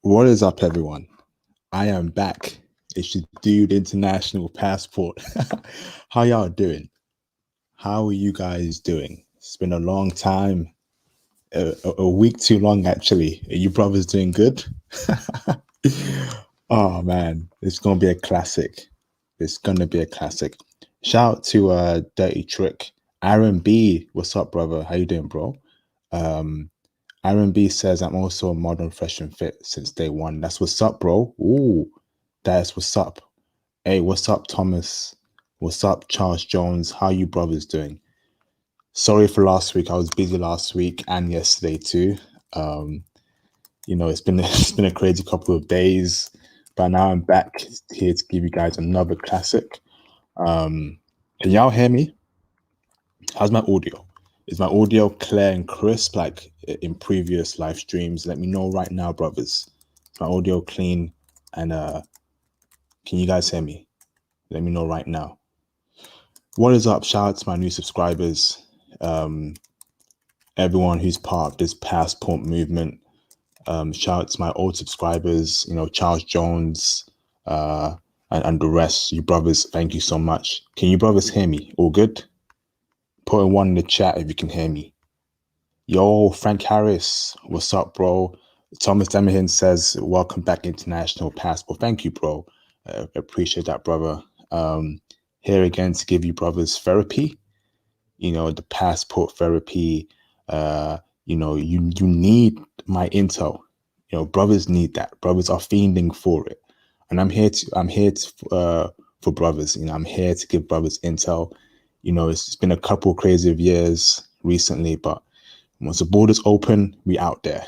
What is up, everyone? I am back. It's your dude, International Passport. How y'all doing? How are you guys doing? It's been a long time, a week too long, actually. Are you brothers doing good? Oh man, it's gonna be a classic. It's gonna be a classic. Shout out to Dirty Trick. Aaron B, what's up, brother? How you doing, bro? Um, Aaron B says I'm also a modern fresh and fit since day one. That's what's up, bro. Ooh, that's what's up. Hey, what's up, Thomas? What's up, Charles Jones? How you brothers doing? Sorry for last week. I was busy last week and yesterday too. Um, it's been it's been a crazy couple of days, but now I'm back here to give you guys another classic. Can y'all hear me? How's my audio? Is my audio clear and crisp like in previous live streams? Let me know right now, brothers. Is my audio clean? And can you guys hear me? Let me know right now. What is up? Shout out to my new subscribers. Everyone who's part of this passport movement. Shout out to my old subscribers, Charles Jones, and the rest. You brothers, thank you so much. Can you brothers hear me? All good? Put in one in the chat if you can hear me. Yo, Frank Harris, what's up, bro? Thomas Demahin says, welcome back, International Passport. Thank you, bro. Appreciate that, brother. Here again to give you brothers therapy, the passport therapy. You need my intel. Brothers need that. Brothers are fiending for it. And I'm here for brothers. I'm here to give brothers intel. It's been a couple crazy of years recently, but once the borders open, we out there.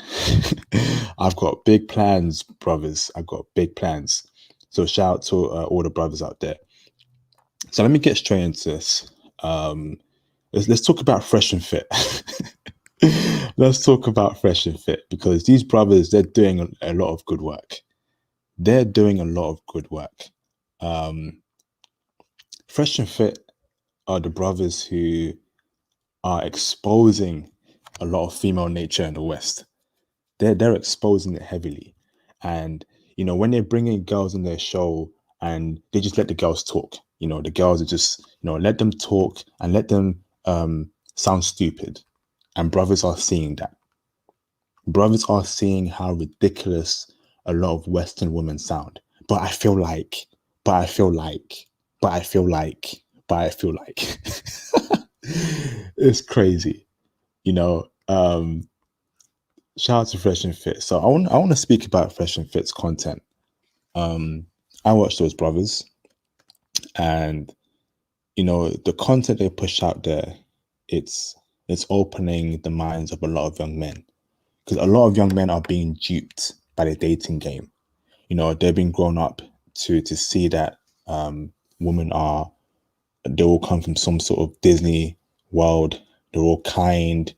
I've got big plans, brothers. I've got big plans. So shout out to all the brothers out there. So let me get straight into this. Let's talk about fresh and fit. Let's talk about fresh and fit because these brothers, they're doing a lot of good work. They're doing a lot of good work. Fresh and fit are the brothers who are exposing a lot of female nature in the West. They're exposing it heavily. And, when they're bringing girls on their show and they just let the girls talk, the girls are just, let them talk and let them sound stupid. And brothers are seeing that. Brothers are seeing how ridiculous a lot of Western women sound. But I feel like, but I feel like, but I feel like, but I feel like. It's crazy, shout out to Fresh and Fit. So I want to speak about Fresh and Fit's content. I watch those brothers, and the content they push out there, it's opening the minds of a lot of young men, because a lot of young men are being duped by the dating game. They've been grown up to see that women they all come from some sort of Disney world. They're all kind,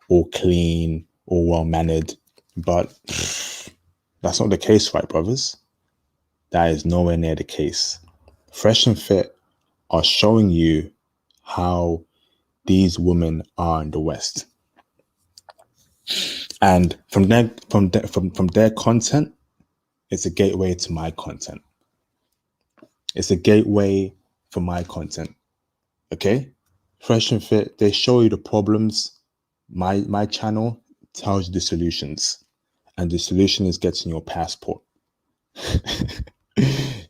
all clean, all well mannered, but that's not the case, right, brothers? That is nowhere near the case. Fresh and Fit are showing you how these women are in the West, and from their content, it's a gateway to my content. It's a gateway for my content. Okay, Fresh and Fit, they show you the problems. My channel tells you the solutions, and the solution is getting your passport.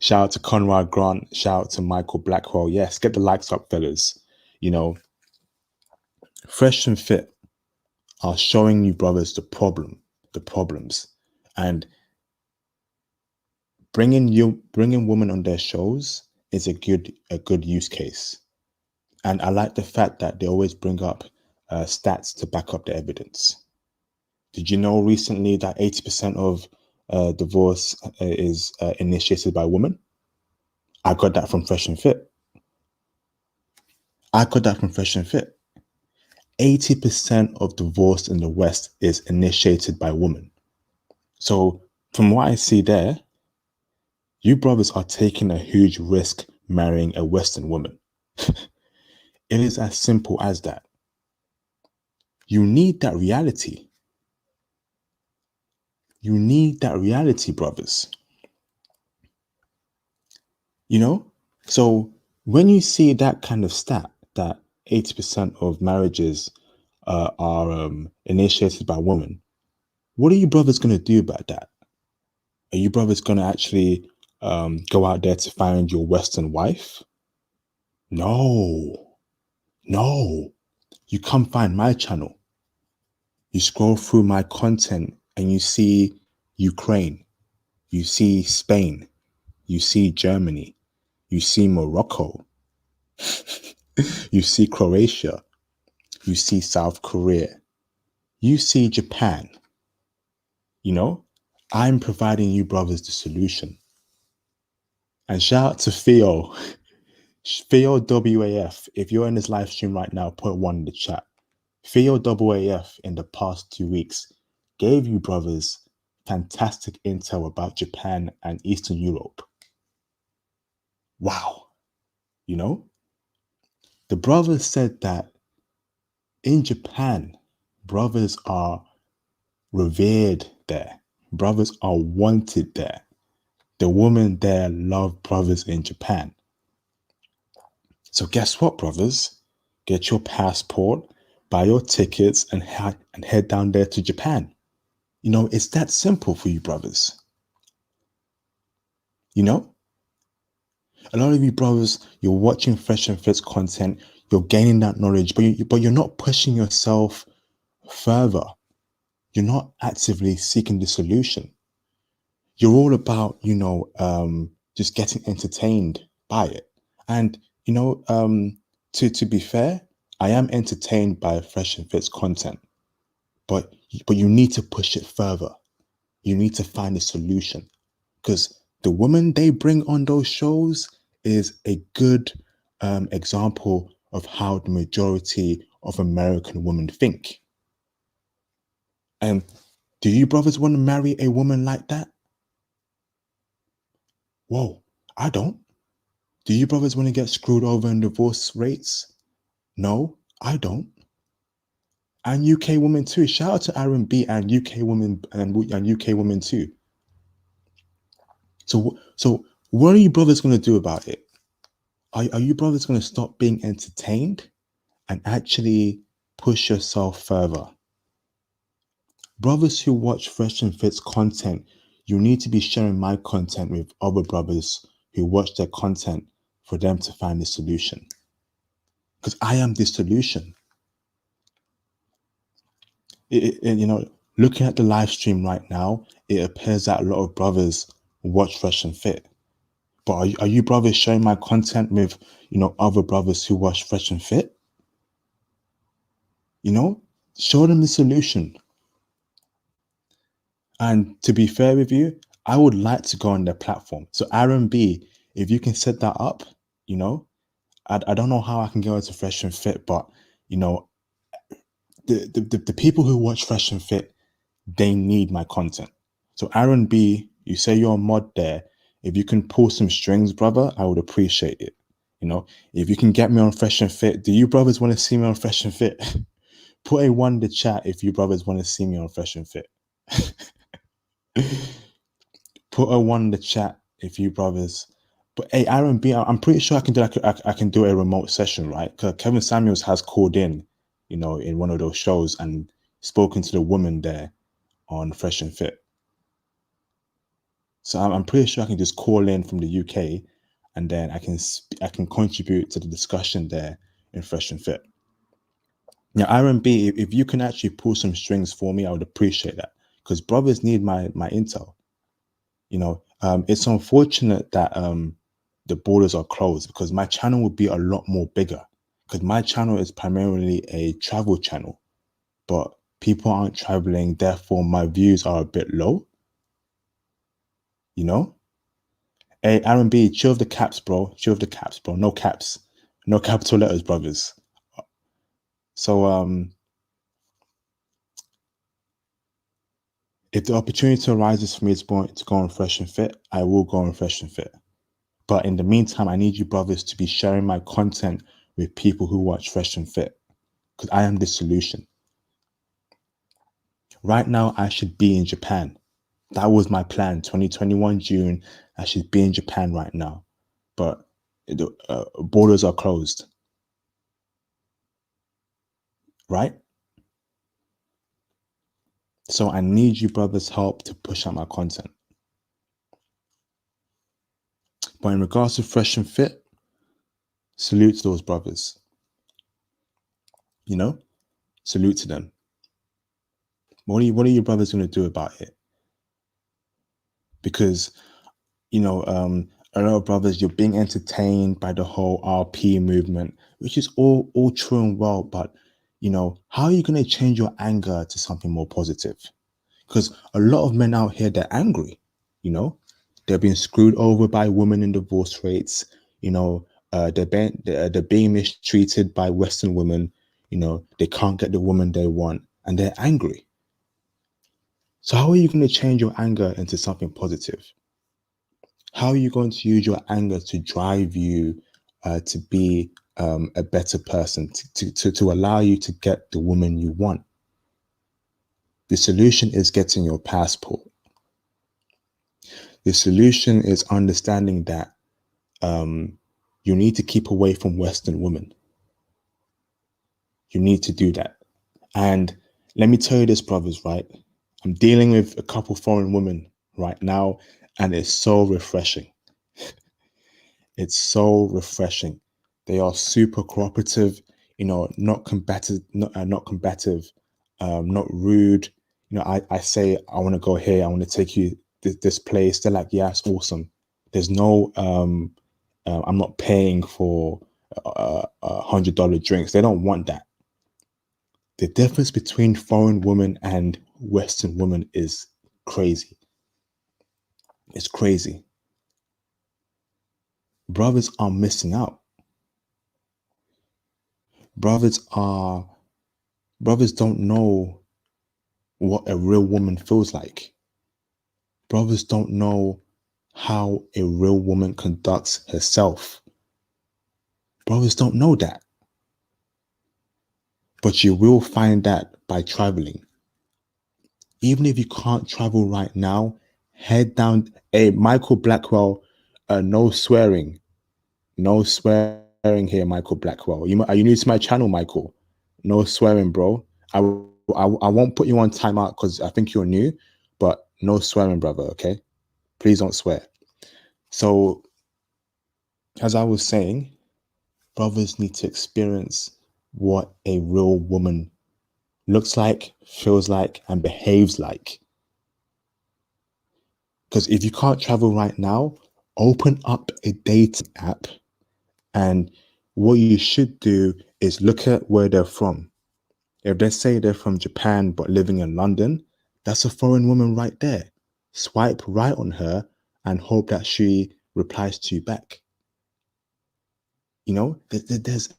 Shout out to Conrad Grant. Shout out to Michael Blackwell. Yes, get the likes up, fellas. Fresh and Fit are showing you brothers the problems, and bringing women on their shows is a good use case. And I like the fact that they always bring up stats to back up the evidence. Did you know recently that 80% of divorce is initiated by women? I got that from Fresh and Fit. 80% of divorce in the West is initiated by women. So from what I see there, you brothers are taking a huge risk marrying a Western woman. It is as simple as that. You need that reality. You need that reality, brothers. You know? So when you see that kind of stat, that 80% of marriages are initiated by women, what are you brothers going to do about that? Are you brothers going to actually go out there to find your Western wife? No, no. You come find my channel. You scroll through my content and you see Ukraine, you see Spain, you see Germany, you see Morocco, you see Croatia, you see South Korea, you see Japan. You know, I'm providing you brothers the solution. And shout out to Theo. Theo WAF. If you're in this live stream right now, put one in the chat. Theo WAF in the past 2 weeks gave you brothers fantastic intel about Japan and Eastern Europe. Wow. You know, the brothers said that in Japan, brothers are revered there. Brothers are wanted there. The women there love brothers in Japan. So guess what, brothers? Get your passport, buy your tickets, and head down there to Japan. You know, it's that simple for you, brothers. You know, a lot of you brothers, you're watching Fresh and Fit's content, you're gaining that knowledge, but you're not pushing yourself further. You're not actively seeking the solution. You're all about, just getting entertained by it. And, to be fair, I am entertained by Fresh and Fit's content, but you need to push it further. You need to find a solution because the woman they bring on those shows is a good example of how the majority of American women think. And do you brothers want to marry a woman like that? Whoa, I don't. Do you brothers want to get screwed over in divorce rates? No, I don't. And UK women too. Shout out to R&B and UK women and UK women too. So what are you brothers going to do about it? Are you brothers going to stop being entertained and actually push yourself further? Brothers who watch Fresh and Fit's content, you need to be sharing my content with other brothers who watch their content for them to find the solution. Because I am the solution. Looking at the live stream right now, it appears that a lot of brothers watch Fresh and Fit. But are you brothers sharing my content with, other brothers who watch Fresh and Fit? Show them the solution. And to be fair with you, I would like to go on their platform. So R&B, if you can set that up, I don't know how I can go into Fresh and Fit, but the people who watch Fresh and Fit, they need my content. So R&B, you say you're a mod there. If you can pull some strings, brother, I would appreciate it. If you can get me on Fresh and Fit, do you brothers want to see me on Fresh and Fit? Put a one in the chat if you brothers want to see me on Fresh and Fit. Put a one in the chat if you brothers. But hey, R&B, I'm pretty sure I can do I can do a remote session, right? Because Kevin Samuels has called in, in one of those shows and spoken to the woman there on Fresh and Fit. So I'm pretty sure I can just call in from the UK, and then I can contribute to the discussion there in Fresh and Fit. Now, R&B, if you can actually pull some strings for me, I would appreciate that because brothers need my intel. It's unfortunate that the borders are closed because my channel would be a lot more bigger because my channel is primarily a travel channel, but people aren't traveling, therefore my views are a bit low. Hey, R&B, chill with the caps, bro. Chill with the caps, bro. No caps. No capital letters, brothers. So, if the opportunity arises for me to go on Fresh and Fit, I will go on Fresh and Fit. But in the meantime, I need you brothers to be sharing my content with people who watch Fresh and Fit because I am the solution. Right now, I should be in Japan. That was my plan. 2021 June, I should be in Japan right now, but the borders are closed, right? So I need you brothers' help to push out my content. But in regards to Fresh and Fit, salute to those brothers. You know, salute to them. What are you brothers going to do about it? Because a lot of brothers, you're being entertained by the whole RP movement, which is all true and well. But how are you going to change your anger to something more positive? Because a lot of men out here, they're angry. They're being screwed over by women in divorce rates. They're being mistreated by Western women. They can't get the woman they want, and they're angry. So how are you going to change your anger into something positive? How are you going to use your anger to drive you to be a better person, to allow you to get the woman you want? The solution is getting your passport. The solution is understanding that you need to keep away from Western women. You need to do that. And let me tell you this, brothers, right? I'm dealing with a couple foreign women right now, and it's so refreshing. It's so refreshing. They are super cooperative, not combative, not combative, not rude. I say, I want to go here. I want to take you this place. They're like, yeah, it's awesome. There's no, I'm not paying for $100 drinks. They don't want that. The difference between foreign women and Western women is crazy. It's crazy. Brothers are missing out. Brothers don't know what a real woman feels like. Brothers don't know how a real woman conducts herself. Brothers don't know that. But you will find that by traveling. Even if you can't travel right now, head down. Hey, Michael Blackwell, no swearing. No swearing here, Michael Blackwell. Are you new to my channel, Michael? No swearing, bro. I won't put you on timeout because I think you're new, but no swearing, brother, okay? Please don't swear. So, as I was saying, brothers need to experience what a real woman looks like, feels like, and behaves like. Because if you can't travel right now, open up a dating app, and what you should do is look at where they're from. If they say they're from Japan but living in London, that's a foreign woman right there. Swipe right on her and hope that she replies to you back. There's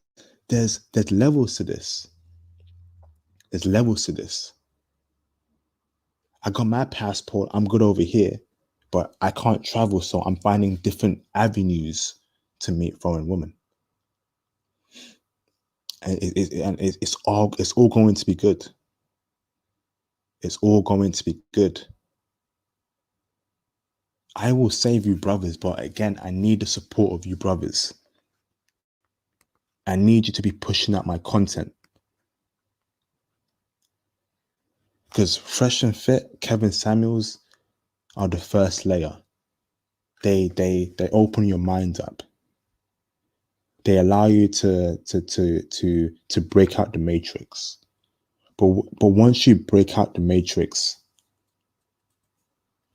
levels to this. There's levels to this. I got my passport. I'm good over here, but I can't travel, so I'm finding different avenues to meet foreign women. And it's all going to be good. It's all going to be good. I will save you, brothers, but again, I need the support of you, brothers. I need you to be pushing out my content. Because Fresh and Fit, Kevin Samuels are the first layer. They open your mind up. They allow you to break out the matrix. But once you break out the matrix,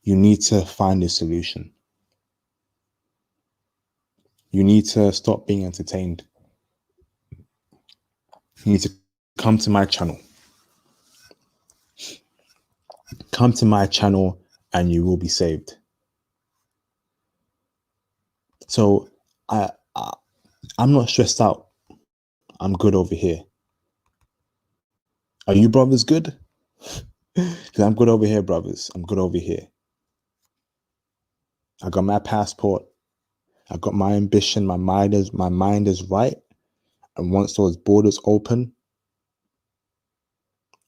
you need to find a solution. You need to stop being entertained. You need to come to my channel. Come to my channel and you will be saved. So I'm not stressed out. I'm good over here. Are you brothers good? Because I'm good over here, brothers. I'm good over here. I got my passport. I got my ambition. My mind is right. And once those borders open,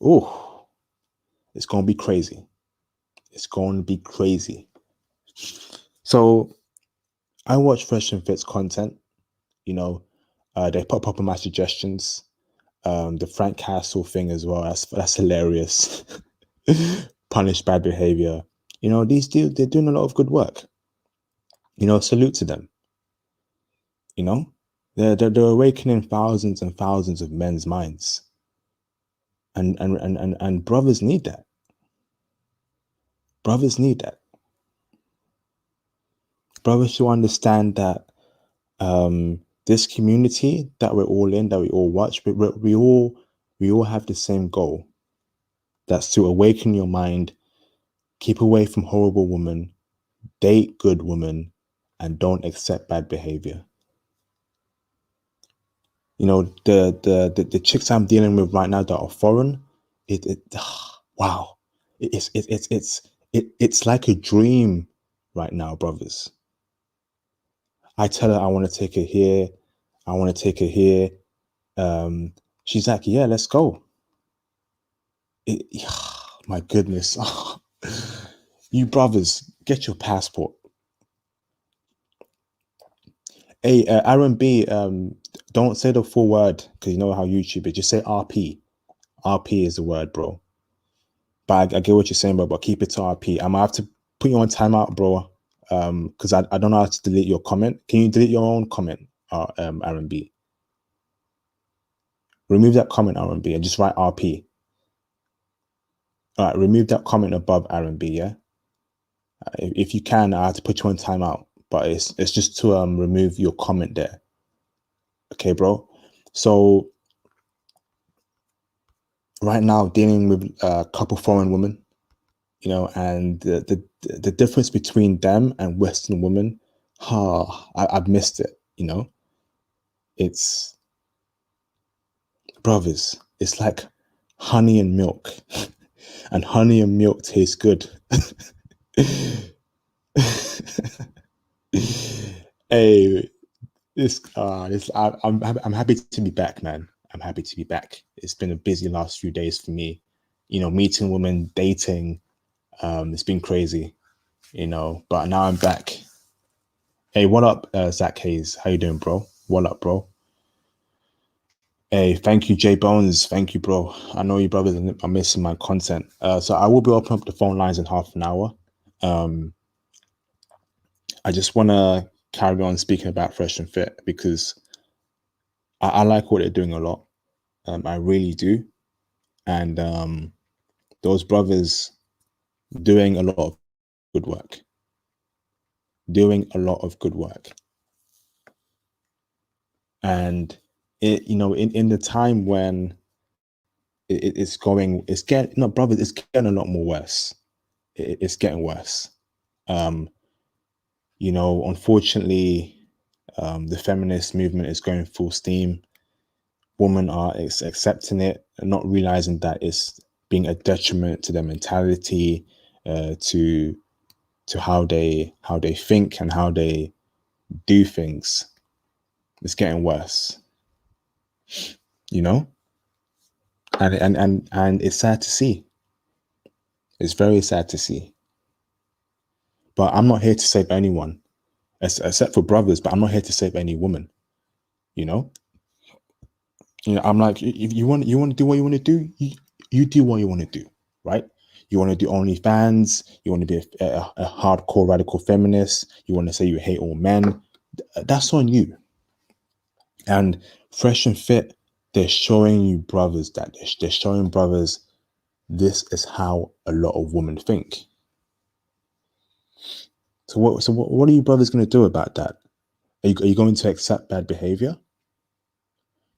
oh, it's gonna be crazy. It's going to be crazy. So I watch Fresh and Fit's content. You know, they pop up on my suggestions. The Frank Castle thing as well. That's hilarious. Punish bad behavior. You know, these dudes, they're doing a lot of good work. You know, salute to them. You know, they're awakening thousands and thousands of men's minds. And brothers need that. Brothers need that. Brothers should understand that this community that we're all in, that we all watch, we all have the same goal. That's to awaken your mind, keep away from horrible women, date good women, and don't accept bad behavior. You know, the chicks I'm dealing with right now that are foreign, wow, it's like a dream right now, brothers. I tell her I want to take her here, I want to take her here. She's like, yeah, let's go. My goodness. You brothers, get your passport. Hey, Aaron B, don't say the full word because you know how YouTube is. Just say RP. RP is the word, bro. But I get what you're saying, bro, but keep it to RP. I'm gonna have to put you on timeout, bro. Because I don't know how to delete your comment. Can you delete your own comment, Aaron B? Remove that comment, Aaron B, and just write RP. All right, remove that comment above Aaron B, yeah? If you can, I have to put you on timeout, but it's just to remove your comment there. Okay, bro. So right now, dealing with a couple foreign women, you know, and the difference between them and Western women, I've missed it. You know, it's brothers. It's like honey and milk, and honey and milk taste good. Hey, I'm happy to be back, man. I'm happy to be back. It's been a busy last few days for me. You know, meeting women, dating. It's been crazy, you know. But now I'm back. Hey, what up, Zach Hayes? How you doing, bro? What up, bro? Hey, thank you, J Bones. Thank you, bro. I know you brothers are missing my content. So I will be opening up the phone lines in half an hour. I just want to carry on speaking about Fresh and Fit because I like what they're doing a lot. I really do. And those brothers doing a lot of good work. Doing a lot of good work. And it, you know, in the time when it's getting, no, brothers, it's getting a lot more worse. It's getting worse. You know, unfortunately, the feminist movement is going full steam. Women are accepting it and not realizing that it's being a detriment to their mentality, to how they think and how they do things. It's getting worse, you know, and it's sad to see. It's very sad to see. But I'm not here to save anyone, except for brothers. But I'm not here to save any woman. You know, I'm like, if you want to do what you want to do, you do what you want to do, right? You want to do OnlyFans. You want to be a hardcore radical feminist. You want to say you hate all men. That's on you. And Fresh and Fit, they're showing you brothers that they're showing brothers this is how a lot of women think. So what are you brothers going to do about that? Are you going to accept bad behavior?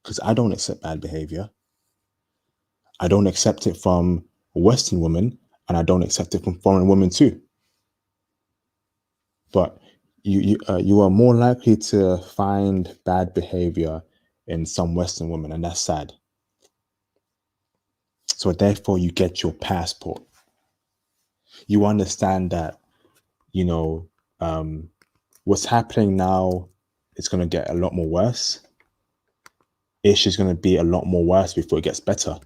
Because I don't accept bad behavior. I don't accept it from Western women, and I don't accept it from foreign women too. But you are more likely to find bad behavior in some Western women, and that's sad. So therefore, you get your passport. You understand that, you know, what's happening now is going to get a lot more worse. It's just going to be a lot more worse before it gets better.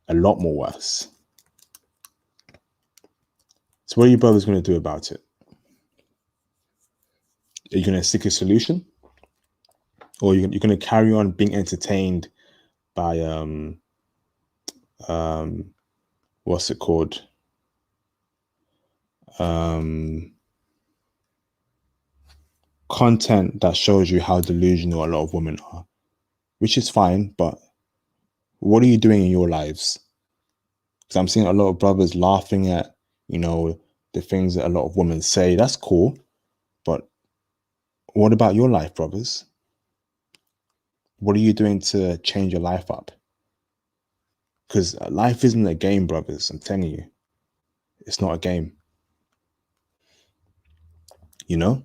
A lot more worse. So what are you brothers going to do about it? Are you going to seek a solution, or you're going to carry on being entertained by what's it called? Content that shows you how delusional a lot of women are, which is fine, but what are you doing in your lives? Because I'm seeing a lot of brothers laughing at, the things that a lot of women say. That's cool, but what about your life, brothers? What are you doing to change your life up? Because life isn't a game, brothers. I'm telling you, it's not a game. You know,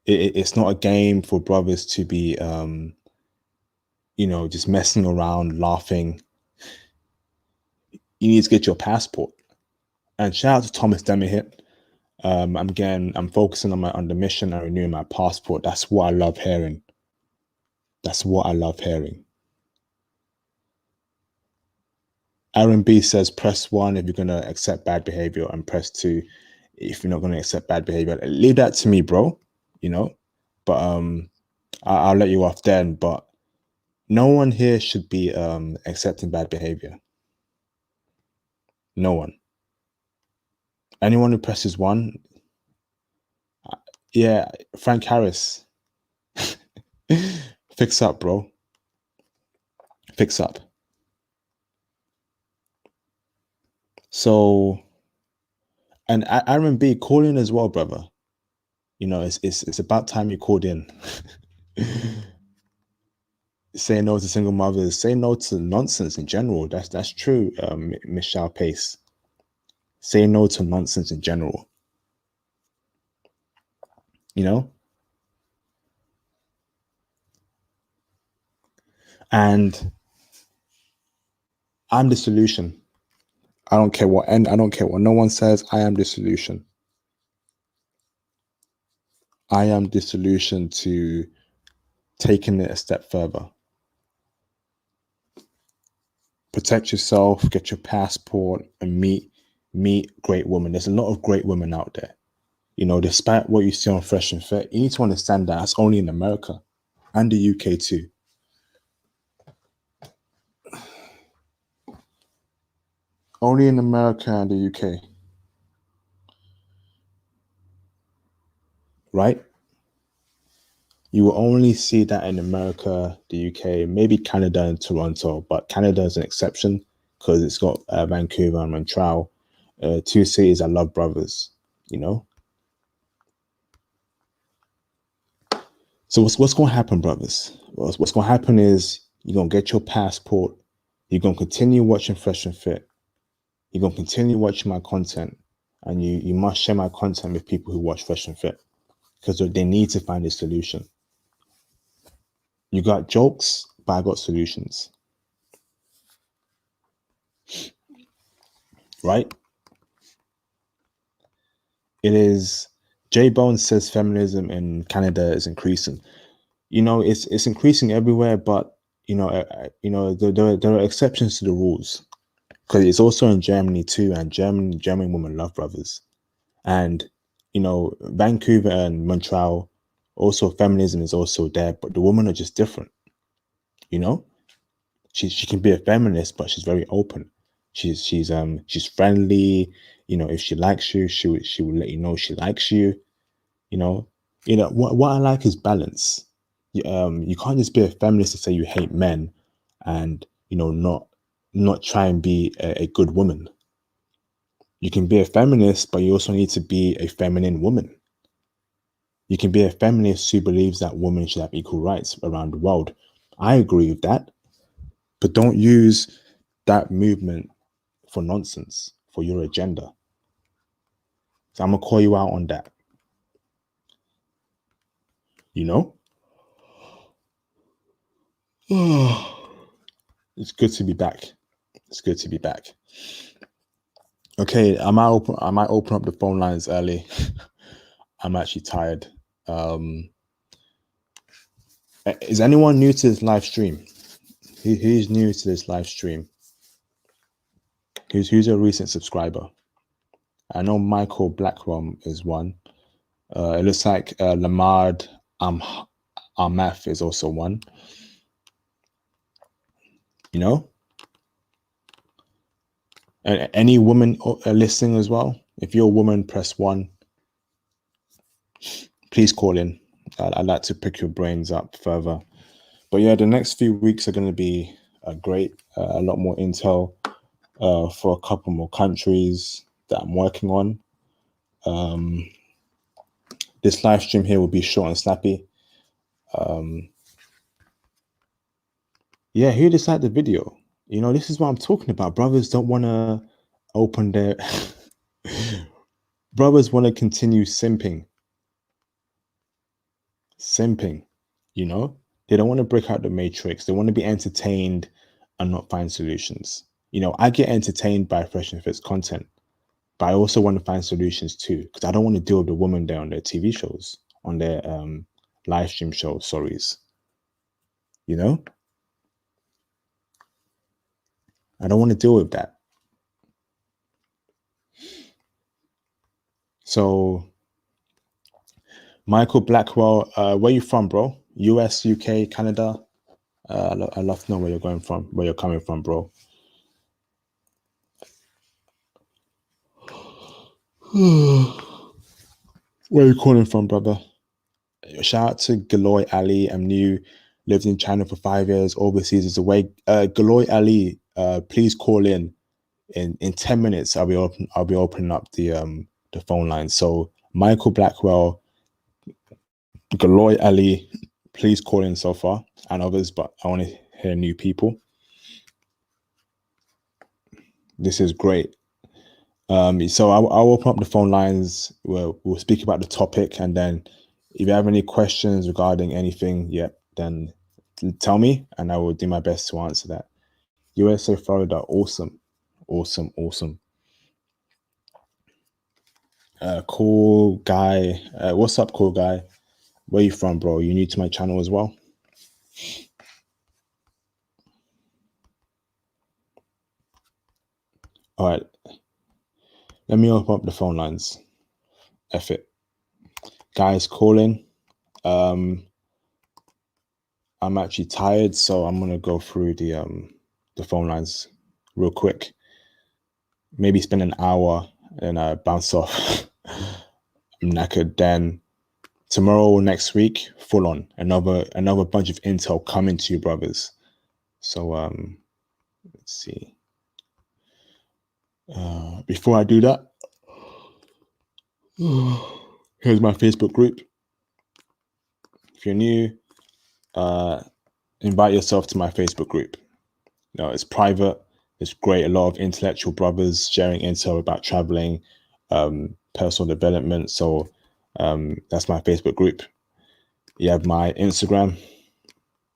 it's not a game for brothers to be, just messing around, laughing. You need to get your passport. And shout out to Thomas Demihit. I'm focusing on the mission and renewing my passport. That's what I love hearing. That's what I love hearing. Aaron B says press 1 if you're gonna accept bad behavior, and press 2 if you're not gonna accept bad behavior. Leave that to me, bro. But I'll let you off then. But no one here should be accepting bad behavior. No one. Anyone who presses 1, yeah, Frank Harris. Fix up, bro. Fix up. So, and Aaron B, call in as well, brother. It's about time you called in. Say no to single mothers. Say no to nonsense in general. That's true, Michelle Pace. Say no to nonsense in general. And I'm the solution. I don't care what no one says. I am the solution. I am the solution to taking it a step further. Protect yourself, get your passport, and meet great women. There's a lot of great women out there. Despite what you see on Fresh and Fit, you need to understand that that's only in America and the UK too. Only in America and the UK. Right? You will only see that in America, the UK, maybe Canada and Toronto, but Canada is an exception because it's got Vancouver and Montreal, 2 cities that love brothers, So what's going to happen, brothers? What's going to happen is you're going to get your passport. You're going to continue watching Fresh and Fit. You're going to continue watching my content. And you must share my content with people who watch Fresh and Fit because they need to find a solution. You got jokes, but I got solutions. Right? It is. J Bones says feminism in Canada is increasing. It's increasing everywhere, but there are exceptions to the rules because it's also in Germany too, and German women love brothers, and Vancouver and Montreal also feminism is also there, but the women are just different. She can be a feminist, but she's very open. She's friendly. If she likes you, she will let you know she likes you. What I like is balance. You can't just be a feminist and say you hate men, and not try and be a good woman. You can be a feminist, but you also need to be a feminine woman. You can be a feminist who believes that women should have equal rights around the world. I agree with that, but don't use that movement for nonsense, for your agenda. So I'm gonna call you out on that. It's good to be back. It's good to be back. Okay, I might open up the phone lines early. I'm actually tired. Is anyone new to this live stream? Who's new to this live stream? Who's a recent subscriber? I know Michael Blackwell is one. It looks like Lamard Armath is also one. You know, and any woman listening as well. If you're a woman, press 1. Please call in. I'd like to pick your brains up further. But yeah, the next few weeks are going to be great. A lot more intel for a couple more countries that I'm working on. This live stream here will be short and snappy. Yeah, who decided the video? You know, this is what I'm talking about. Brothers don't want to open their... Brothers want to continue simping. You know? They don't want to break out the matrix. They want to be entertained and not find solutions. You know, I get entertained by Fresh and Fit's content, but I also want to find solutions too, because I don't want to deal with the woman there on their TV shows, on their live stream shows, sorries. You know? I don't want to deal with that. So, Michael Blackwell, where you from, bro? US, UK, Canada? I'd love to know where you're going from, where you're coming from, bro. Where are you calling from, brother? Shout out to Galoy Ali. I'm new, lived in China for 5 years, overseas is away. Galoy Ali, please call in. In 10 minutes. I'll be opening up the phone line. So Michael Blackwell, Galoy Ali, please call in so far, and others, but I want to hear new people. This is great. So I'll open up the phone lines. We'll speak about the topic, and then if you have any questions regarding anything, then tell me, and I will do my best to answer that. USA, Florida, awesome. Cool guy. What's up, cool guy? Where you from, bro? You new to my channel as well? All right. Let me open up the phone lines. F it. Guys, calling. I'm actually tired, so I'm gonna go through the phone lines real quick. Maybe spend an hour and bounce off. I'm knackered. Then tomorrow or next week, full on. Another bunch of intel coming to you, brothers. So let's see. Before I do that, here's my Facebook group. If you're new, invite yourself to my Facebook group. You know, it's private. It's great. A lot of intellectual brothers sharing intel about traveling, personal development. So that's my Facebook group. You have my Instagram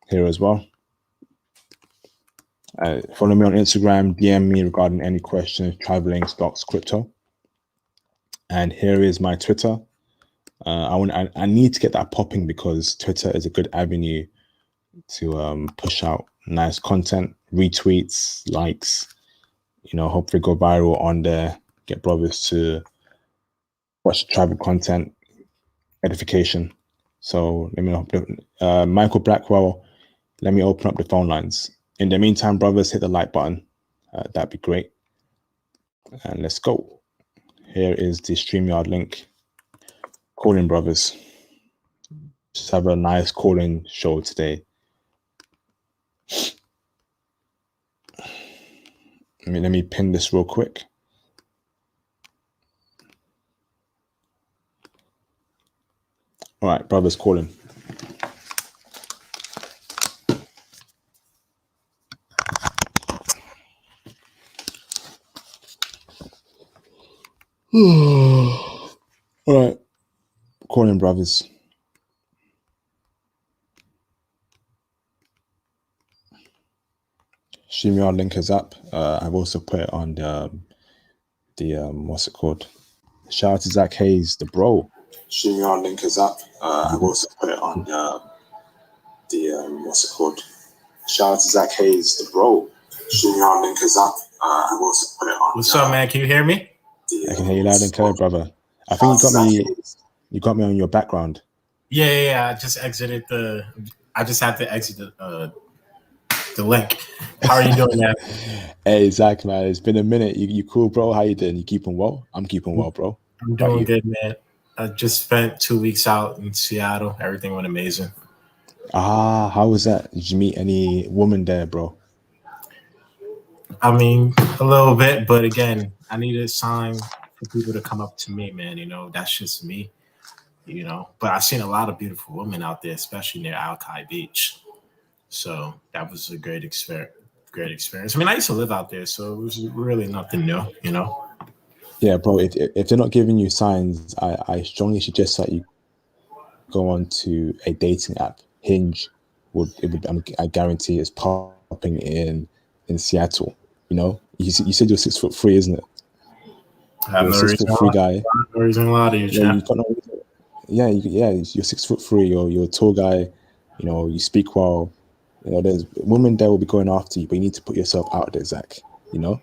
here as well. Follow me on Instagram, DM me regarding any questions, traveling, stocks, crypto. And here is my Twitter. I need to get that popping because Twitter is a good avenue to push out nice content, retweets, likes, you know, hopefully go viral on there, get brothers to watch travel content, edification. So let me Michael Blackwell, let me open up the phone lines. In the meantime, brothers, hit the like button. That'd be great. And let's go. Here is the StreamYard link. Call in, brothers. Just have a nice call-in show today. Let me pin this real quick. All right, brothers, calling. All right, calling, brothers. StreamYard link is up. I've also put it on the what's it called? Shout out to Zach Hayes, the bro. StreamYard link is up. I've also put it on the what's it called? Shout out to Zach Hayes, the bro. Your link is up. I will also put it on. What's up, man? Can you hear me? I can hear you loud and clear, brother. I think you got me. You got me on your background. Yeah. I just exited the. I just had to exit the link. How are you doing, man? Hey, Zach, man, it's been a minute. You cool, bro? How you doing? You keeping well? I'm keeping well, bro. I'm doing good, man. I just spent 2 weeks out in Seattle. Everything went amazing. How was that? Did you meet any woman there, bro? I mean, a little bit, but again, I need a sign for people to come up to me, man. You know, that's just me. You know, but I've seen a lot of beautiful women out there, especially near Alki Beach. So that was a great experience. Great experience. I mean, I used to live out there, so it was really nothing new. You know. Yeah, bro. If they're not giving you signs, I strongly suggest that you go on to a dating app. Hinge I guarantee it's popping in Seattle. You know, you said you're 6'3", isn't it? I have You're a no 6'3" guy. reason to lie to you, Yeah, champ. you got no. Yeah. You're 6'3". You're a tall guy. You know, you speak well. You know, there's women there will be going after you, but you need to put yourself out there, Zach. You know.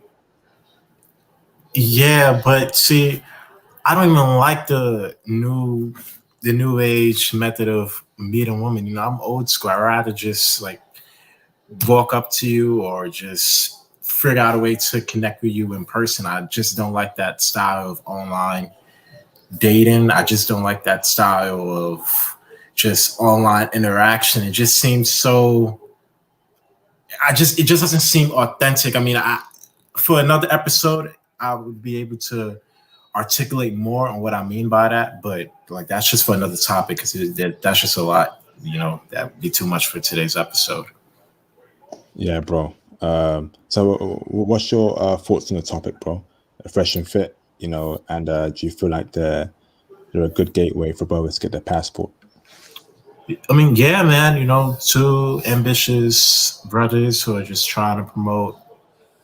Yeah, but see, I don't even like the new age method of meeting women. You know, I'm old school. I rather just like walk up to you or just figure out a way to connect with you in person. I just don't like that style of online dating. I just don't like that style of just online interaction. It just seems so. It just doesn't seem authentic. I mean, for another episode, I would be able to articulate more on what I mean by that, but like that's just for another topic because that's just a lot. You know, that would be too much for today's episode. Yeah, bro. So what's your thoughts on the topic, bro? Fresh and fit, you know, and do you feel like they're a good gateway for brothers to get their passport? I mean, yeah, man. You know, two ambitious brothers who are just trying to promote,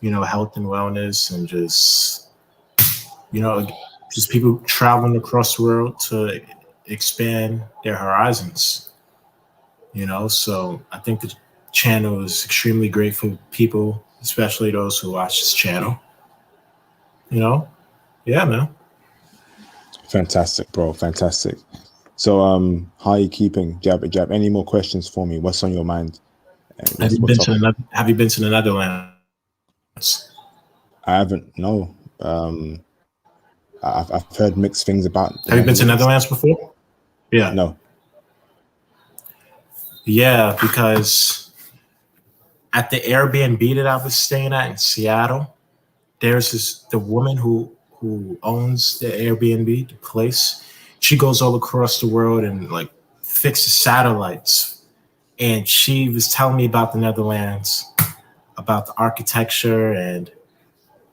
you know, health and wellness, and just, you know, just people traveling across the world to expand their horizons. You know, so I think the channel is extremely great for people, especially those who watch this channel. You know, yeah, man. Fantastic, bro. Fantastic. So, how are you keeping? Do you have any more questions for me? What's on your mind? What topic? Have you been to the Netherlands? I haven't. No. I've heard mixed things about the Have you been to Netherlands. Netherlands before? Yeah, No. yeah, because at the Airbnb that I was staying at in Seattle, there's the woman who owns the Airbnb, the place. She goes all across the world and like fixes satellites. And she was telling me about the Netherlands, about the architecture and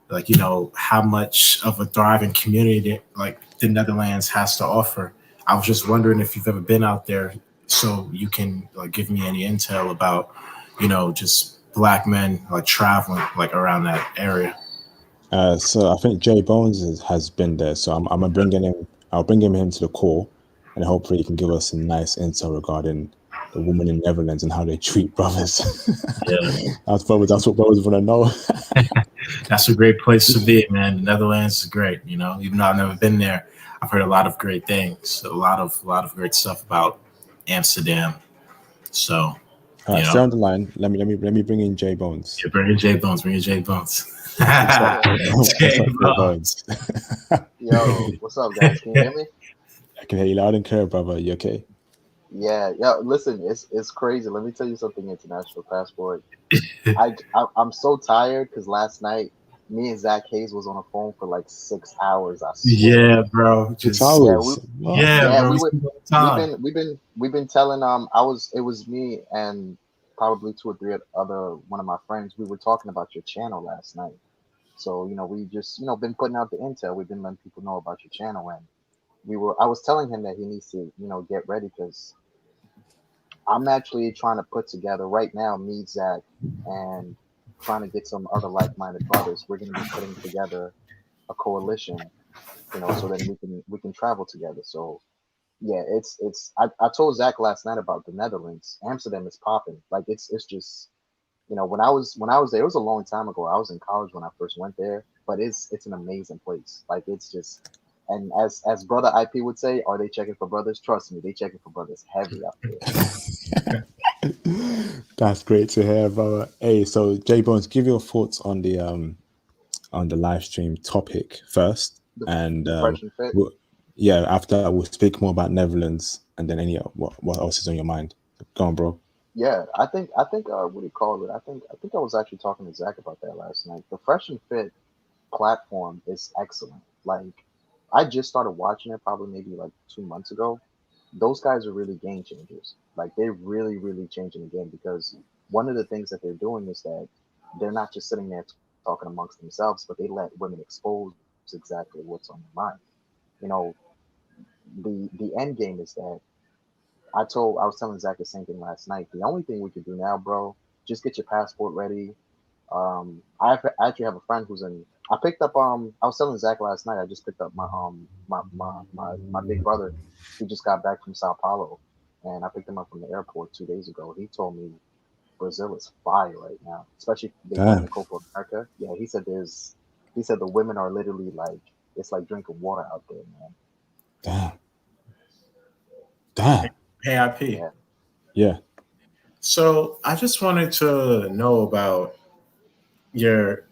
like you know how much of a thriving community that, like the Netherlands has to offer. I was just wondering if you've ever been out there, so you can like give me any intel about you know just black men like traveling like around that area. So I think Jay Bones has been there. So I'm gonna bring him. I'll bring him into the call, and hopefully he can give us some nice intel regarding the women in Netherlands and how they treat brothers. Yeah, That's what brothers want to know. that's a great place to be, man. The Netherlands is great. You know, even though I've never been there, I've heard a lot of great things, a lot of great stuff about Amsterdam. So, All you right, stay know, on the line. Let me bring in Jay Bones. yeah, bring in J Bones, bring in J Bones. What's up? What's J up, Jay Bones. Bones? Yo, what's up, guys? Can you hear me? I can hear you loud and clear, brother. You okay? Yeah. Listen, it's crazy. Let me tell you something. International passport. I'm so tired because last night me and Zach Hayes was on the phone for like 6 hours. I swear. Yeah, bro. Six Just Yeah, we hours. What? yeah, yeah bro. we We were spend all the time. we've been telling I was it was me and probably two or three other one of my friends. We were talking about your channel last night. So we just been putting out the intel. We've been letting people know about your channel and I was telling him that he needs to get ready because I'm actually trying to put together right now, me, Zach, and trying to get some other like-minded brothers. We're going to be putting together a coalition, so then we can travel together. So yeah, I told Zach last night about the Netherlands. Amsterdam is popping. Like it's just when I was there, it was a long time ago. I was in college when I first went there, but it's an amazing place. Like it's just, and as brother IP would say, are they checking for brothers? Trust me, they checking for brothers heavy up there. That's great to hear, brother. Hey, so J Bones, give your thoughts on the live stream topic first, The and the fresh and fit. yeah, after that we'll speak more about Netherlands, and then any what else is on your mind. Go on, bro. Yeah, I think what do you call it? I think I was actually talking to Zach about that last night. The fresh and fit platform is excellent. Like I just started watching it probably maybe like 2 months ago. Those guys are really game changers. Like they're really, really changing the game because one of the things that they're doing is that they're not just sitting there talking amongst themselves, but they let women expose exactly what's on their mind. You know, the end game is that I was telling Zach the same thing last night. The only thing we could do now, bro, just get your passport ready. I actually have a friend who's in. I picked up. I was telling Zach last night. I just picked up my big brother. He just got back from Sao Paulo, and I picked him up from the airport 2 days ago. He told me Brazil is fire right now, especially if they playing Damn, the Copa America. Yeah, he said there's. He said the women are literally like it's like drinking water out there, man. damn, damn. Hey, IP. Yeah, Yeah, So I just wanted to know about your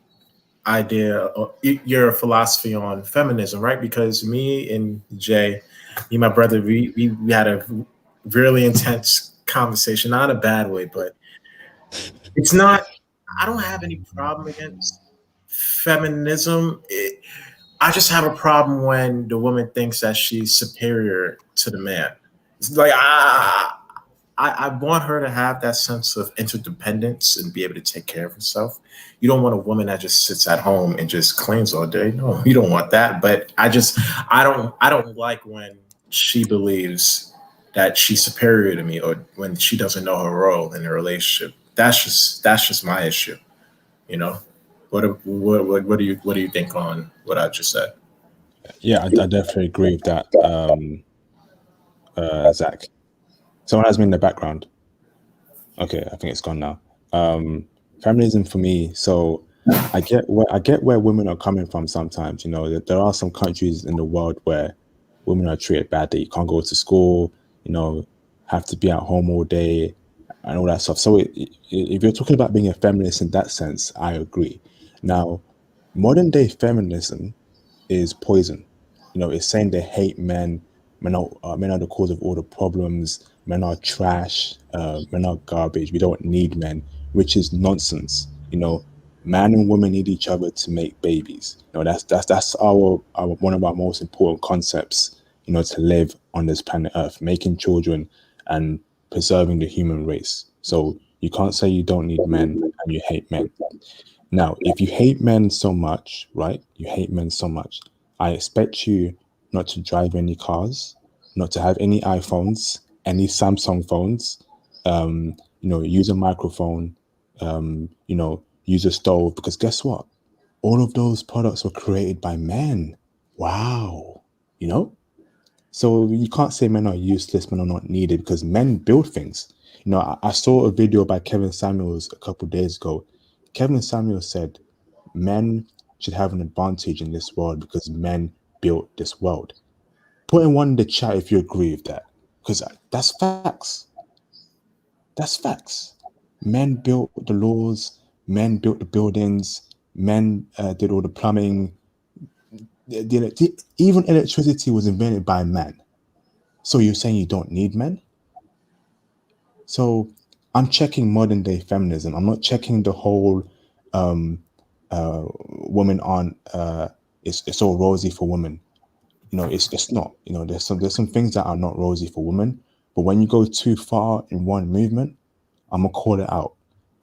idea, or your philosophy on feminism, right? Because me and Jay, me and my brother, we had a really intense conversation, not in a bad way, but it's not. I don't have any problem against feminism. I just have a problem when the woman thinks that she's superior to the man. It's like I want her to have that sense of interdependence and be able to take care of herself. You don't want a woman that just sits at home and just cleans all day. No, you don't want that. But I don't like when she believes that she's superior to me, or when she doesn't know her role in a relationship. That's just my issue. You know. What do you think on what I just said? yeah. I definitely agree with that, Zach. Someone has me in the background. Okay, I think it's gone now. Feminism for me. So I get where women are coming from. Sometimes, there are some countries in the world where women are treated badly. You can't go to school. You know, have to be at home all day and all that stuff. So if you're talking about being a feminist in that sense, I agree. Now, modern day feminism is poison. It's saying they hate men. Men are the cause of all the problems. Men are trash. Men are garbage. We don't need men, which is nonsense. Man and woman need each other to make babies. That's our one of our most important concepts. To live on this planet Earth, making children and preserving the human race. So you can't say you don't need men and you hate men. Now, if you hate men so much, right? You hate men so much. I expect you not to drive any cars, not to have any iPhones, any Samsung phones. Use a microphone. Use a stove, because guess what? All of those products were created by men. Wow. You know. So you can't say men are useless, men are not needed, because men build things. I saw a video by Kevin Samuels a couple of days ago. Kevin Samuels said men should have an advantage in this world because men built this world. Put in one in the chat if you agree with that, because that's facts. That's facts. Men built the laws, men built the buildings, men did all the plumbing. Even electricity was invented by man. So you're saying you don't need men? So I'm checking modern day feminism. I'm not checking the whole women aren't it's all rosy for women. It's not. There's some things that are not rosy for women. But when you go too far in one movement, I'm gonna call it out.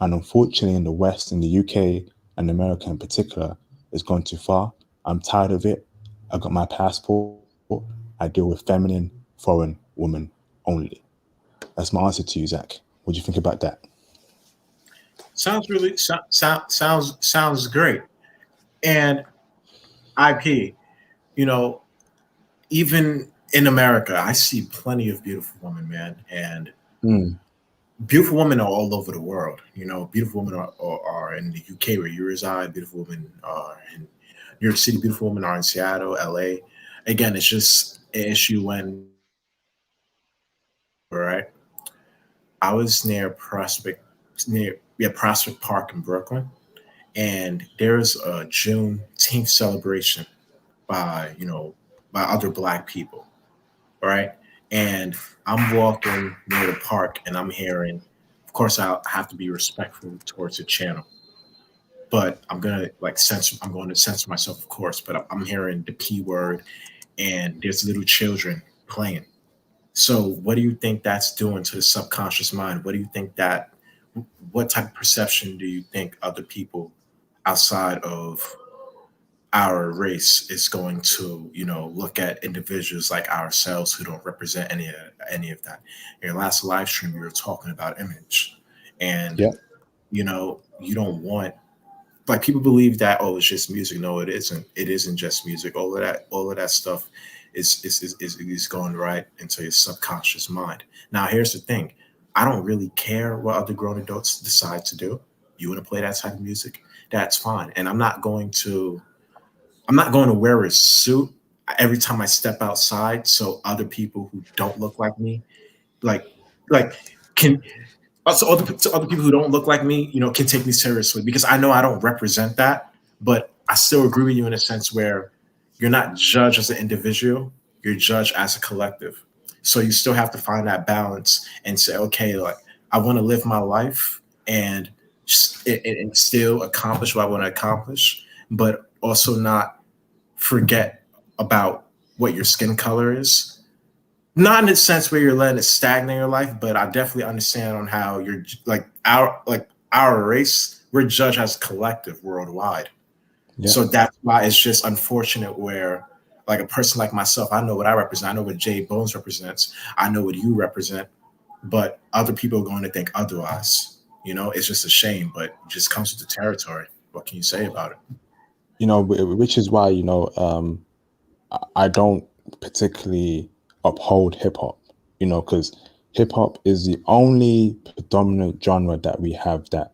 And unfortunately, in the West, in the UK and America in particular, it's gone too far. I'm tired of it. I got my passport. I deal with feminine, foreign women only. That's my answer to you, Zach. What do you think about that? Sounds great. And IP, you know, even in America, I see plenty of beautiful women, man. And Mm, beautiful women are all over the world. You know, beautiful women are in the UK where you reside. Beautiful women are in New York City. Beautiful women are in Seattle, LA. Again, it's just an issue when right. I was near Prospect Park in Brooklyn, and there's a Juneteenth celebration by by other Black people, right? And I'm walking near the park, and I'm hearing. Of course, I have to be respectful towards the channel, but I'm going to censor myself, of course. But I'm hearing the P word, and there's little children playing. So, what do you think that's doing to the subconscious mind? What do you think that? What type of perception do you think other people outside of our race is going to, look at individuals like ourselves who don't represent any of that? In your last live stream, you were talking about image, and Yeah. you don't want like people believe that it's just music. No, it isn't. It isn't just music. All of that stuff is going right into your subconscious mind. Now here's the thing. I don't really care what other grown adults decide to do. You want to play that type of music? That's fine. And I'm not going to wear a suit every time I step outside so other people who don't look like me like like can so other people who don't look like me, can take me seriously because I know I don't represent that, but I still agree with you in a sense where you're not judged as an individual, you're judged as a collective. So you still have to find that balance and say, okay, like I want to live my life and and still accomplish what I want to accomplish, but also not forget about what your skin color is, not in the sense where you're letting it stagnate your life, but I definitely understand on how you're our race, we're judged as collective worldwide. Yeah. So that's why it's just unfortunate where like a person like myself, I know what I represent, I know what Jay Bones represents, I know what you represent, but other people are going to think otherwise. It's just a shame, but it just comes with the territory. What can you say about it? Which is why, I don't particularly uphold hip hop, because hip hop is the only predominant genre that we have that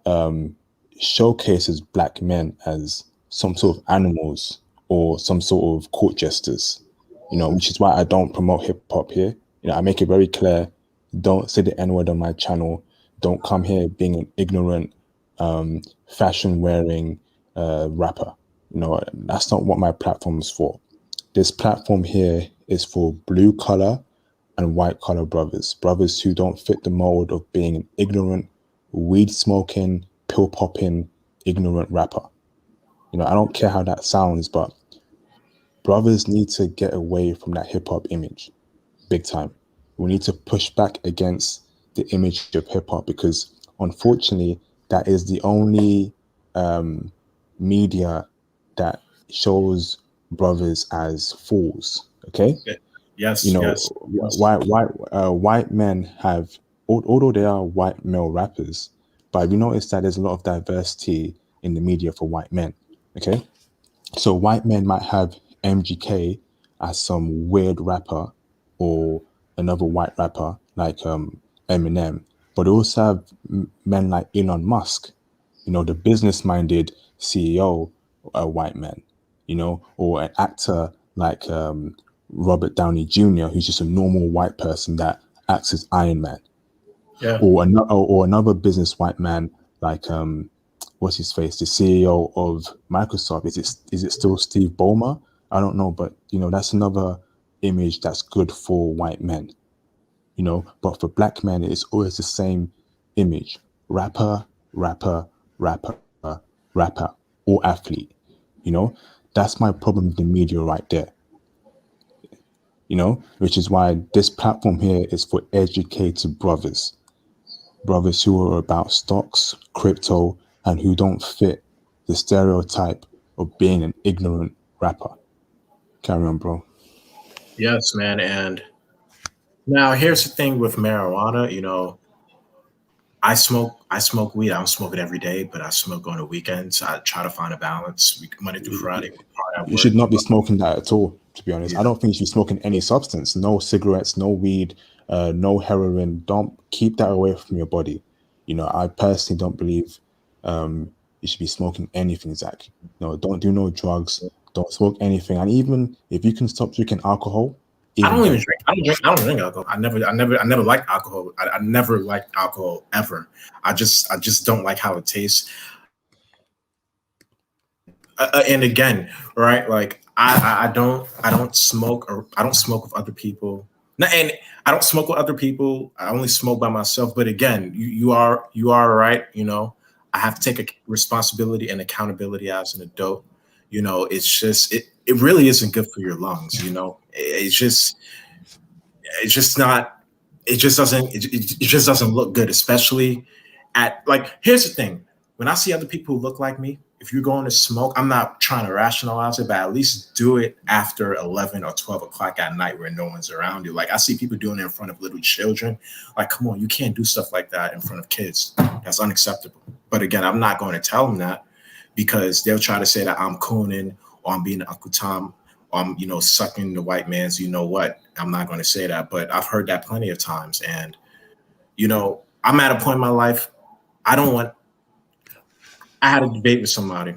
um, showcases black men as some sort of animals or some sort of court jesters, which is why I don't promote hip hop here. I make it very clear, don't say the N word on my channel. Don't come here being an ignorant, fashion wearing rapper. That's not what my platform's for. This platform here is for blue collar and white collar brothers who don't fit the mold of being an ignorant, weed smoking, pill popping, ignorant rapper. I don't care how that sounds, but brothers need to get away from that hip hop image big time. We need to push back against the image of hip hop because unfortunately, that is the only um, media that shows brothers as fools. Okay, Yeah. Yes, yes, yes. white men have, although they are white male rappers, but we notice that there's a lot of diversity in the media for white men. Okay, so white men might have MGK as some weird rapper or another white rapper like Eminem, but they also have men like Elon Musk, the business-minded CEO, a white man, or an actor like Robert Downey Jr., who's just a normal white person that acts as Iron Man, Yeah. or another business white man like what's his face, the CEO of Microsoft. Is it still Steve Ballmer? I don't know, but that's another image that's good for white men. But for black men, it's always the same image: rapper, rapper, rapper, rapper, or athlete. You know, that's my problem with the media right there. Which is why this platform here is for educated brothers who are about stocks, crypto, and who don't fit the stereotype of being an ignorant rapper. Carry on, bro. Yes, man. And now here's the thing with marijuana. I smoke weed. I don't smoke it every day, but I smoke on the weekends. I try to find a balance. Monday through Friday, we're hard at You should work. not be smoking that at all. To be honest, Yeah. I don't think you should be smoking any substance. No cigarettes, no weed, no heroin. Don't keep that away from your body. You know, I personally don't believe you should be smoking anything, Zach. No, don't do no drugs. Don't smoke anything. And even if you can stop drinking alcohol, I even don't even better. drink. I don't drink. I don't drink alcohol. I never liked alcohol. I never liked alcohol ever. I just don't like how it tastes. And again, right? Like I don't smoke or I don't smoke with other people. And I don't smoke with other people. I only smoke by myself. But again, you are right. You know, I have to take a responsibility and accountability as an adult. You know, it's just it really isn't good for your lungs. You know, it's just not it just doesn't look good, especially at like here's the thing. When I see other people who look like me, if you're going to smoke, I'm not trying to rationalize it, but at least do it after 11 or 12 o'clock at night where no one's around you. Like I see people doing it in front of little children. Like, come on, you can't do stuff like that in front of kids. That's unacceptable. But again, I'm not going to tell them that because they'll try to say that I'm cooning or I'm being Uncle Tom or I'm, you know, sucking the white man's, you know what. I'm not going to say that, but I've heard that plenty of times. And, you know, I'm at a point in my life, I don't want, I had a debate with somebody.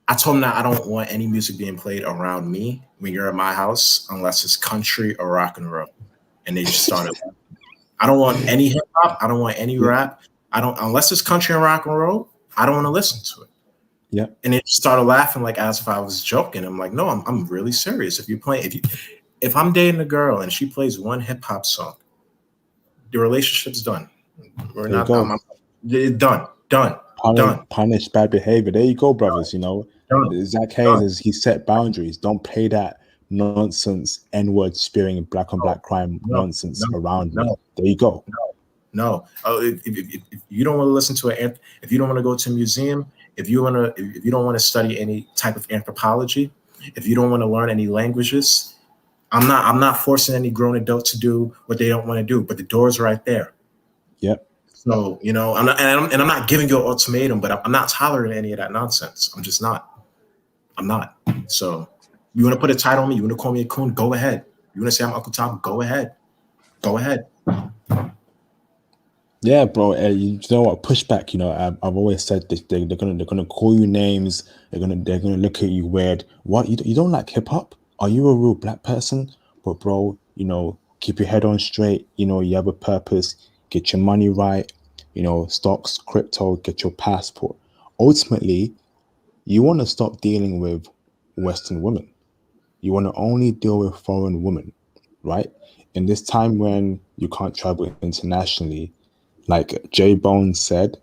I told him that I don't want any music being played around me when you're at my house unless it's country or rock and roll. And they just started. I don't want any hip hop. I don't want any Yeah, rap. I don't unless it's country and rock and roll. I don't want to listen to it. yeah. And they just started laughing like as if I was joking. I'm like, no, I'm really serious. If you're playing, if I'm dating a girl and she plays one hip hop song, the relationship's done. We're There you not. go. Done. Done. Done. Punish bad behavior. There you go, brothers. You know, Done. Zach Hayes Done. is he set boundaries. Don't play that nonsense, N-word spewing black on No. black crime No. nonsense No. around me. No. There you go. No. If you don't want to listen to it, if you don't want to go to a museum, if you don't want to study any type of anthropology, if you don't want to learn any languages, I'm not forcing any grown adult to do what they don't want to do. But the door's right there. Yep. So you know, I'm not giving you an ultimatum, but I'm not tolerating any of that nonsense. I'm just not. I'm not. So you want to put a title on me? You want to call me a coon? Go ahead. You want to say I'm Uncle Tom? Go ahead. Go ahead. Yeah, bro. You know what? Pushback. You know, I've always said this. They're gonna call you names. They're gonna look at you weird. What? You don't like hip hop? Are you a real black person? But bro, you know, keep your head on straight. You know, you have a purpose. Get your money right. You know, stocks, crypto. Get your passport. Ultimately, you want to stop dealing with Western women. You want to only deal with foreign women, right? In this time when you can't travel internationally, like J Bone said,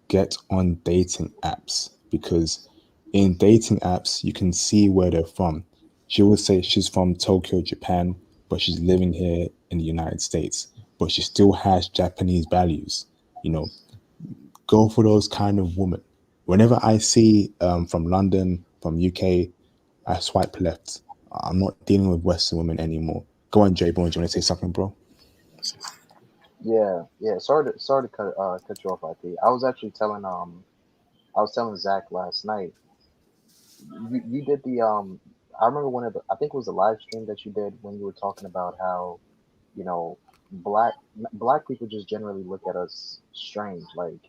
get on dating apps because in dating apps you can see where they're from. She would say she's from Tokyo, Japan, but she's living here in the United States, but she still has Japanese values. You know, go for those kind of women. Whenever I see from London, from UK, I swipe left. I'm not dealing with Western women anymore. Go on, J Bone. Do you want to say something, bro? Yeah, yeah. Sorry to cut you off, IP. I was telling Zach last night. You did the I remember one of the I think it was a live stream that you did when you were talking about how you know black people just generally look at us strange. Like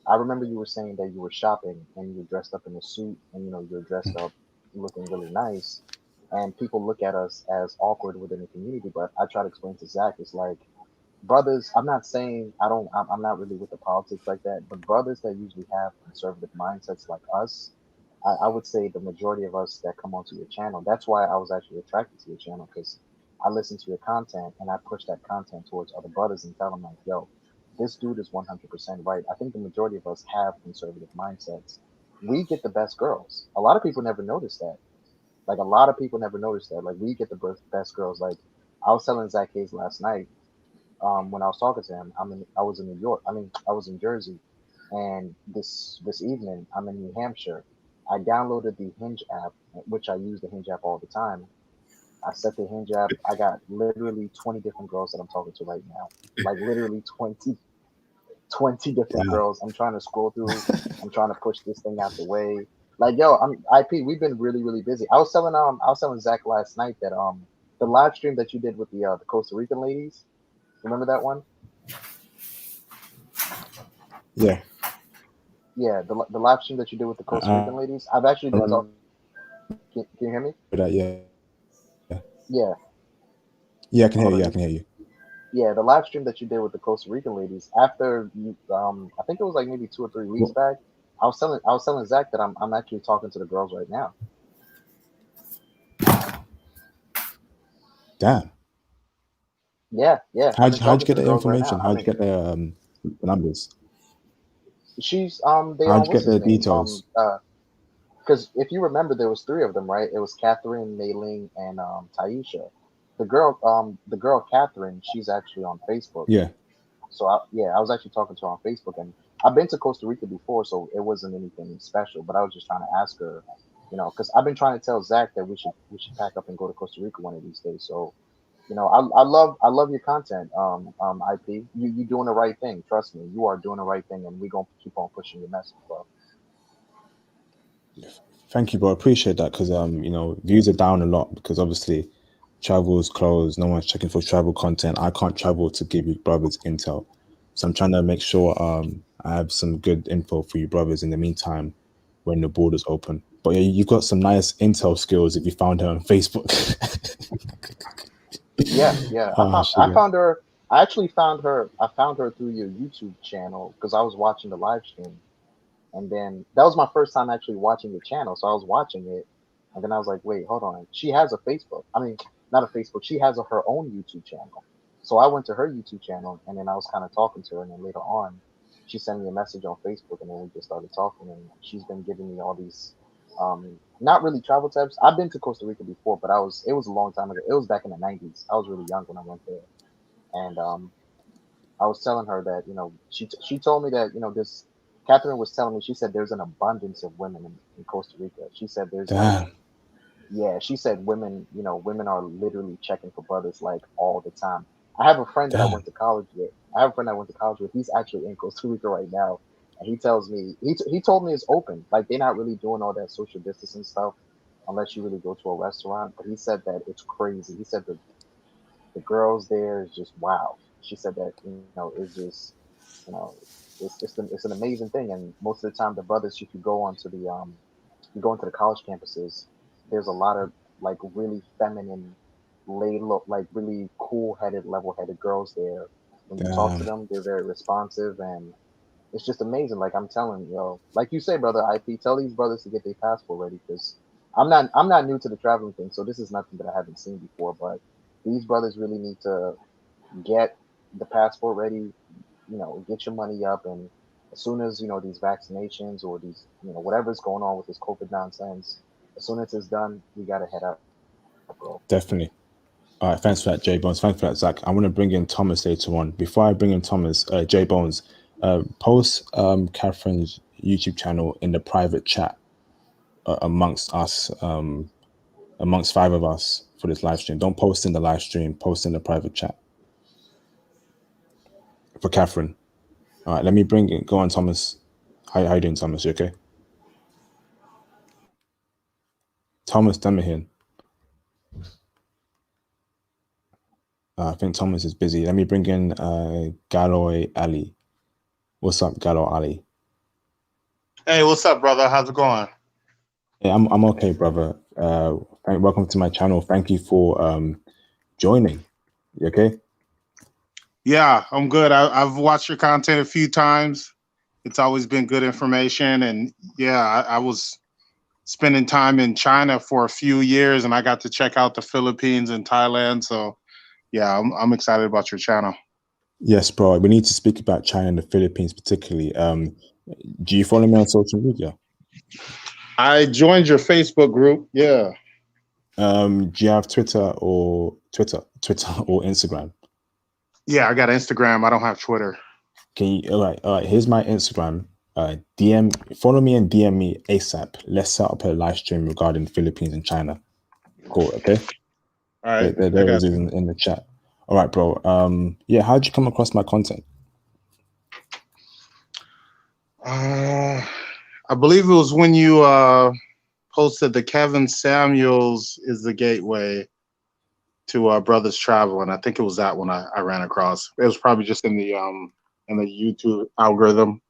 I remember you were saying that you were shopping and you were dressed up in a suit and you're dressed up looking really nice, and people look at us as awkward within the community. But I try to explain to Zach, it's like brothers. I'm not saying I'm not really with the politics like that, but brothers that usually have conservative mindsets like us, I would say the majority of us that come onto your channel. That's why I was actually attracted to your channel because I listen to your content and I push that content towards other brothers and tell them like, yo, this dude is 100% right. I think the majority of us have conservative mindsets. We get the best girls. A lot of people never notice that. Like a lot of people never notice that. Like we get the best girls. Like I was telling Zach Hayes last night when I was talking to him. I was in New York. I mean, I was in Jersey, and this evening I'm in New Hampshire. I downloaded the Hinge app, which I use the Hinge app all the time. I set the Hinge app. I got literally 20 different girls that I'm talking to right now. Like literally 20 different Wow. girls. I'm trying to scroll through. I'm trying to push this thing out the way. Like yo, I'm IP. We've been really busy. I was telling Zach last night that the live stream that you did with the Costa Rican ladies. Remember that one? Yeah, Yeah, the live stream that you did with the Costa I Rican ladies. I've actually been remember talking. Can you hear me? that. Yeah, Yeah. yeah, I can hear Hold you. on. Yeah, I can hear you. Yeah, the live stream that you did with the Costa Rican ladies. After you, I think it was like maybe 2 or 3 weeks Well, back. I was telling Zach that I'm actually talking to the girls right now. damn. Yeah. I've been How'd you talking to get the the girls right now. information? I How'd you mean, get the numbers? she's they How'd on you what's get his the name? details? Because if you remember, there was three of them, right? It was Catherine, Mei Ling, and Taisha. The girl Catherine, she's actually on Facebook. Yeah, So I was actually talking to her on Facebook, and I've been to Costa Rica before, so it wasn't anything special. But I was just trying to ask her, because I've been trying to tell Zach that we should pack up and go to Costa Rica one of these days. So I love your content, IP. You doing the right thing. Trust me, you are doing the right thing, and we're gonna keep on pushing your message, bro. thank you, bro. I appreciate that because views are down a lot because obviously travel is closed. No one's checking for travel content. I can't travel to give you brothers intel, so I'm trying to make sure I have some good info for you brothers in the meantime when the borders open. But yeah, you've got some nice intel skills if you found her on Facebook. Yeah. Ah, I sugar. found her. I actually found her. I found her through your YouTube channel because I was watching the live stream. And then that was my first time actually watching the channel. So I was watching it, and then I was like, wait, hold on. She has a Facebook. I mean, not a Facebook. She has her own YouTube channel. So I went to her YouTube channel, and then I was kind of talking to her. And then later on, she sent me a message on Facebook, and then we just started talking. And she's been giving me all these, not really travel tips. I've been to Costa Rica before, but it was a long time ago. It was back in the '90s. I was really young when I went there, and I was telling her that she told me that this Catherine was telling me, she said there's an abundance of women in Costa Rica. She said there's like, Damn. yeah, she said women are literally checking for brothers like all the time. I have a friend that I Damn. went to college with. I have a friend I went to college with. He's actually in Costa Rica right now, and he tells me he told me it's open. Like they're not really doing all that social distancing stuff unless you really go to a restaurant. But he said that it's crazy. He said the girls there is just wow. She said that it's just you know it's an amazing thing, and most of the time the brothers, if you go into the college campuses, there's a lot of like really feminine, laid look, like really cool headed, level headed girls there. When you talk to Damn. them, they're very responsive, and it's just amazing. Like I'm telling you, like you say, brother IP, tell these brothers to get their passport ready because I'm not new to the traveling thing, so this is nothing that I haven't seen before. But these brothers really need to get the passport ready, get your money up, and as soon as these vaccinations or these whatever's going on with this COVID nonsense, as soon as it's done, we gotta head out, bro. Definitely. All right, thanks for that, J Bones. Thanks for that, Zach. I want to bring in Thomas later on. Before I bring in Thomas, J Bones, post Catherine's YouTube channel in the private chat amongst us, amongst five of us for this live stream. Don't post in the live stream. Post in the private chat for Catherine. All right, let me bring it. Go on, Thomas. How you doing, Thomas? You okay? Thomas Demahin. I think Thomas is busy. Let me bring in Galoy Ali. What's up, Galo Ali? Hey, what's up, brother? How's it going? Yeah, I'm okay, brother. Welcome to my channel. Thank you for joining. You okay? Yeah, I'm good. I've watched your content a few times. It's always been good information. And yeah, I was spending time in China for a few years and I got to check out the Philippines and Thailand. So yeah, I'm excited about your channel. Yes, bro. We need to speak about China and the Philippines particularly. Do you follow me on social media? I joined your Facebook group. Yeah. Do you have Twitter or Instagram? Yeah, I got Instagram. I don't have Twitter. Can you? All right. Here's my Instagram. Follow me and DM me ASAP. Let's set up a live stream regarding Philippines and China. Cool. Okay. All right. There is in the chat. All right, bro. Yeah. How'd you come across my content? I believe it was when you posted the Kevin Samuels is the gateway to Brothers Traveling. I think it was that one I ran across. It was probably just in the YouTube algorithm.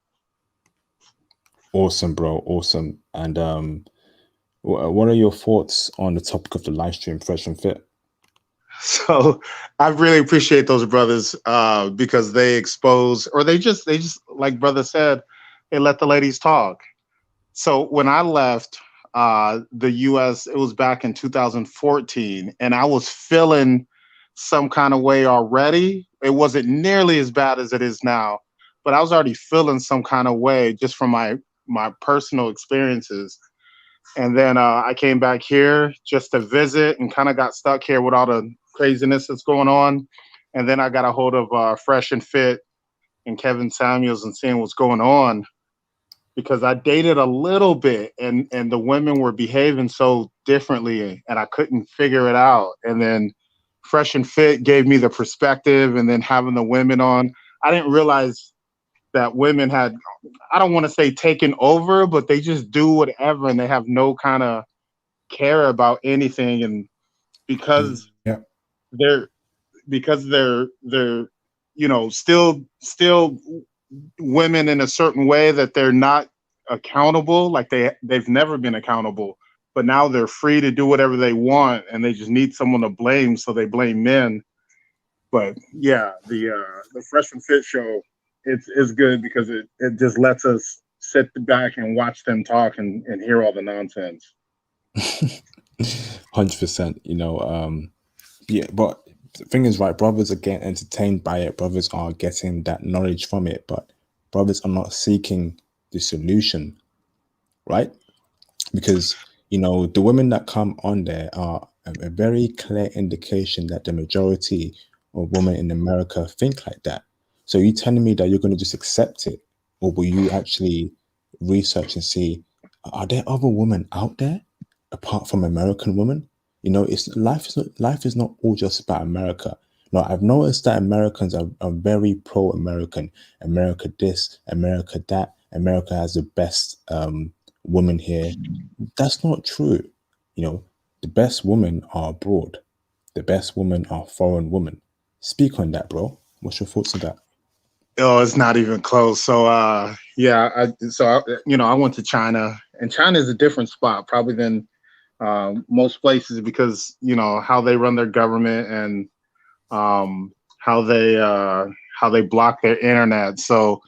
Awesome, bro. Awesome. And what are your thoughts on the topic of the live stream, Fresh and Fit? So I really appreciate those brothers because they expose, or they just like brother said, they let the ladies talk. So when I left the US, it was back in 2014, and I was feeling some kind of way already. It wasn't nearly as bad as it is now, but I was already feeling some kind of way just from my personal experiences. And then I came back here just to visit and kind of got stuck here with all the craziness that's going on. And then I got a hold of Fresh and Fit and Kevin Samuels and seeing what's going on, because I dated a little bit and the women were behaving so differently and I couldn't figure it out. And then Fresh and Fit gave me the perspective, and then having the women on, I didn't realize that women had, I don't want to say taken over, but they just do whatever and they have no kind of care about anything. And because Yeah. they're they're still women in a certain way that they're not accountable, like they've never been accountable, but now they're free to do whatever they want and they just need someone to blame, so they blame men. But yeah, the Fresh and Fit show, it's good because it just lets us sit back and watch them talk and hear all the nonsense. 100%, yeah, but the thing is, right, brothers are getting entertained by it, brothers are getting that knowledge from it, but brothers are not seeking the solution, right? Because the women that come on there are a very clear indication that the majority of women in America think like that. So you telling me that you're going to just accept it, or will you actually research and see, are there other women out there apart from American women? It's life is not all just about America. No, I've noticed that Americans are very pro-American. America this, America that. America has the best women here. That's not true. The best women are abroad. The best women are foreign women. Speak on that, bro. What's your thoughts on that? Oh, it's not even close. So yeah, I went to China, and China is a different spot probably than most places, because how they run their government and how they block their internet. So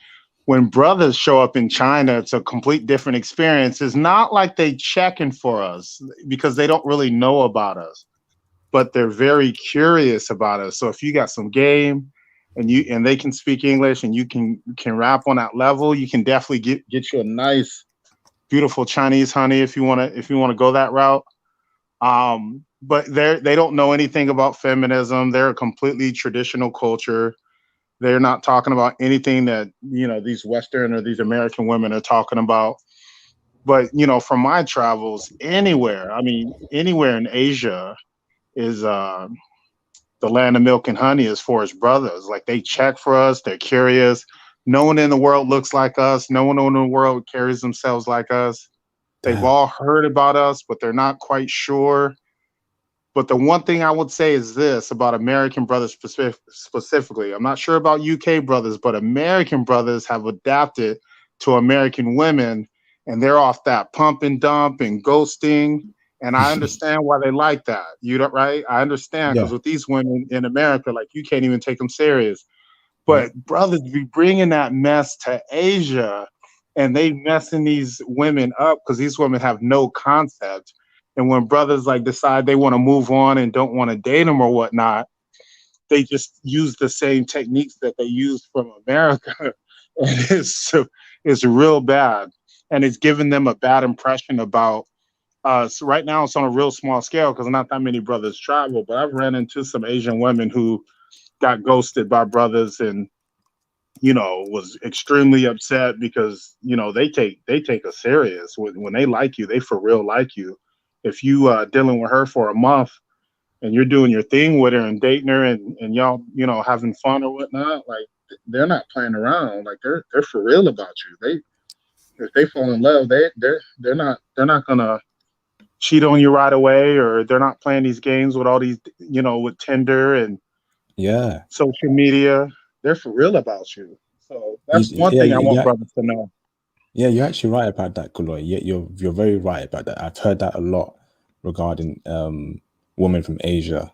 when brothers show up in China, it's a complete different experience. It's not like they checking for us because they don't really know about us, but they're very curious about us. So if you got some game and they can speak English and you can rap on that level, you can definitely get you a nice, beautiful Chinese honey if you wanna go that route. But they don't know anything about feminism. They're a completely traditional culture. They're not talking about anything that these Western or these American women are talking about. But from my travels, anywhere in Asia is the land of milk and honey as far as brothers. Like, they check for us, they're curious. No one in the world looks like us. No one in the world carries themselves like us. They've all heard about us, but they're not quite sure. But the one thing I would say is this about American brothers specifically. I'm not sure about UK brothers, but American brothers have adapted to American women, and they're off that pump and dump and ghosting. And I understand why they like that. Right? I understand, because Yeah. with these women in America, like, you can't even take them serious. But brothers be bringing that mess to Asia, and they messing these women up because these women have no concept. And when brothers like decide they want to move on and don't want to date them or whatnot, they just use the same techniques that they used from America. And it's real bad. And it's giving them a bad impression about us. Right now, it's on a real small scale because not that many brothers travel, but I've ran into some Asian women who got ghosted by brothers and was extremely upset because they take us serious. When they like you, they for real like you. If you dealing with her for a month and you're doing your thing with her and dating her and y'all having fun or whatnot, like, they're not playing around. Like, they're for real about you. If they fall in love, they're not gonna cheat on you right away, or they're not playing these games with all these, with Tinder and Yeah. social media. They're for real about you. So that's one Yeah, thing I want yeah, brothers to know. yeah, you're actually right about that, Kaloy. Yeah, you're very right about that. I've heard that a lot regarding women from Asia,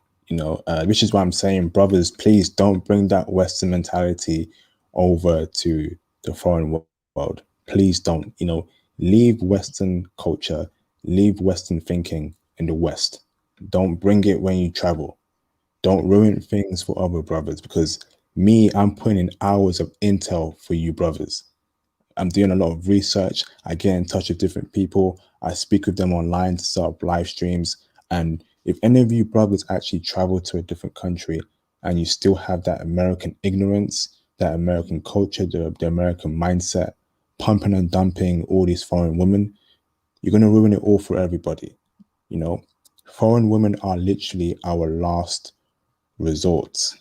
which is why I'm saying, brothers, please don't bring that Western mentality over to the foreign world. Please don't, leave Western culture, leave Western thinking in the West. Don't bring it when you travel. Don't ruin things for other brothers, because I'm putting in hours of intel for you brothers. I'm doing a lot of research. I get in touch with different people. I speak with them online to set up live streams. And if any of you brothers actually travel to a different country and you still have that American ignorance, that American culture, the American mindset, pumping and dumping all these foreign women, you're going to ruin it all for everybody. You know, foreign women are literally our last resorts.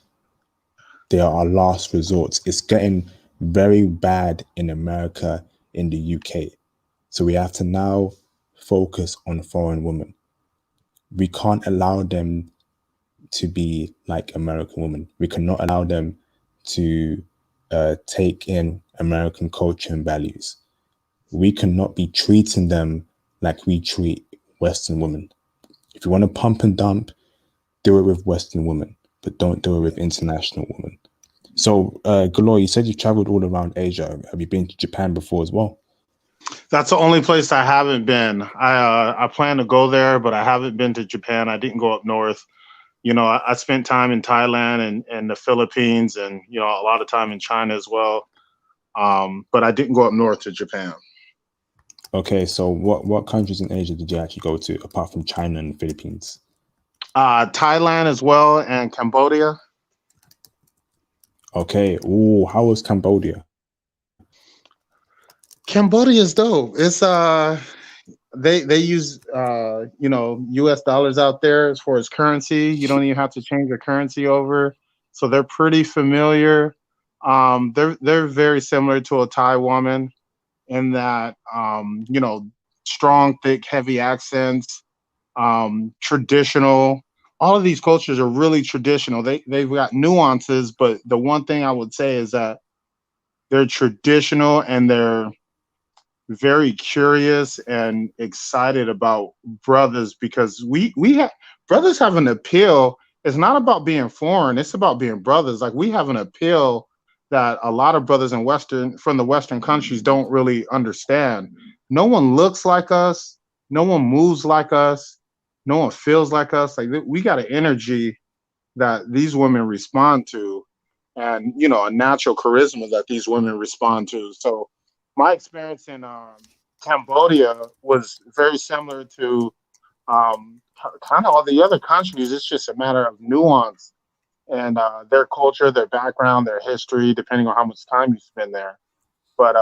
They are our last resorts. It's getting very bad in America, in the UK. So we have to now focus on foreign women. We can't allow them to be like American women. We cannot allow them to take in American culture and values. We cannot be treating them like we treat Western women. If you want to pump and dump, do it with Western women, but don't do it with international women. So, Galore, you said you've traveled all around Asia. Have you been to Japan before as well? That's the only place I haven't been. I plan to go there, but I haven't been to Japan. I didn't go up north. I spent time in Thailand and the Philippines, and a lot of time in China as well. But I didn't go up north to Japan. Okay, so what countries in Asia did you actually go to apart from China and the Philippines? Thailand as well, and Cambodia. Okay. Oh, how was Cambodia? Cambodia is dope. It's they use US dollars out there as far as currency. You don't even have to change your currency over. So they're pretty familiar. They're very similar to a Thai woman in that strong, thick, heavy accents, traditional. All of these cultures are really traditional. They've got nuances, but the one thing I would say is that they're traditional and they're very curious and excited about brothers, because we have brothers have an appeal. It's not about being foreign, it's about being brothers. Like, we have an appeal that a lot of brothers from the Western countries don't really understand. No one looks like us, no one moves like us, no one feels like us. Like, we got an energy that these women respond to, and a natural charisma that these women respond to. So my experience in Cambodia was very similar to kind of all the other countries. It's just a matter of nuance and their culture, their background, their history, depending on how much time you spend there. But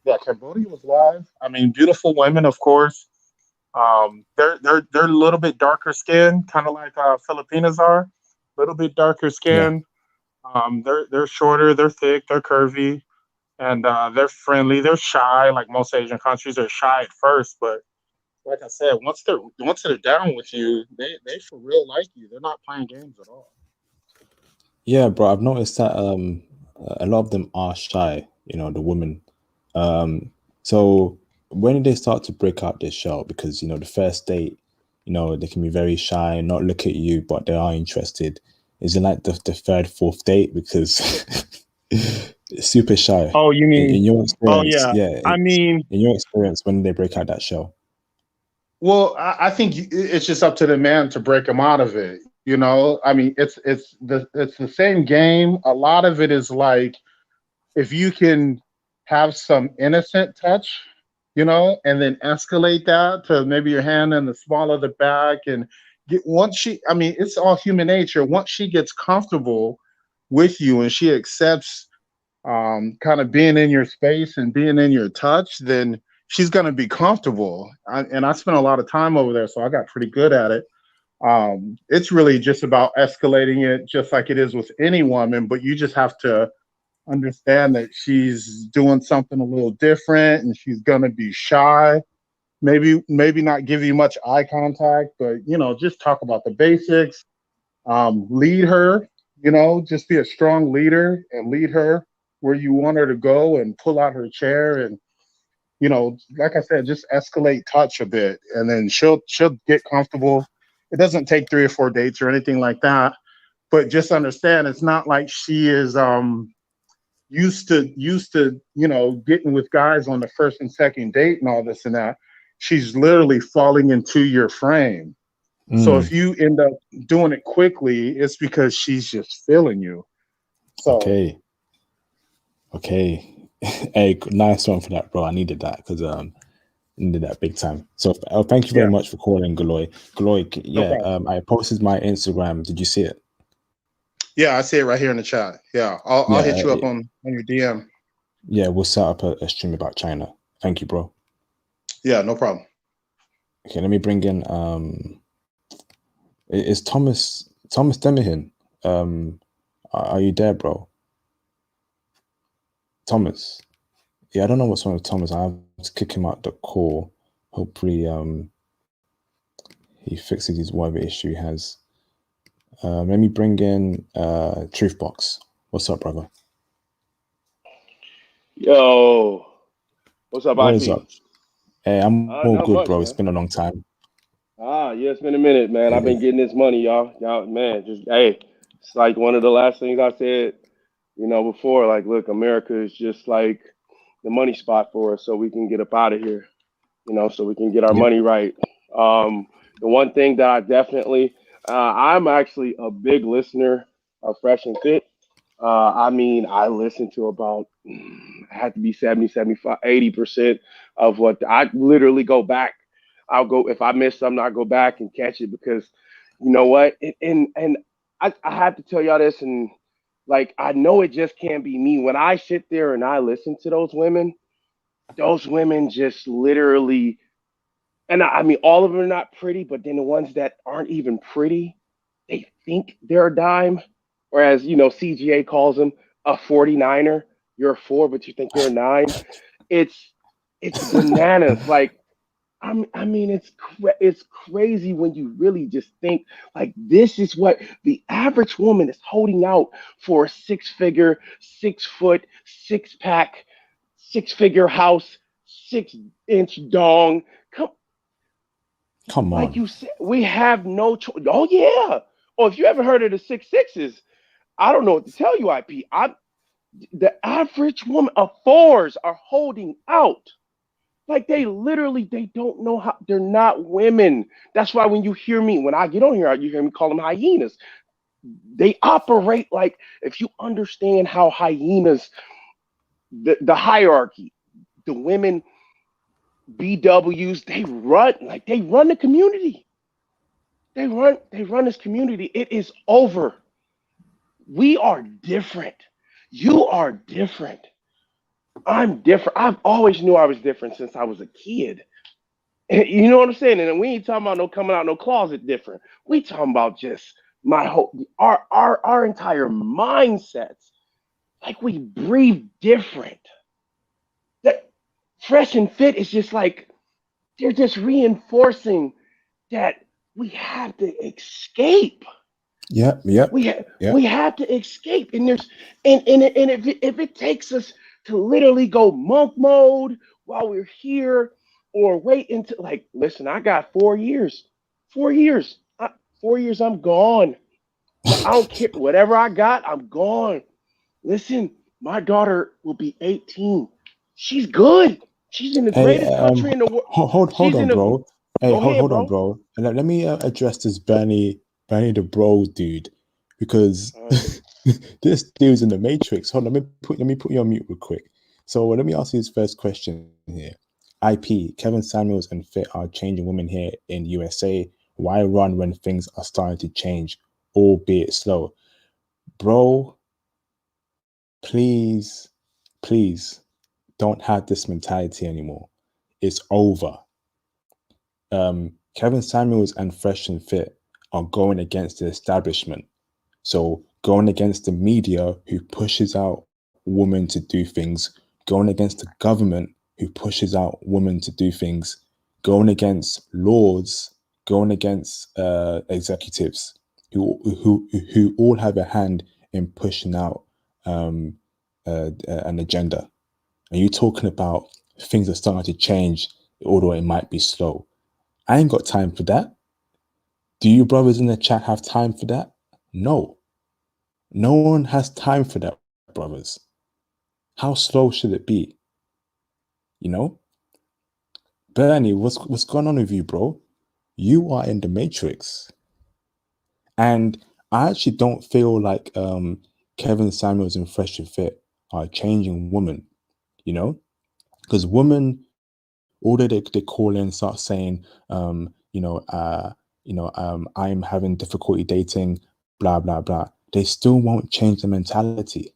yeah, Cambodia was live. I mean, beautiful women, of course. They're a little bit darker skin, kind of like Filipinas are, a little bit darker Yeah. skin. They're shorter, they're thick, they're curvy, and they're friendly. They're shy, like most Asian countries. They're shy at first, but like I said, once they're down with you, they for real like you. They're not playing games at all. Yeah, bro, I've noticed that a lot of them are shy, the women. So when did they start to break out their shell? Because, the first date, they can be very shy, not look at you, but they are interested. Is it like the third, fourth date? Because it's super shy. Oh, you In mean? your Oh, experience, yeah. yeah, I mean, in your experience, when did they break out that shell? well, I think it's just up to the man to break them out of it. I mean, it's the same game. A lot of it is like, if you can have some innocent touch, and then escalate that to maybe your hand in the small of the back, and I mean, it's all human nature. Once she gets comfortable with you and she accepts kind of being in your space and being in your touch, then she's going to be comfortable. And I spent a lot of time over there, so I got pretty good at it. It's really just about escalating it, just like it is with any woman, but you just have to understand that she's doing something a little different and she's gonna be shy. Maybe not give you much eye contact, but just talk about the basics. Lead her, just be a strong leader and lead her where you want her to go and pull out her chair and like I said, just escalate touch a bit and then she'll get comfortable. It doesn't take 3 or 4 dates or anything like that, but just understand it's not like she is used to getting with guys on the first and second date and all this and that. She's literally falling into your frame. So if you end up doing it quickly, it's because she's just feeling you. So okay. Hey, nice one for that, bro. I needed that because needed that big time. So thank you very much for calling, Galoy. Galoy, yeah. I posted my Instagram. Did you see it? Yeah, I see it right here in the chat. Yeah, I'll hit you up on your DM. Yeah, we'll set up a stream about China. Thank you, bro. Yeah, no problem. Okay, let me bring in is Thomas Demihin. Are you there, bro? Thomas. Yeah, I don't know what's wrong with Thomas. I have to kick him out the call. Hopefully he fixes his whatever issue he has. Let me bring in Truthbox. What's up, brother? Yo, what's up, What is IP? up? Hey, I'm all good, much, bro. man. It's been a long time. Yeah, it's been a minute, man. I've been getting this money, y'all, man. It's like one of the last things I said, before. Like, look, America is just like the money spot for us, so we can get up out of here, so we can get our money right. The one thing that I definitely, I'm actually a big listener of Fresh and Fit. I mean, I listen to about, had to be 70, 75, 80% of what I literally go back. I'll go, if I miss something, I'll go back and catch it because you know what? And I have to tell y'all this, and like, I know it just can't be me. When I sit there and I listen to those women just literally, and I mean, all of them are not pretty, but then the ones that aren't even pretty, they think they're a dime. Whereas, CGA calls them a 49er. You're a 4, but you think you're a 9. It's bananas. Like, I mean, it's crazy when you really just think like this is what the average woman is holding out for: a 6-figure, 6-foot, 6-pack, 6-figure house, 6-inch dong. Come on. Like you said, we have no choice. Oh yeah. Oh, if you ever heard of the 6'6s, I don't know what to tell you, IP. The average woman of 4s are holding out. Like they don't know how, they're not women. That's why when I get on here, you hear me call them hyenas. They operate like, if you understand how hyenas, the hierarchy, the women, BWs, they run the community. They run this community. It is over. We are different. You are different. I'm different. I've always knew I was different since I was a kid. And you know what I'm saying? And we ain't talking about no coming out no closet different. We talking about just our entire mindsets. Like we breathe different. That Fresh and Fit is just like they're just reinforcing that we have to escape. Yeah. We have to escape, and if it takes us to literally go monk mode while we're here, or wait until listen, I got 4 years, 4 years, 4 years, I'm gone. I don't care whatever I got, I'm gone. Listen, my daughter will be 18. She's good. She's in the greatest country in the world. Hold on, bro. Hey, hold on, bro. And let me address this Bernie the bro dude, because this dude's in the Matrix. Hold on, let me put you on mute real quick. So let me ask you this first question here. IP, Kevin Samuels and Fit are changing women here in USA. Why run when things are starting to change, albeit slow? Bro, please don't have this mentality anymore. It's over. Kevin Samuels and Fresh and Fit are going against the establishment. So going against the media who pushes out women to do things, going against the government who pushes out women to do things, going against laws, going against executives who all have a hand in pushing out an agenda. And you're talking about things are starting to change, although it might be slow. I ain't got time for that. Do you brothers in the chat have time for that? No. No one has time for that, brothers. How slow should it be? You know? Bernie, what's going on with you, bro? You are in the Matrix. And I actually don't feel like Kevin Samuels and Fresh and Fit are changing women, you know? Because women, although they call in, start saying, I'm having difficulty dating, blah, blah, blah. They still won't change the mentality.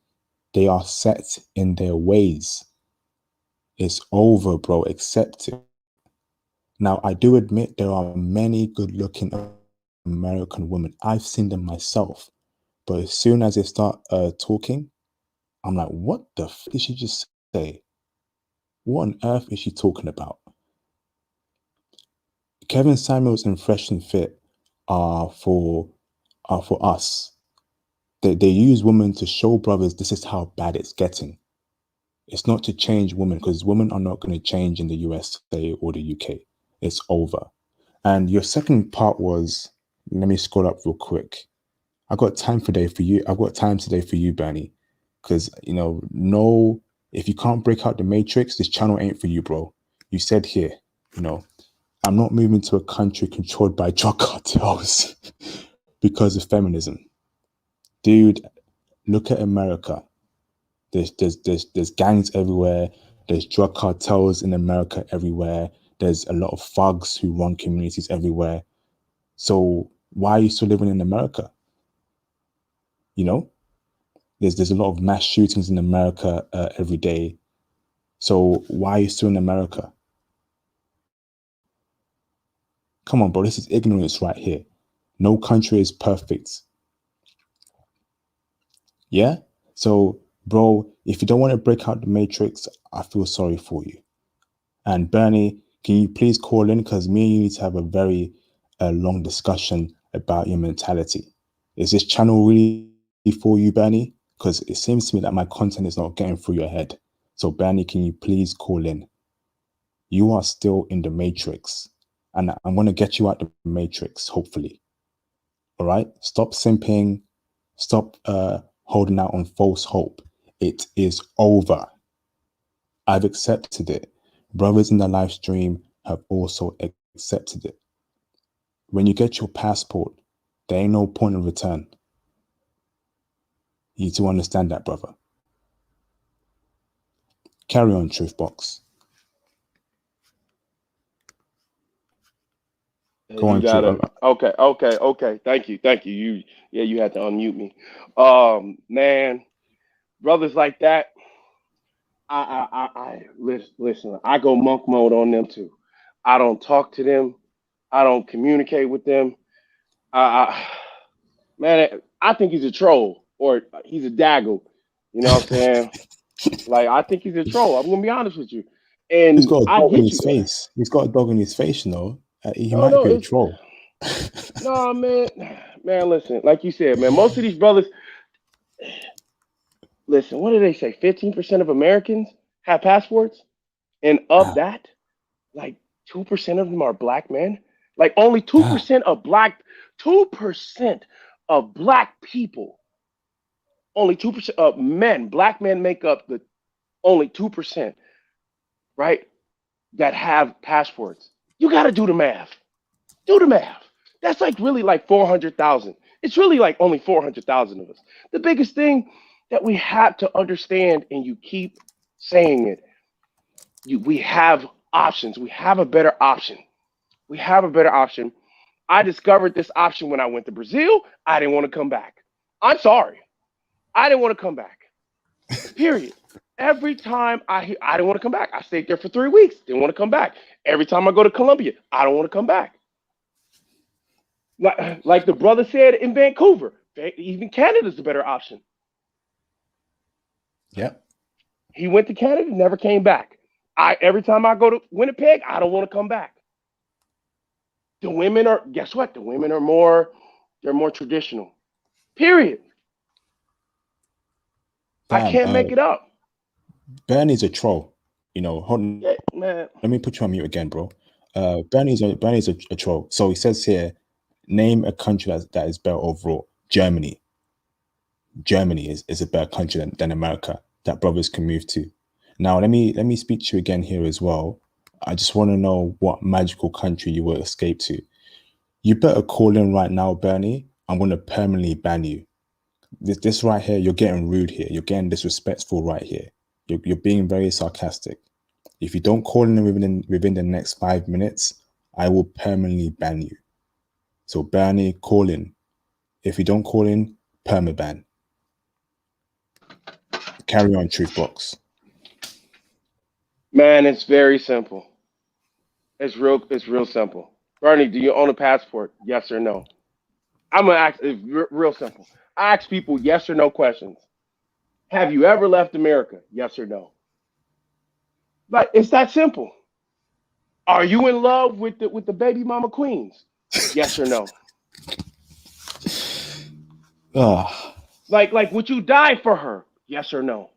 They are set in their ways. It's over, bro. Accept it. Now, I do admit there are many good-looking American women. I've seen them myself. But as soon as they start talking, I'm like, what the f did she just say? What on earth is she talking about? Kevin Samuels and Fresh and Fit are for us. They use women to show brothers this is how bad it's getting. It's not to change women, because women are not going to change in the USA or the UK. It's over. And your second part was, let me scroll up real quick. I've got time today for you. I've got time today for you, Bernie. Because, no, if you can't break out the matrix, this channel ain't for you, bro. You said here, I'm not moving to a country controlled by drug cartels because of feminism. Dude, look at America. There's gangs everywhere. There's drug cartels in America everywhere. There's a lot of thugs who run communities everywhere. So why are you still living in America? There's a lot of mass shootings in America every day. So why are you still in America? Come on, bro. This is ignorance right here. No country is perfect. Yeah? So, bro, if you don't want to break out the matrix, I feel sorry for you. And Bernie, can you please call in? Because me and you need to have a very long discussion about your mentality. Is this channel really for you, Bernie? Because it seems to me that my content is not getting through your head. So, Bernie, can you please call in? You are still in the matrix. And I'm going to get you out the matrix, hopefully. All right? Stop simping. Stop holding out on false hope. It is over. I've accepted it. Brothers in the live stream have also accepted it. When you get your passport, there ain't no point of return. You need to understand that, brother. Carry on, Truth Box. Go on, Truth. Okay. Thank you. You had to unmute me. Man, brothers like that, I listen. I go monk mode on them too. I don't talk to them. I don't communicate with them. Man, I think he's a troll or he's a daggle. You know what I'm saying? Like, I think he's a troll. I'm gonna be honest with you. And He's got a I dog in get his you. face. He's got a dog in his face, he No, might be a it's troll. no, man. Man, listen. Like you said, man. Most of these brothers. Listen, what do they say? 15% of Americans have passports, and of Ah, that, like 2% of them are black men. Like only ah. 2% of black people, only 2% of men, black men make up the only 2%, right? That have passports. You got to do the math. Do the math. That's like really like 400,000. It's really like only 400,000 of us. The biggest thing that we have to understand, and you keep saying it, we have options. We have a better option. We have a better option. I discovered this option when I went to Brazil. I didn't want to come back. I'm sorry. I didn't want to come back. Period. Every time I didn't want to come back. I stayed there for 3 weeks. Didn't want to come back. Every time I go to Colombia, I don't want to come back. Like the brother said in Vancouver, even Canada's the better option. Yep. He went to Canada, never came back. Every time I go to Winnipeg, I don't want to come back. The women are, guess what? The women are they're more traditional. Period. I Damn. can't make it up. Bernie's a troll. You know, hold on. Yeah, man. Let me put you on mute again, bro. Bernie's a troll. So he says here, name a country that is better overall. Germany. Germany is a better country than America that brothers can move to. Now let me speak to you again here as well. I just want to know what magical country you will escape to. You better call in right now, Bernie. I'm going to permanently ban you. This right here, you're getting rude here. You're getting disrespectful right here. You're being very sarcastic. If you don't call in within the next 5 minutes, I will permanently ban you. So Bernie, call in. If you don't call in, permaban. Carry on, Truth Box. Man, it's very simple. It's real simple. Bernie, do you own a passport? Yes or no? I'm gonna ask. It's real simple. I ask people yes or no questions. Have you ever left America? Yes or no? Like it's that simple. Are you in love with the baby mama queens? Yes or no? Like would you die for her? Yes or no?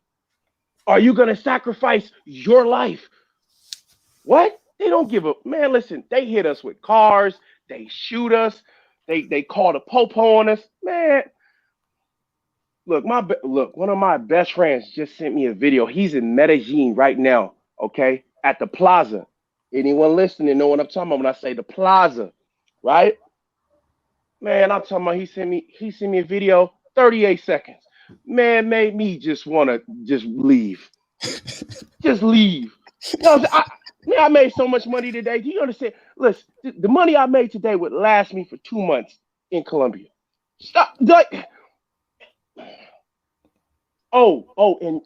Are you gonna sacrifice your life? What? They don't give a man. Listen, they hit us with cars. They shoot us. They call the popo on us. Man, look, one of my best friends just sent me a video. He's in Medellin right now. Okay, at the plaza. Anyone listening know what I'm talking about when I say the plaza, right? Man, I'm talking about. He sent me a video. 38 seconds. Man, made me just want to just leave. Just leave. You know what I'm saying? I made so much money today. Do you understand? Listen, the money I made today would last me for 2 months in Colombia. Stop. Like, and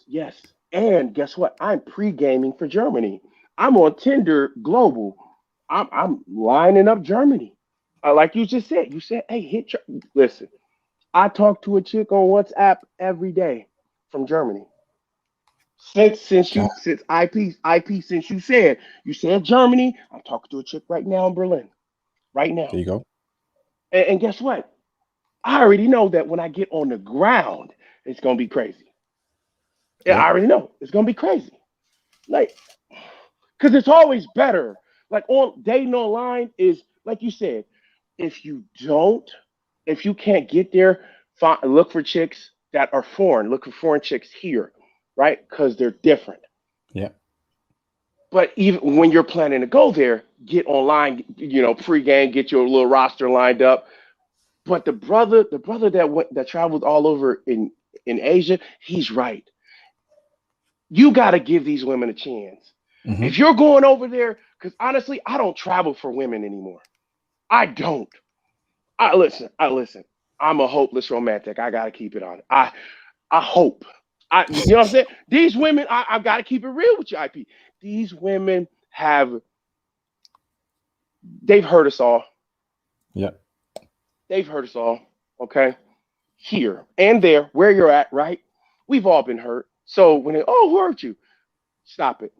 yes. And guess what? I'm pre-gaming for Germany. I'm on Tinder Global. I'm lining up Germany. Like you just said. You said, hey, listen. I talk to a chick on WhatsApp every day from Germany. Since IP since you said Germany, I'm talking to a chick right now in Berlin. Right now. There you go. And guess what? I already know that when I get on the ground, it's gonna be crazy. Yeah, I already know it's gonna be crazy. Like, because it's always better. Like on dating online is like you said, if you can't get there, look for chicks that are foreign. Look for foreign chicks here, right? Because they're different. Yeah. But even when you're planning to go there, get online, pre-game, get your little roster lined up. But the brother that traveled all over in Asia, he's right. You got to give these women a chance. Mm-hmm. If you're going over there, because honestly, I don't travel for women anymore. I don't. I listen. I'm a hopeless romantic. I got to keep it on. I hope. You know what I'm saying? These women, I've got to keep it real with you, IP. These women they've hurt us all. Yep. They've hurt us all. Okay. Here and there, where you're at, right? We've all been hurt. So when who hurt you? Stop it.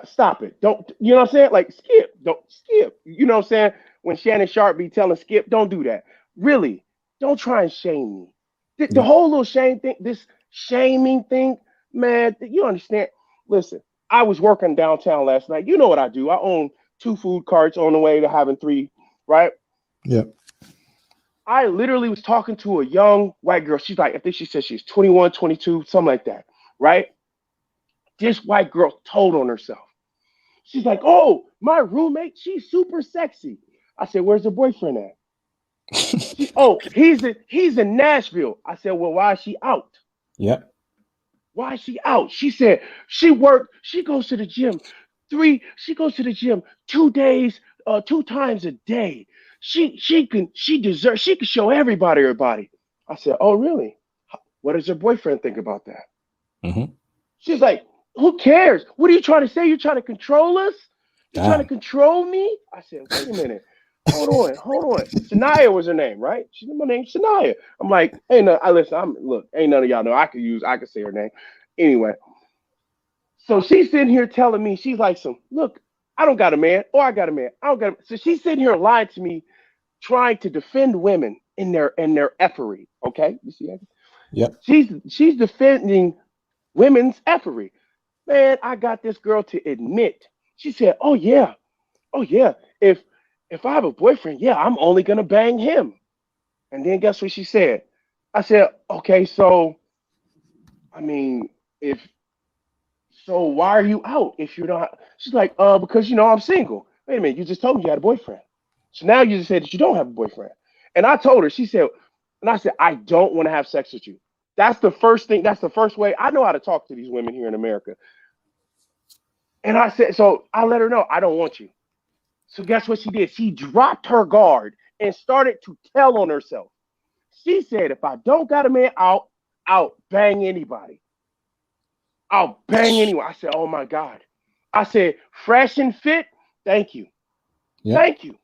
Stop it. Don't, you know what I'm saying? Like skip. Don't skip. You know what I'm saying? When Shannon Sharp be telling Skip, don't do that. Really, don't try and shame me. The whole little shame thing, this shaming thing, man, you understand? Listen, I was working downtown last night. You know what I do. I own 2 food carts on the way to having 3, right? Yeah. I literally was talking to a young white girl. She's like, I think she said she's 21, 22, something like that, right? This white girl told on herself. She's like, oh, my roommate, she's super sexy. I said, where's her boyfriend at? He's in Nashville. I said, well, why is she out? Yeah. Why is she out? She said she goes to the gym 2 days, 2 times a day. She can show everybody her body. I said, oh, really? What does her boyfriend think about that? Mm-hmm. She's like, who cares? What are you trying to say? You're trying to control us? You're trying to control me? I said, wait a minute. hold on. Shania was her name, right? She's my name, Shania. I'm like, ain't no, I listen. Look, ain't none of y'all know. I could say her name. Anyway, so she's sitting here telling me, she's like, look, I don't got a man, or I got a man. I don't got. So she's sitting here lying to me, trying to defend women in their effery. Okay, you see that? Yep. She's defending women's effery. Man, I got this girl to admit. She said, "Oh yeah, oh yeah. If I have a boyfriend, yeah, I'm only gonna bang him." And then guess what she said? I said, "Okay, so I mean, if so, why are you out if you're not?" She's like, because I'm single." Wait a minute, you just told me you had a boyfriend. So now you just said that you don't have a boyfriend. And I told her, she said, and I said, I don't want to have sex with you. That's the first thing. That's the first way I know how to talk to these women here in America. And I said, so I let her know I don't want you. So guess what she did? She dropped her guard and started to tell on herself. She said, if I don't got a man, I'll bang anybody. I'll bang anyone. I said, oh my God. I said, fresh and fit, thank you. Yep. Thank you.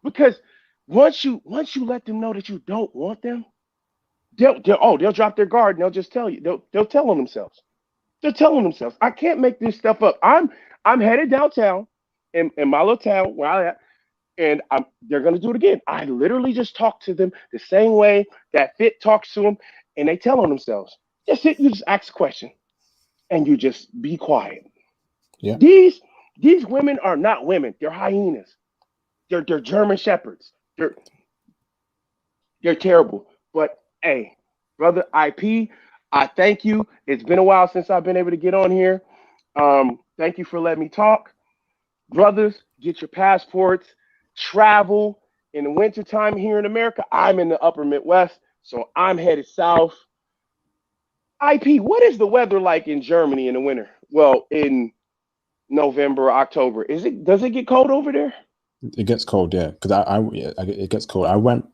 Because once you let them know that you don't want them, they'll drop their guard and they'll just tell you. They'll tell on themselves. They're telling themselves. I can't make this stuff up. I'm headed downtown in my little town where I am, and they're gonna do it again. I literally just talk to them the same way that Fit talks to them, and they tell on themselves. That's it. You just ask a question, and you just be quiet. Yeah. These women are not women. They're hyenas. They're German shepherds. They're terrible. But hey, brother IP, I thank you. It's been a while since I've been able to get on here. Thank you for letting me talk. Brothers, get your passports, travel. In the wintertime here in America, I'm in the upper Midwest, so I'm headed south. IP, what is the weather like in Germany in the winter? Well, in November, October. Does it get cold over there? It gets cold, yeah. Because it gets cold. I went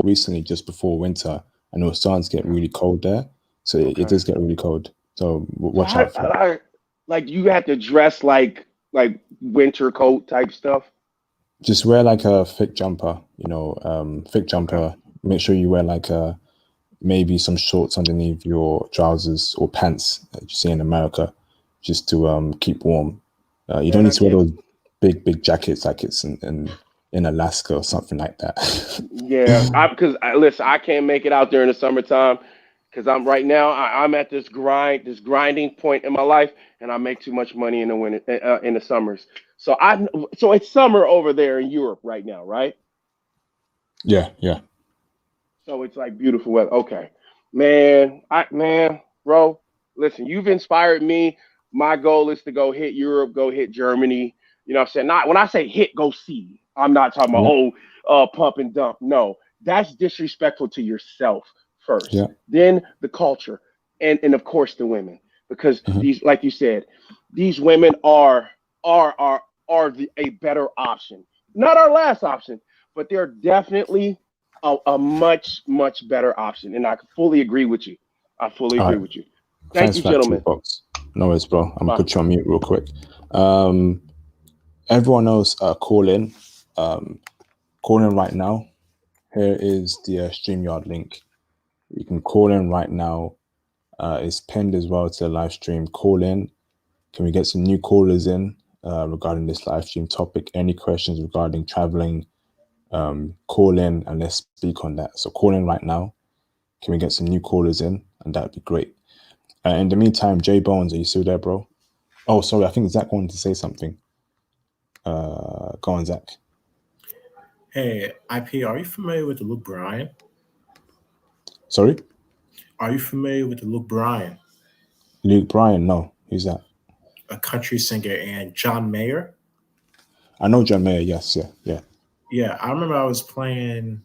recently, just before winter, and it was starting to get really cold there. So it does get really cold. So watch out for it. Like you have to dress like winter coat type stuff. Just wear like a thick jumper, thick jumper. Okay. Make sure you wear like maybe some shorts underneath your trousers or pants that you see in America, just to keep warm. You don't need to wear those big jackets like it's in Alaska or something like that. Yeah, because listen, I can't make it out there in the summertime because I'm at this grinding point in my life, and I make too much money in the winter, in the summers. So it's summer over there in Europe right now, right? Yeah. So it's like beautiful weather. Okay, man, bro, listen, you've inspired me. My goal is to go hit Europe, go hit Germany. You know what I'm saying? Not when I say hit, go see. I'm not talking about pump and dump. No, that's disrespectful to yourself first. Yeah. Then the culture, and of course the women, because these, like you said, these women are a better option. Not our last option, but they're definitely a much better option, and I fully agree with you. I fully agree with you. Thank you, gentlemen. Folks. No worries, bro. I'm gonna put you on mute real quick. Everyone knows call in. Call in right now. Here is the StreamYard link. You can call in right now. It's pinned as well to the live stream. Call in. Can we get some new callers in regarding this live stream topic? Any questions regarding traveling? Call in and let's speak on that. So call in right now. Can we get some new callers in? And that'd be great. In the meantime, Jay Bones, are you still there, bro? Oh, sorry. I think Zach wanted to say something. Go on, Zach. Hey, IP, are you familiar with the Luke Bryan? Sorry? Are you familiar with the Luke Bryan? Luke Bryan? No. Who's that? A country singer. And John Mayer? I know John Mayer, yes, yeah. Yeah, I remember I was playing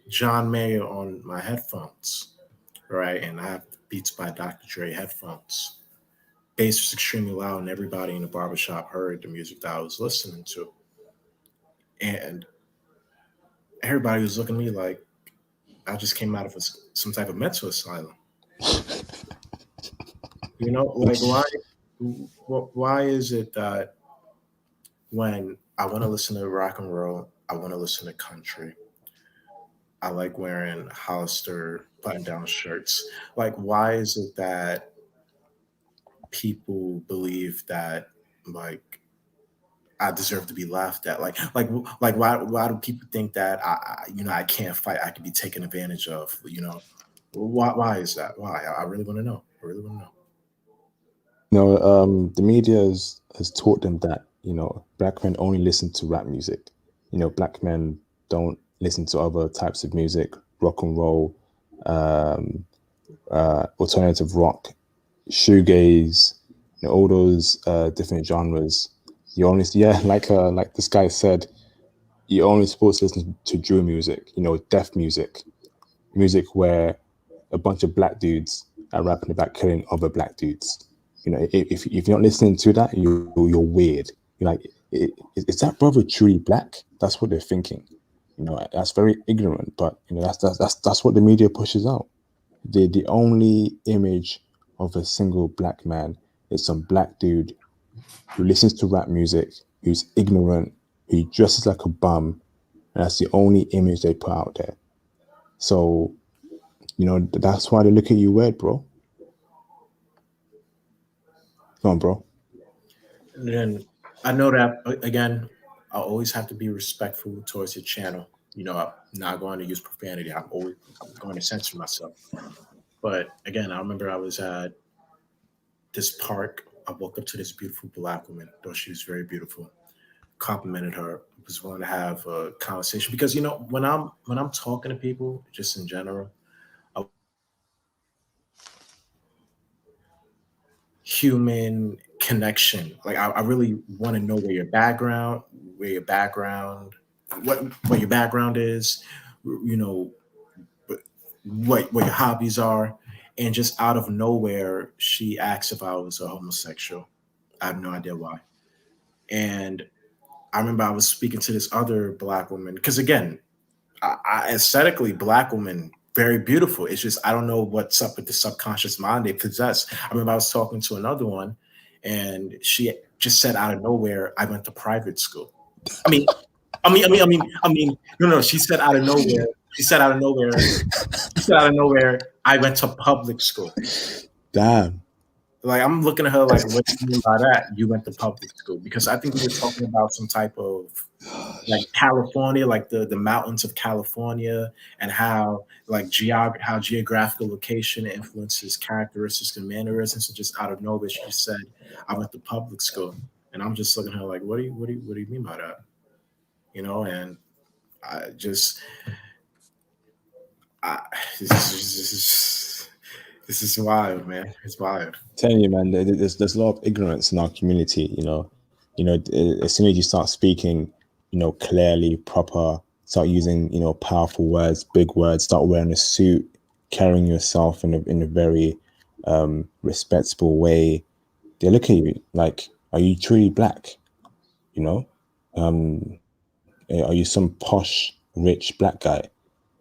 John Mayer on my headphones, right? And I have Beats by Dr. Dre headphones. Bass was extremely loud, and everybody in the barbershop heard the music that I was listening to. And everybody was looking at me like I just came out of some type of mental asylum. Like why is it that when I want to listen to rock and roll, I want to listen to country. I like wearing Hollister button down shirts. Like, why is it that people believe that like I deserve to be laughed at? Like why do people think that I can't fight? I could be taken advantage of. Why is that? Why? I really want to know. I really want to know. The media has taught them that, black men only listen to rap music. Black men don't listen to other types of music, rock and roll, alternative rock, shoegaze, all those different genres. You only, yeah, like this guy said, you're only supposed to listen to drill music, deaf music, music where a bunch of black dudes are rapping about killing other black dudes. If you're not listening to that, you're weird. You're like, is that brother truly black? That's what they're thinking. That's very ignorant, but that's what the media pushes out. The only image of a single black man is some black dude who listens to rap music, who's ignorant, who dresses like a bum, and that's the only image they put out there. So, that's why they look at you weird, bro. Come on, bro. And then I know that again, I always have to be respectful towards your channel. I'm not going to use profanity. I'm going to censor myself. But again, I remember I was at this park. I woke up to this beautiful black woman. Though she was very beautiful. Complimented her. Was willing to have a conversation because when I'm talking to people, just in general, human connection. Like I really want to know what your background is, you know, what your hobbies are, and just out of nowhere, she asked if I was a homosexual. I have no idea why. And I remember I was speaking to this other black woman because again, aesthetically, black women very beautiful. It's just I don't know what's up with the subconscious mind they possess. I remember I was talking to another one, and she just said out of nowhere, "I went to private school." I mean, no. She said out of nowhere. She said out of nowhere. She said out of nowhere, "I went to public school." Damn. Like I'm looking at her like, "What do you mean by that? You went to public school?" Because I think we were talking about some type of like California, like the mountains of California, and how like how geographical location influences characteristics and mannerisms. And just out of nowhere, she just said, "I went to public school," and I'm just looking at her like, what do you mean by that?" And I just, I, this is wild, man. It's wild. Telling you, man, there's a lot of ignorance in our community. As soon as you start speaking, clearly, proper, start using, powerful words, big words, start wearing a suit, carrying yourself in a very respectable way, they look at you like, are you truly black? Are you some posh, rich black guy?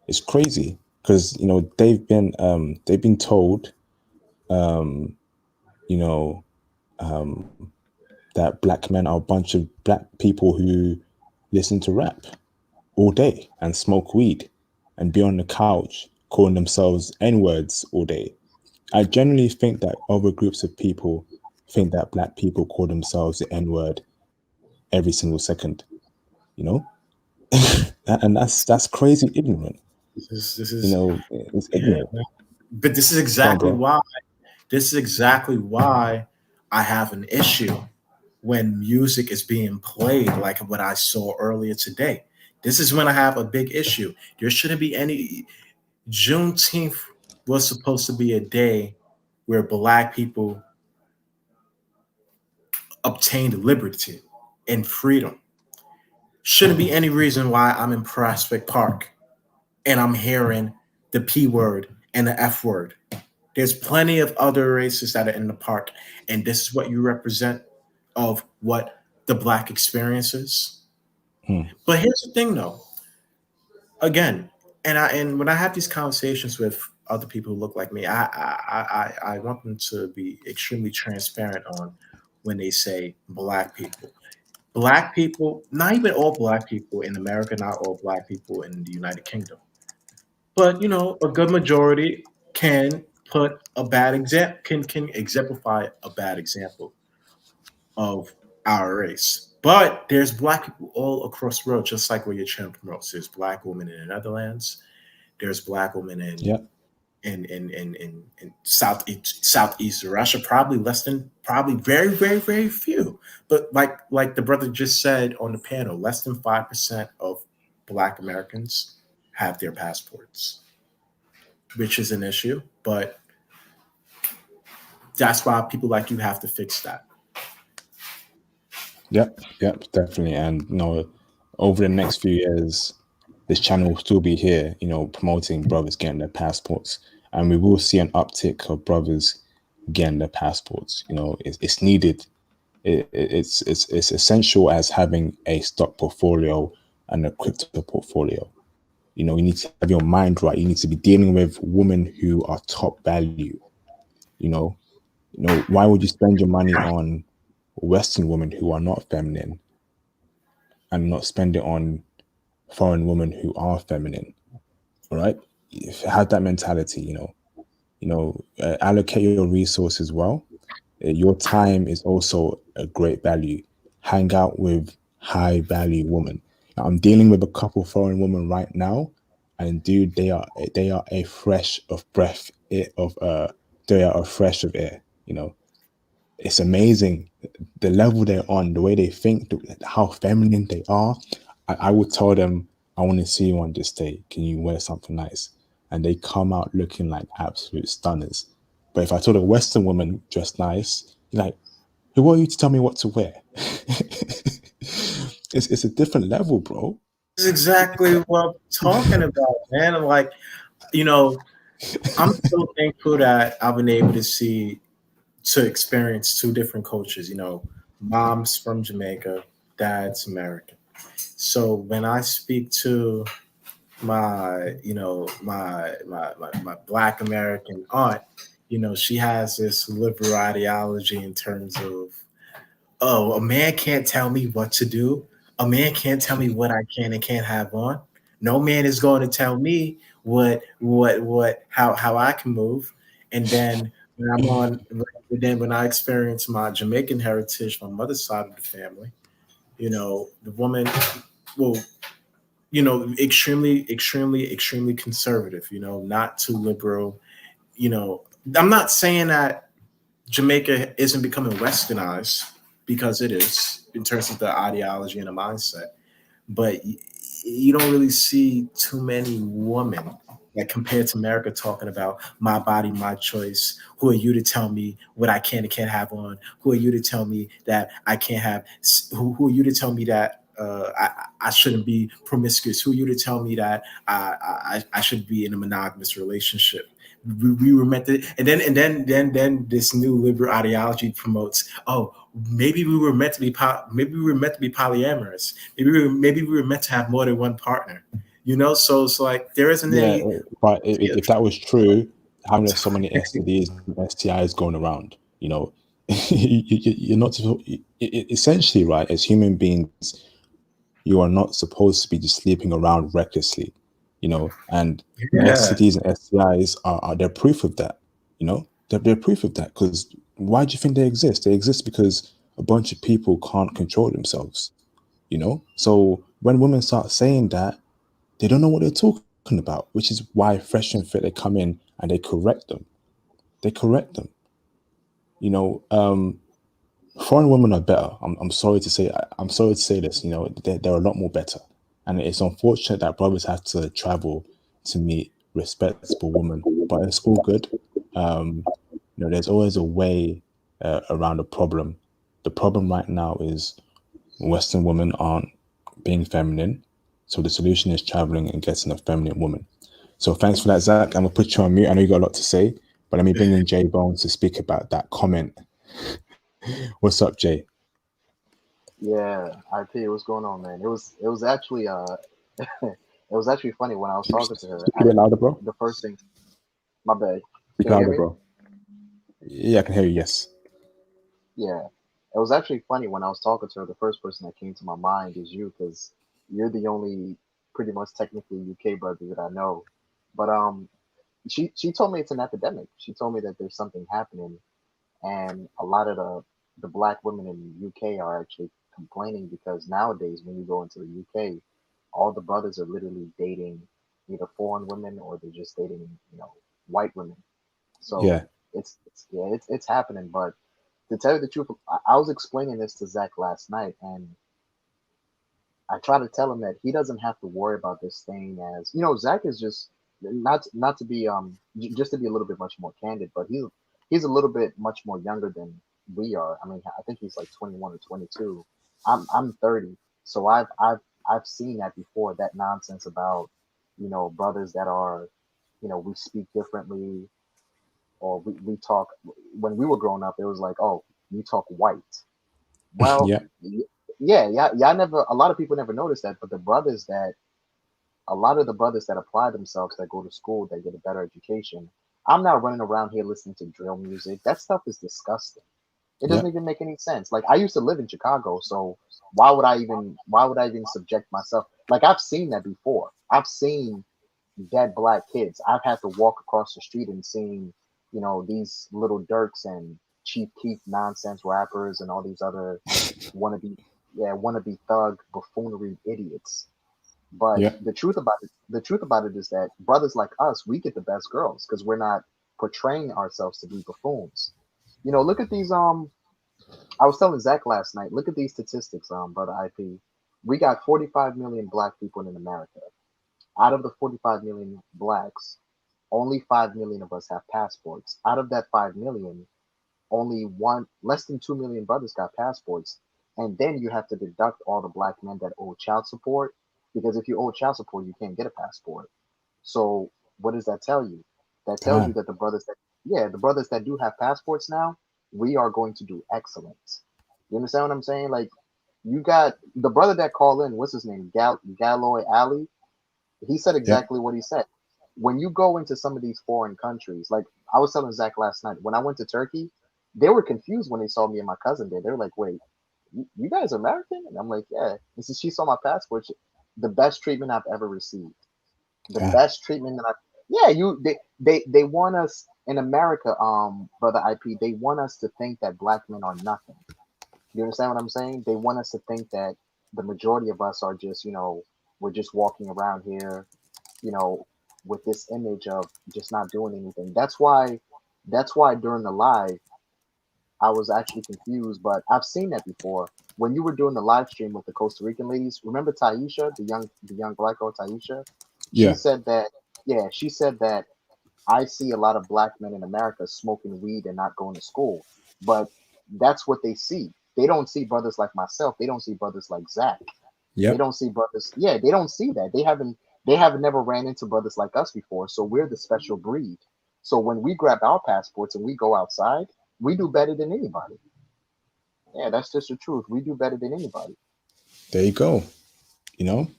It's crazy because they've been told, you know, that black men are a bunch of black people who listen to rap all day and smoke weed and be on the couch calling themselves N-words all day. I generally think that other groups of people think that black people call themselves the N-word every single second, you know? And that's crazy ignorant. This is It's yeah, ignorant. but this is Come on, exactly bro. why. This is exactly why I have an issue when music is being played, like what I saw earlier today. This is when I have a big issue. There shouldn't be any. Juneteenth was supposed to be a day where black people obtained liberty and freedom. Shouldn't be any reason why I'm in Prospect Park and I'm hearing the P word and the F word. There's plenty of other races that are in the park, and this is what you represent of what the black experience is. Hmm. But here's the thing, though. Again, and when I have these conversations with other people who look like me, I want them to be extremely transparent on when they say black people. Black people, not even all black people in America, not all black people in the United Kingdom, but a good majority can put a bad example, can exemplify a bad example of our race. But there's black people all across the world, just like where your channel promotes. There's black women in the Netherlands. There's black women Yeah. in southeast Russia, probably less than, probably very, very, very few. But like the brother just said on the panel, less than 5% of Black Americans have their passports, which is an issue. But that's why people like you have to fix that. Yep, definitely. And over the next few years, this channel will still be here, promoting brothers getting their passports, and we will see an uptick of brothers getting their passports. It's needed. It's essential as having a stock portfolio and a crypto portfolio. You need to have your mind right. You need to be dealing with women who are top value. You know, why would you spend your money on Western women who are not feminine and not spend it on foreign women who are feminine? All right, have that mentality. Allocate your resources well. Your time is also a great value. Hang out with high value women. Now, I'm dealing with a couple foreign women right now, and dude, they are a fresh of breath of they are a fresh of air. It's amazing the level they're on, the way they think, how feminine they are. I would tell them, I want to see you on this day. Can you wear something nice? And they come out looking like absolute stunners. But if I told a Western woman dressed nice, you're like, who are you to tell me what to wear? It's a different level, bro. This is exactly what I'm talking about, man. I'm like, I'm so thankful that I've been able to experience two different cultures. Mom's from Jamaica, dad's American. So when I speak to my, my Black American aunt, she has this liberal ideology in terms of, oh, a man can't tell me what to do. A man can't tell me what I can and can't have on. No man is going to tell me how I can move. And then when I experience my Jamaican heritage, my mother's side of the family, the woman will, extremely, extremely, extremely conservative, not too liberal. I'm not saying that Jamaica isn't becoming westernized, because it is in terms of the ideology and the mindset, but you don't really see too many women, like, compared to America, talking about my body, my choice. Who are you to tell me what I can and can't have on? Who are you to tell me that I can't have? Who are you to tell me that I shouldn't be promiscuous? Who are you to tell me that I should be in a monogamous relationship? We were meant to, and then this new liberal ideology promotes, oh, maybe we were meant to be polyamorous. Maybe we were meant to have more than one partner. So it's like there isn't Yeah, any. but if that was true, how there's so many STDs and STIs going around, you're not essentially, right, as human beings, you are not supposed to be just sleeping around recklessly, and Yeah. STDs and STIs are they're proof of that, they're proof of that. Because why do you think they exist? They exist because a bunch of people can't control themselves, so when women start saying that, they don't know what they're talking about, which is why Fresh and Fit, they come in and they correct them. They correct them. Foreign women are better. I'm sorry to say. I'm sorry to say this. They're a lot more better, and it's unfortunate that brothers have to travel to meet respectable women. But it's all good. There's always a way around the problem. The problem right now is Western women aren't being feminine, so the solution is traveling and getting a feminine woman. So thanks for that, Zach. I'm gonna put you on mute. I know you got a lot to say, but let me bring in Jay Bones to speak about that comment. What's up, Jay? Yeah, RP, what's going on, man? It was actually it was actually funny when I was talking to her. Speak a bit louder, bro. The first thing, my bad. Speak Can you hear louder, me? bro. Yeah, I can hear you. Yes. Yeah. It was actually funny when I was talking to her. The first person that came to my mind is you, because you're the only pretty much technically UK brother that I know. But she told me it's an epidemic. She told me that there's something happening, and a lot of the black women in the UK are actually complaining because nowadays when you go into the UK, all the brothers are literally dating either foreign women or they're just dating, white women. So Yeah. it's happening. But to tell you the truth, I was explaining this to Zach last night, and I try to tell him that he doesn't have to worry about this thing. As Zach is just not to be just to be a little bit much more candid, but he's a little bit much more younger than we are. I mean, I think he's like 21 or 22. I'm 30, so I've seen that before. That nonsense about brothers that are we speak differently, or we talk. When we were growing up, it was like, oh, you talk white. Well, Yeah. yeah. I never. A lot of people never noticed that, but a lot of the brothers that apply themselves, that go to school, that get a better education. I'm not running around here listening to drill music. That stuff is disgusting. It Yeah. doesn't even make any sense. Like I used to live in Chicago, so why would I even subject myself? Like I've seen that before. I've seen dead black kids. I've had to walk across the street and seen, these little Dirks and Chief Keef nonsense rappers and all these other wannabe, wannabe thug buffoonery idiots. But Yeah. the truth about it is that brothers like us, we get the best girls because we're not portraying ourselves to be buffoons. Look at these. I was telling Zach last night. Look at these statistics, brother IP. We got 45 million black people in America. Out of the 45 million blacks, only 5 million of us have passports. Out of that 5 million, only less than 2 million brothers got passports. And then you have to deduct all the black men that owe child support, because if you owe child support, you can't get a passport. So what does that tell you? That tells you Damn. that the brothers that do have passports now, we are going to do excellent. You understand what I'm saying? Like you got the brother that called in, what's his name? Galloy Ali. He said Yeah. exactly what he said. When you go into some of these foreign countries, like I was telling Zach last night, when I went to Turkey, they were confused when they saw me and my cousin there. They were like, "Wait, you guys are American?" And I'm like, "Yeah." And since she saw my passport, the best treatment I've ever received. The Damn. best treatment that I, yeah, they want us in America, brother IP. They want us to think that black men are nothing. You understand what I'm saying? They want us to think that the majority of us are just, we're just walking around here, you know, with this image of just not doing anything. That's why during the live, I was actually confused, but I've seen that before. When you were doing the live stream with the Costa Rican ladies, remember Taisha, the young black girl Taisha? She Yeah. said that, yeah, she said that I see a lot of black men in America smoking weed and not going to school. But that's what they see. They don't see brothers like myself. They don't see brothers like Zach. They Yep. don't see brothers. Yeah, they don't see that. They haven't never ran into brothers like us before. So we're the special breed. So when we grab our passports and we go outside, we do better than anybody. Yeah, that's just the truth. We do better than anybody. There you go. You know,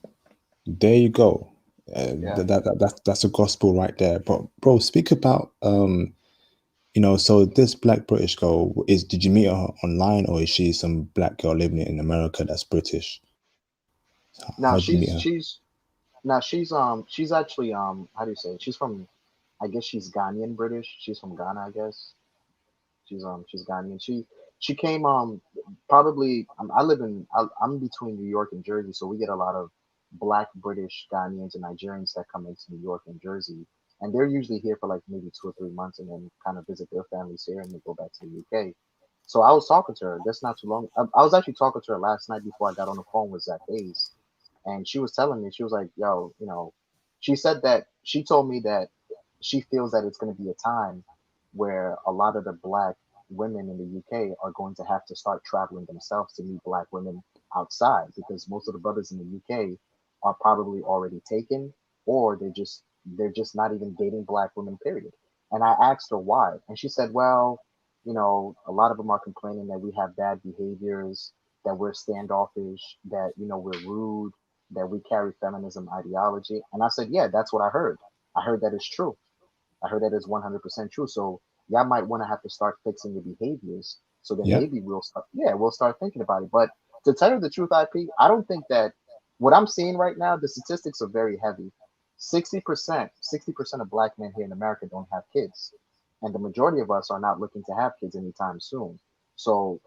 there you go. Yeah. That's a gospel right there. But bro, speak about so this black British girl did you meet her online, or is she some black girl living in America that's British? How Now did you meet she's her? she's now she's actually how do you say it? She's from, I guess she's Ghanaian British. She's from Ghana, I guess. She's Ghanaian. She came probably I'm between New York and Jersey, so we get a lot of black British Ghanaians and Nigerians that come into New York and Jersey, and they're usually here for like maybe 2 or 3 months and then kind of visit their families here and they go back to the UK. So I was talking to her. That's not too long. I was actually talking to her last night before I got on the phone with Zach Hayes, and she was telling me, she was like, "Yo, she said that she told me that she feels that it's going to be a time where a lot of the black women in the UK are going to have to start traveling themselves to meet black women outside, because most of the brothers in the UK are probably already taken, or they're just not even dating black women, period." And I asked her why, and she said, "Well, a lot of them are complaining that we have bad behaviors, that we're standoffish, that we're rude, that we carry feminism ideology." And I said, "Yeah, that's what I heard. I heard that is true. I heard that is 100% true. So y'all might want to have to start fixing your behaviors, So then Yeah. maybe we'll start thinking about it. But to tell you the truth, IP, I don't think that what I'm seeing right now, the statistics are very heavy. 60% of black men here in America don't have kids. And the majority of us are not looking to have kids anytime soon. So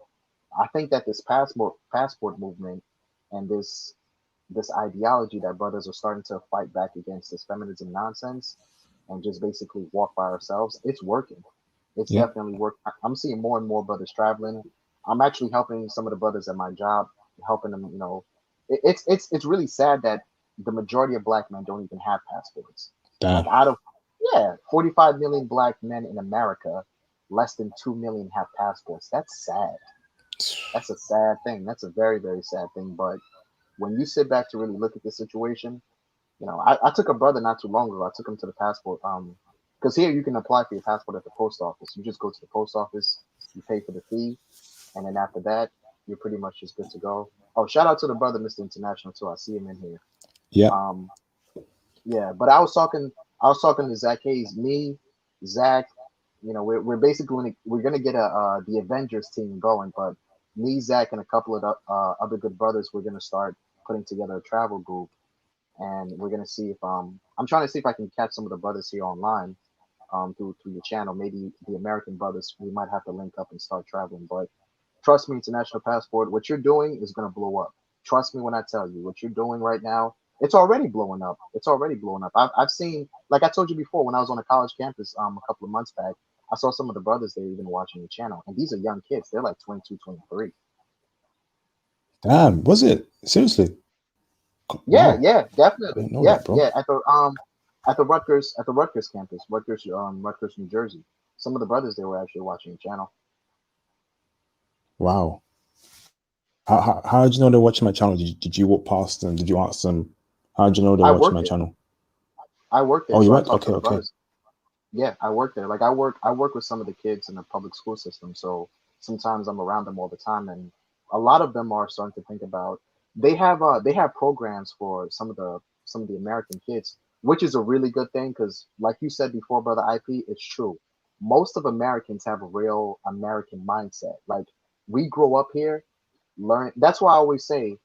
I think that this passport movement and this ideology that brothers are starting to fight back against this feminism nonsense and just basically walk by ourselves, it's working. It's Yeah. definitely working. I'm seeing more and more brothers traveling. I'm actually helping some of the brothers at my job, helping them. It's really sad that the majority of black men don't even have passports. Like Damn. out of 45 million black men in America, less than 2 million have passports. That's sad. That's a sad thing. That's a very, very sad thing. But when you sit back to really look at the situation, I took a brother not too long ago. I took him to the passport. Because here you can apply for your passport at the post office. You just go to the post office, you pay for the fee, and then after that, you're pretty much just good to go. Oh, shout out to the brother, Mr. International, too. I see him in here. Yeah. Yeah, but I was talking to Zach Hayes, me, Zach. We're basically we're gonna get the Avengers team going, but me, Zach, and a couple of other good brothers, we're gonna start putting together a travel group, and we're gonna see if I'm trying to see if I can catch some of the brothers here online, through your channel. Maybe the American brothers, we might have to link up and start traveling. But trust me, International Passport, what you're doing is gonna blow up. Trust me when I tell you what you're doing right now. It's already blowing up. It's already blowing up. I've seen, like I told you before, when I was on a college campus a couple of months back, I saw some of the brothers there even watching the channel, and these are young kids. They're like 22, 23. Damn. Was it seriously? Yeah, Wow. yeah, I definitely. didn't know Yeah, that, bro. yeah. At the Rutgers campus, Rutgers, New Jersey. Some of the brothers there were actually watching the channel. Wow. How did you know they're watching my channel? Did you walk past them? Did you ask them? How did you know they're I watching worked my there. channel? I worked there, Oh, you so I went? talked to Okay, the okay. brothers. Yeah, I work there. Like I work with some of the kids in the public school system, so sometimes I'm around them all the time, and a lot of them are starting to think about. They have programs for some of the American kids, which is a really good thing because, like you said before, brother IP, it's true. Most of Americans have a real American mindset. Like we grow up here, learn. That's why I always say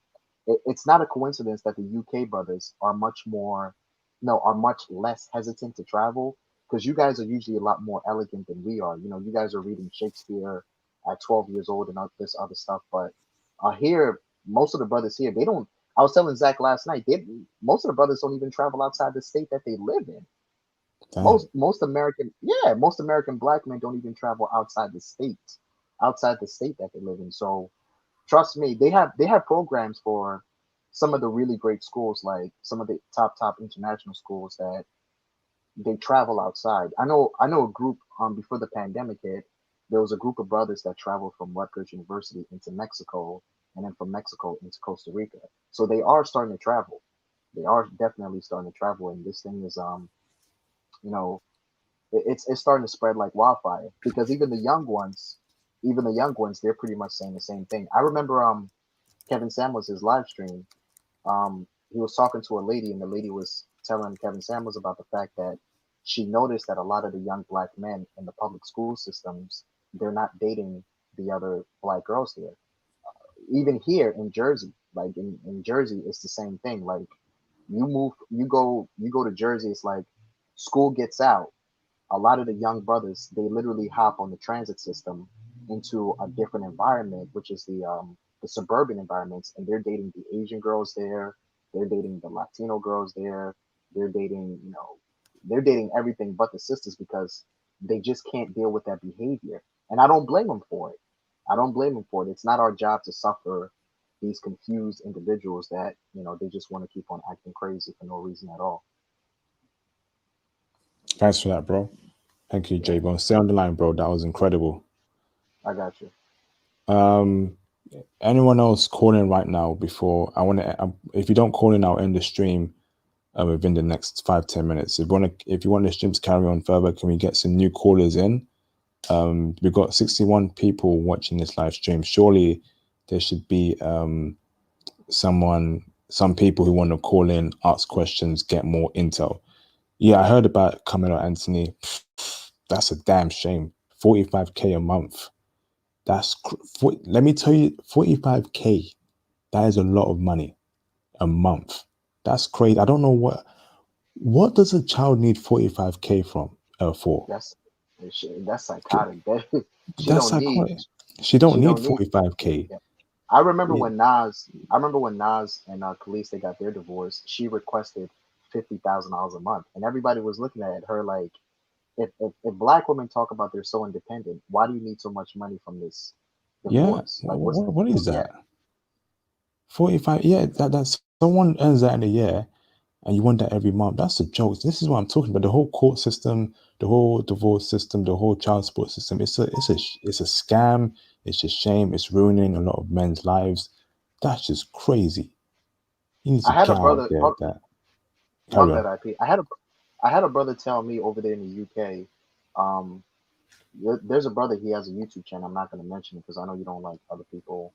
it's not a coincidence that the UK brothers are much more, no, are much less hesitant to travel because you guys are usually a lot more elegant than we are. You guys are reading Shakespeare at 12 years old and all this other stuff. But here, most of the brothers here, they don't. I was telling Zach last night, most of the brothers don't even travel outside the state that they live in. Damn. Most American black men don't even travel outside the state that they live in. So trust me, they have programs for some of the really great schools, like some of the top international schools that they travel outside. I know a group before the pandemic hit, there was a group of brothers that traveled from Rutgers University into Mexico and then from Mexico into Costa Rica. So they are starting to travel. They are definitely starting to travel, and this thing is you know it's starting to spread like wildfire because even the young ones, they're pretty much saying the same thing. I remember Kevin Samuels' his live stream. He was talking to a lady, and the lady was telling Kevin Samuels about the fact that she noticed that a lot of the young black men in the public school systems, they're not dating the other black girls there. Even here in Jersey, like in Jersey, it's the same thing. Like you go to Jersey, it's like school gets out, a lot of the young brothers, they literally hop on the transit system into a different environment, which is the suburban environments, and they're dating the Asian girls there, they're dating the Latino girls there, they're dating, they're dating everything but the sisters because they just can't deal with that behavior. And I don't blame them for it. I don't blame them for it. It's not our job to suffer these confused individuals that, they just want to keep on acting crazy for no reason at all. Thanks for that, bro. Thank you, Yeah, J-Bone. Stay on the line, bro. That was incredible. I got you. Anyone else calling right now before I want to, if you don't call in, I'll end the stream within the next 5-10 minutes. If you want the stream to carry on further, can we get some new callers in? We've got 61 people watching this live stream. Surely there should be some people who want to call in, ask questions, get more intel. Yeah, I heard about Camilo Anthony. That's a damn shame. 45K a month. Let me tell you, 45K. That is a lot of money a month. That's crazy. I don't know what does a child need 45K from for? That's psychotic. She That's don't need. psychotic. She don't She need don't need. 45K. Yeah. I remember Yeah. when Nas and Khalees, they got their divorce. She requested $50,000 a month, and everybody was looking at her like, if black women talk about they're so independent, why do you need so much money from this Yeah. divorce? Like, what's What is yeah? that? 45. Yeah, that's someone earns that in a year, and you want that every month. That's a joke. This is what I'm talking about. The whole court system, the whole divorce system, the whole child support system. It's a scam. It's a shame. It's ruining a lot of men's lives. That's just crazy. You need to I had a get out brother. there with that. My Carry bad, on. IP. I had a brother tell me over there in the UK. Um, there's a brother. He has a YouTube channel. I'm not going to mention it because I know you don't like other people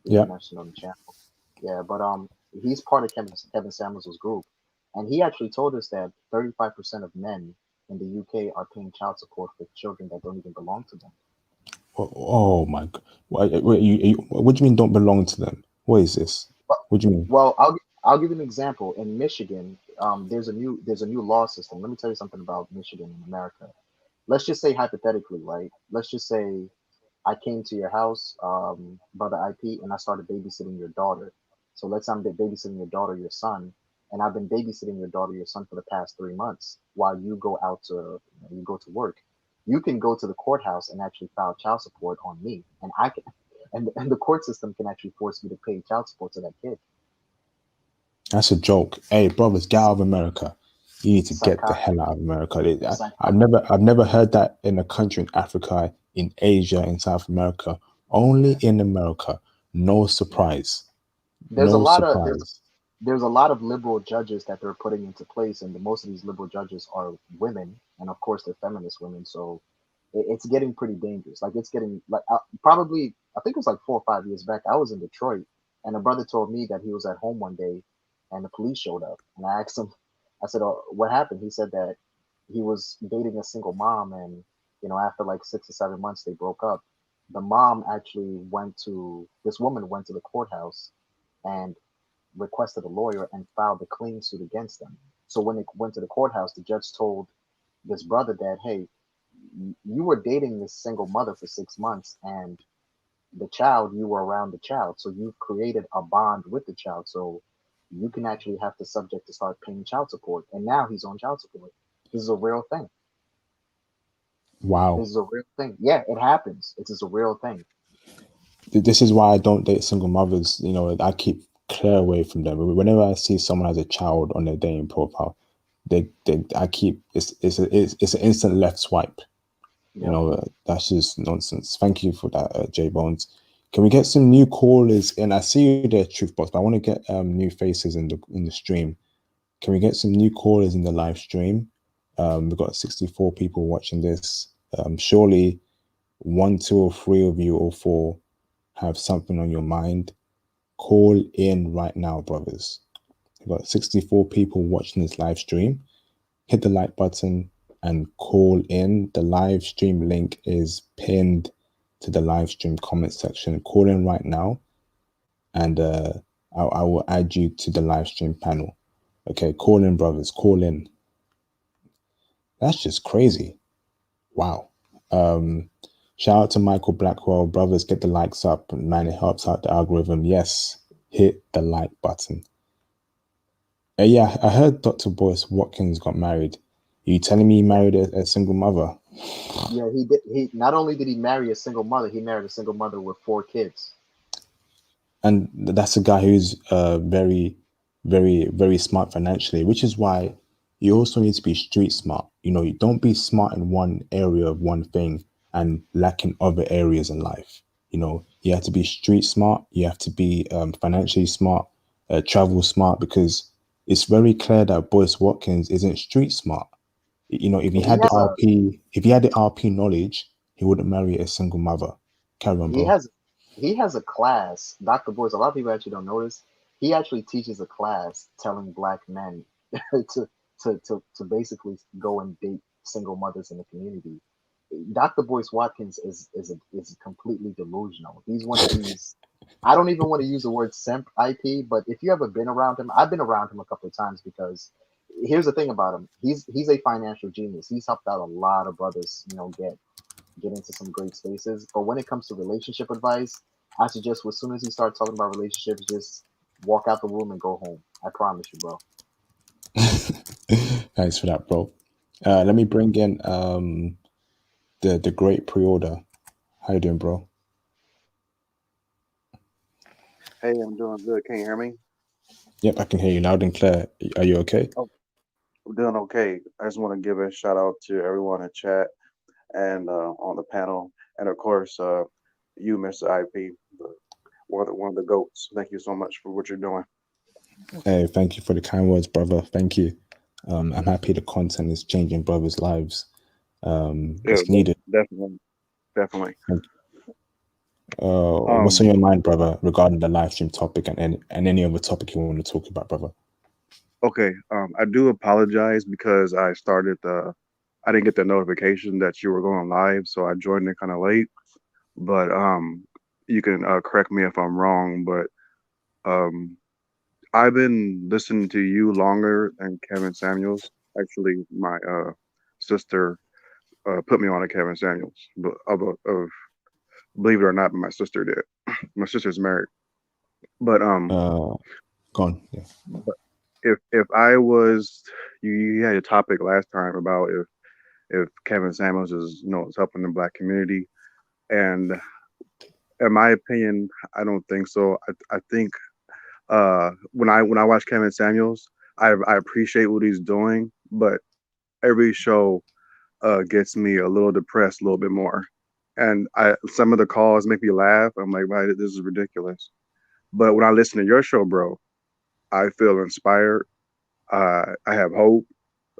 Yeah. being mentioned on the channel. Yeah, but he's part of Kevin Samuels's group, and he actually told us that 35% of men in the UK are paying child support for children that don't even belong to them. Oh my God. What do you mean don't belong to them? What is this? But, What do you mean? well, I'll give you an example. In Michigan, there's a new law system. Let me tell you something about Michigan in America. Let's just say hypothetically, right? Let's just say I came to your house, brother IP, and I started babysitting your daughter. So let's say I'm babysitting your daughter, your son, and I've been babysitting your daughter, your son for the past 3 months while you go to work. You can go to the courthouse and actually file child support on me, and I can, and the court system can actually force me to pay child support to that kid. That's a joke. Hey, brothers, get out of America. You need to get the Psychotic, hell out of America. I've psychotic. never heard that in a country in Africa, in Asia, in South America. Only Yeah, in America. No yeah. surprise. There's a No lot of there's surprise. there's a lot of liberal judges that they're putting into place, and most of these liberal judges are women, and of course they're feminist women. So it's getting pretty dangerous. Like it's getting like probably I think it was like 4 or 5 years back. I was in Detroit, and a brother told me that he was at home one day, and the police showed up, and I asked him, I said, "Oh, what happened?" He said that he was dating a single mom, and after like 6 or 7 months they broke up. The mom actually this woman went to the courthouse and requested a lawyer and filed a clean suit against them. So when they went to the courthouse, the judge told this brother that, hey, you were dating this single mother for 6 months, and you were around the child. So you've created a bond with the child. So you can actually have the subject to start paying child support. And now he's on child support. This is a real thing. Wow. This is a real thing. Yeah, it happens. It is a real thing. This is why I don't date single mothers. I keep clear away from them. Whenever I see someone has a child on their dating profile, I keep it's an instant left swipe. Yep. That's just nonsense. Thank you for that, J Bones. Can we get some new callers in? I see you there, Truth Box, but I want to get new faces in the stream. Can we get some new callers in the live stream? We've got 64 people watching this. Surely 1, 2, or 3 of you or 4 have something on your mind. Call in right now, brothers. We've got 64 people watching this live stream. Hit the like button and call in. The live stream link is pinned to the live stream comment section. Call in right now, and I will add you to the live stream panel. Okay, call in, brothers. Call in. That's just crazy. Wow. Shout out to Michael Blackwell. Brothers, get the likes up. Man, it helps out the algorithm. Yes, hit the like button. Yeah, I heard Dr. Boyce Watkins got married. Are you telling me he Yeah. married a single mother? Yeah, he did. He not only did he marry a single mother, he married a single mother with 4 kids. And that's a guy who's very, very, very smart financially, which is why you also need to be street smart. You don't be smart in one area of one thing and lack in other areas in life. You have to be street smart. You have to be financially smart, travel smart, because it's very clear that Boyce Watkins isn't street smart. If he And he had the has a RP knowledge, he wouldn't marry a single mother. Carry on, he bro. has he has a class, Dr. Boyce. A lot of people actually don't notice. He actually teaches a class telling black men to basically go and date single mothers in the community. Dr. Boyce Watkins is completely delusional. He's one of these. I don't even want to use the word simp IP, but if you ever been around him, I've been around him a couple of times because here's the thing about him. He's a financial genius. He's helped out a lot of brothers, get into some great spaces. But when it comes to relationship advice, I suggest as soon as he starts talking about relationships, just walk out the room and go home. I promise you, bro. Thanks for that, bro. Let me bring in the great pre-order. How you doing, bro? Hey, I'm doing good. Can you hear me? Yep, I can hear you loud and clear. Are you okay? Oh, I'm doing okay. I just want to give a shout out to everyone in chat and on the panel, and of course, you, Mr. IP, one of the goats. Thank you so much for what you're doing. Hey, thank you for the kind words, brother. Thank you. I'm happy the content is changing brothers' lives. It's needed. Definitely. Thank you. What's on your mind, brother, regarding the live stream topic and any other topic you want to talk about, brother? Okay. I do apologize because I didn't get the notification that you were going live, so I joined it kind of late. But you can correct me if I'm wrong, but I've been listening to you longer than Kevin Samuels. Actually, my sister put me on to Kevin Samuels, but believe it or not, my sister did. My sister's married, but Go on. Yeah. but if I was, you had a topic last time about if Kevin Samuels is is helping the Black community, and in my opinion, I don't think so. I think when I watch Kevin Samuels, I appreciate what he's doing, but every show gets me a little depressed, a little bit more. And some of the calls make me laugh. I'm like, right, this is ridiculous. But when I listen to your show, bro, I feel inspired. I have hope.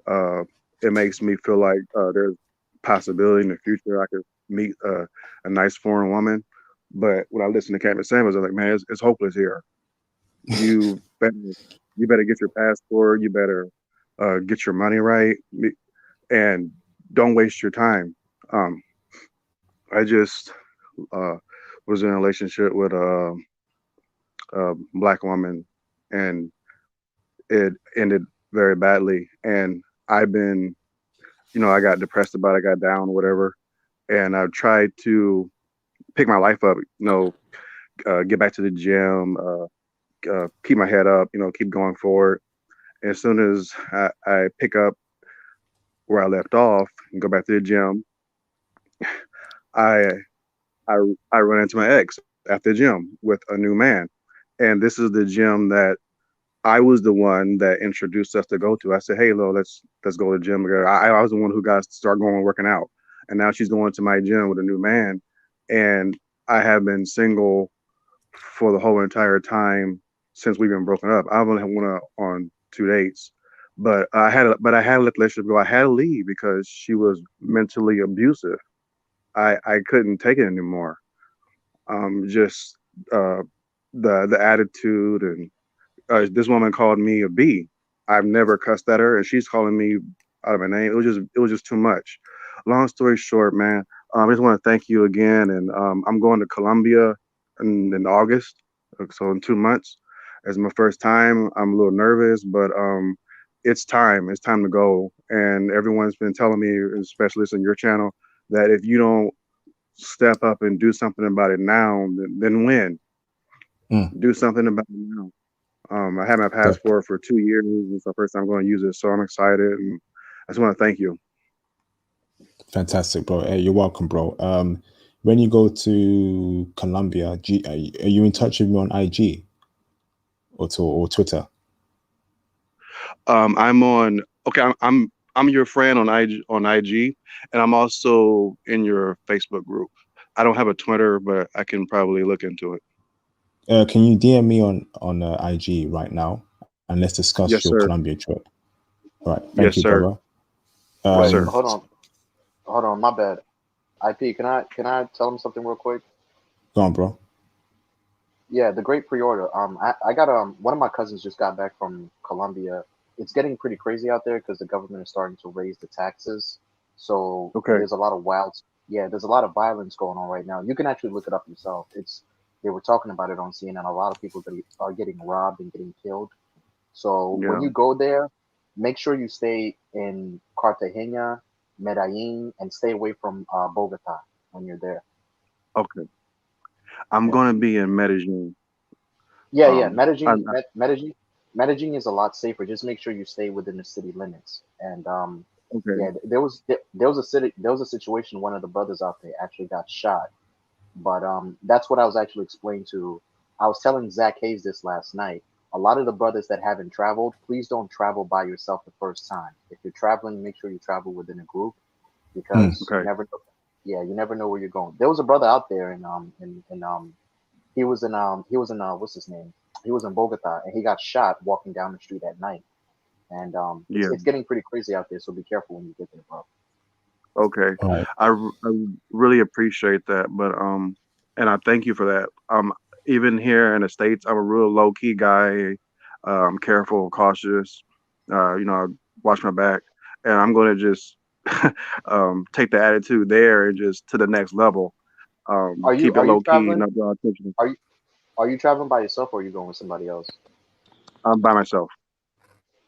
Uh, it makes me feel like there's possibility in the future I could meet a nice foreign woman. But when I listen to Kevin Samuels, I'm like, man, it's hopeless here. You better get your passport. You better get your money right, and don't waste your time. Um, I just uh, was in a relationship with a Black woman, and it ended very badly. And I've been, I got depressed about it, I got down, whatever. And I've tried to pick my life up, get back to the gym, keep my head up, keep going forward. And as soon as I pick up where I left off and go back to the gym, I I I run into my ex at the gym with a new man, and this is the gym that I was the one that introduced us to go to. I said, "Hey, Lo, let's go to the gym together." I was the one who got to start going and working out, and now she's going to my gym with a new man, and I have been single for the whole entire time since we've been broken up. I've only went on 2 dates, but I had to let the relationship go. I had to leave because she was mentally abusive. I couldn't take it anymore. Just uh, the attitude, and this woman called me a B. I've never cussed at her, and she's calling me out of my name. It was just too much. Long story short, man, I just want to thank you again, and I'm going to Colombia in August, so in 2 months. It's my first time. I'm a little nervous, but it's time. It's time to go. And everyone's been telling me, especially on your channel, that if you don't step up and do something about it now, then when? Do something about it now. I had my passport for 2 years. It's the first time I'm going to use it, so I'm excited, and I just want to thank you. Fantastic, bro. Hey, you're welcome, bro. When you go to Colombia, are you in touch with me on IG or Twitter? I'm on. Okay, I'm your friend on IG, and I'm also in your Facebook group. I don't have a Twitter, but I can probably look into it. Can you DM me on IG right now, and let's discuss Yes, your sir. Colombia trip? All right, thank Yes, you, sir. brother. Yes, Wait, sir. hold on, my bad. IP, can I tell him something real quick? Go on, bro. Yeah, the great pre-order. I got one of my cousins just got back from Colombia. It's getting pretty crazy out there because the government is starting to raise the taxes. So Okay. there's a lot of there's a lot of violence going on right now. You can actually look it up yourself. They were talking about it on CNN. A lot of people that are getting robbed and getting killed. So when Yeah. you go there, make sure you stay in Cartagena, Medellin, and stay away from Bogota when you're there. Okay. I'm Yeah. gonna be in Medellin. Yeah. I, Medellin is a lot safer. Just make sure you stay within the city limits. And okay. yeah, there was a situation. One of the brothers out there actually got shot. But that's what I was actually explaining to. I was telling Zach Hayes this last night. A lot of the brothers that haven't traveled, please don't travel by yourself the first time. If you're traveling, make sure you travel within a group Mm. because you Okay. never know. Yeah, you never know where you're going. There was a brother out there he was in what's his name? He was in Bogota and he got shot walking down the street at night. And Yeah. it's getting pretty crazy out there, so be careful when you get there, bro. Okay. All right. I really appreciate that, but and I thank you for that. Even here in the States, I'm a real low key guy. I'm careful, cautious. I watch my back, and I'm gonna just take the attitude there and just to the next level. Are you Keep it are you low key, traveling? not draw attention. Are you are you traveling by yourself or are you going with somebody else? I'm by myself.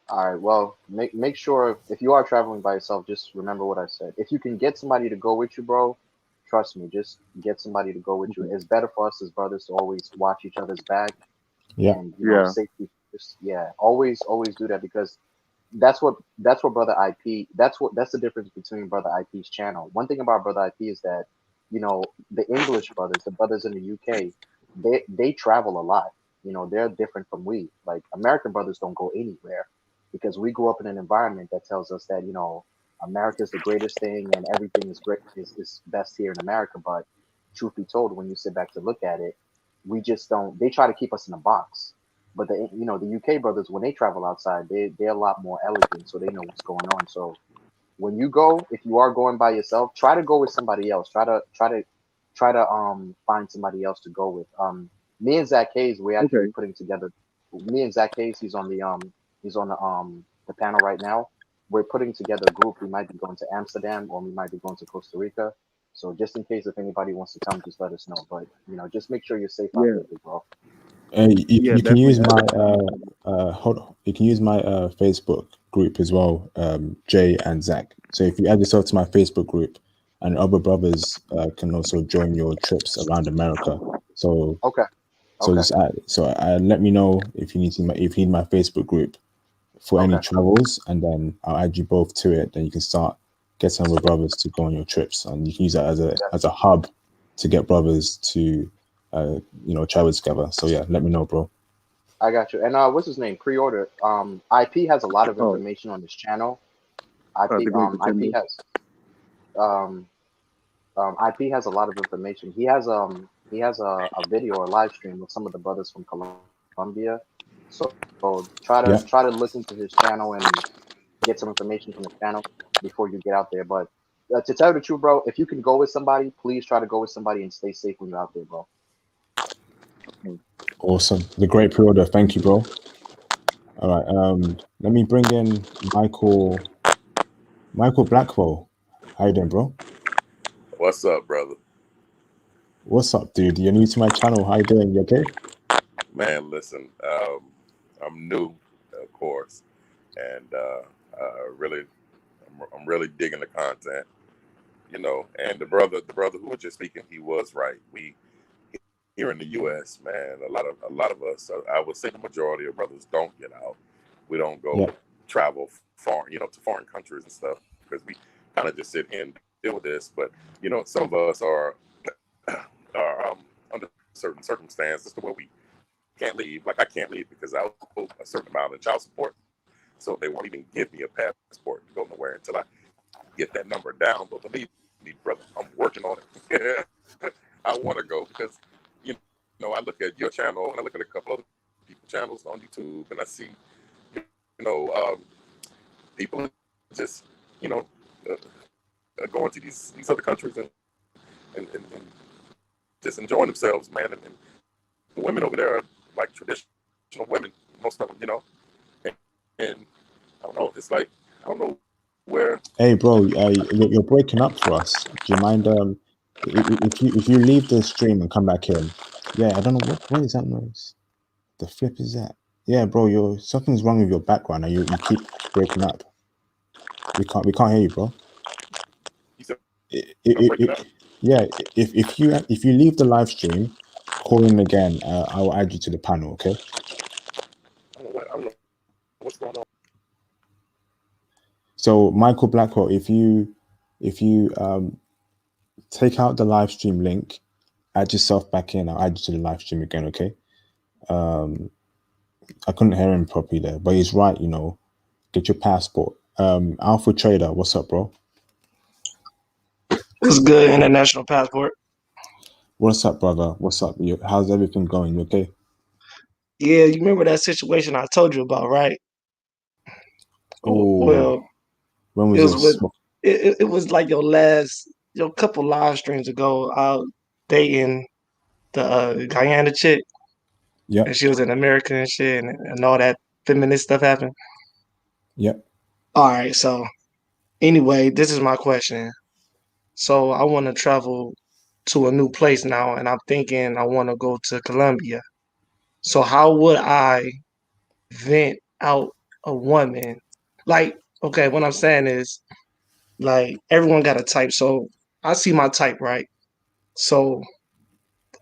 All right. Well, make sure if you are traveling by yourself, just remember what I said. If you can get somebody to go with you, bro, trust me, just get somebody to go with you. Okay. It's better for us as brothers to always watch each other's back Yeah. and Yeah. safety. Just always do that because that's what brother IP. That's the difference between brother IP's channel. One thing about brother IP is that the English brothers, the brothers in the UK, they travel a lot. They're different from we. Like American brothers don't go anywhere because we grew up in an environment that tells us that America is the greatest thing and everything is great is best here in America. But truth be told, when you sit back to look at it, we just don't. They try to keep us in a box. But the UK brothers, when they travel outside, they're a lot more elegant, so they know what's going on. So when you go, if you are going by yourself, try to go with somebody else. Try to find somebody else to go with. Me and Zach Hayes, we're actually Okay. putting together. Me and Zach Hayes, he's on the panel right now. We're putting together a group. We might be going to Amsterdam or we might be going to Costa Rica. So just in case if anybody wants to come, just let us know. But just make sure you're safe out Yeah. there, big bro. Yeah. You can Definitely. use my hold on. You can use my Facebook group as well, Jay and Zach. So if you add yourself to my Facebook group, and other brothers can also join your trips around America. So Okay. so Okay. just let me know if you need my Facebook group for any Okay. travels, and then I'll add you both to it. Then you can start getting other brothers to go on your trips, and you can use that as a hub to get brothers to travel together. So yeah, let me know, bro. I got you. And what's his name? Pre-order. IP has a lot of Oh, information on his channel. the IP group for 10 IP minutes. has um IP has a lot of information. He has a video or live stream with some of the brothers from Colombia. So try to Yeah. look into his channel and get some information from his channel before you get out there. But to tell you the truth, bro, if you can go with somebody, please try to go with somebody and stay safe when you're out there, bro. Awesome. The great pre-order. Thank you, bro. All right. Let me bring in Michael Blackwell. How you doing, bro? What's up, brother? What's up, dude? You're new to my channel. How you doing? You okay? Man, listen, I'm new, of course, and really, I'm really digging the content, And the brother who was just speaking, he was right. We here in the U.S., man, a lot of us, I would say the majority of brothers don't get out. We don't go Yeah. travel far, to foreign countries and stuff because we kind of just sit here and deal with this. But some of us are under certain circumstances to where we can't leave. Like I can't leave because I owe a certain amount of child support. So they won't even give me a passport to go nowhere until I get that number down. But believe me, brother, I'm working on it. I want to go because, I look at your channel and I look at a couple other people's channels on YouTube and I see, you know, um, people just, you know, going to these other countries and just enjoying themselves, man. And the women over there are like traditional women, most of them, and I don't know. It's like I don't know Where? Hey, bro, you're breaking up for us. Do you mind if you leave the stream and come back in? Yeah, I don't know what is that noise. The flip is that? Yeah, bro, something's wrong with your background, and you keep breaking up. We can't hear you, bro. You said It, I'm it, breaking up. it, yeah, if you leave the live stream, call in again. I will add you to the panel. Okay. I don't know what's going on. So Michael Blackwell, if you take out the live stream link, add yourself back in. I'll add you to the live stream again. Okay. I couldn't hear him properly there, but he's right. Get your passport. Alpha Trader, what's up, bro? It's good, international passport. What's up, brother? What's up? How's everything going? You okay? Yeah, you remember that situation I told you about, right? Oh, Well, when it was was this? with it was like your couple live streams ago. Out dating the Guyana chick, Yep. and she was in America and shit, and all that feminist stuff happened. Yep. All right, so anyway, this is my question. So I want to travel to a new place now, and I'm thinking I want to go to Colombia. So how would I vent out a woman? Like, okay, what I'm saying is, like, everyone got a type. So I see my type, right? So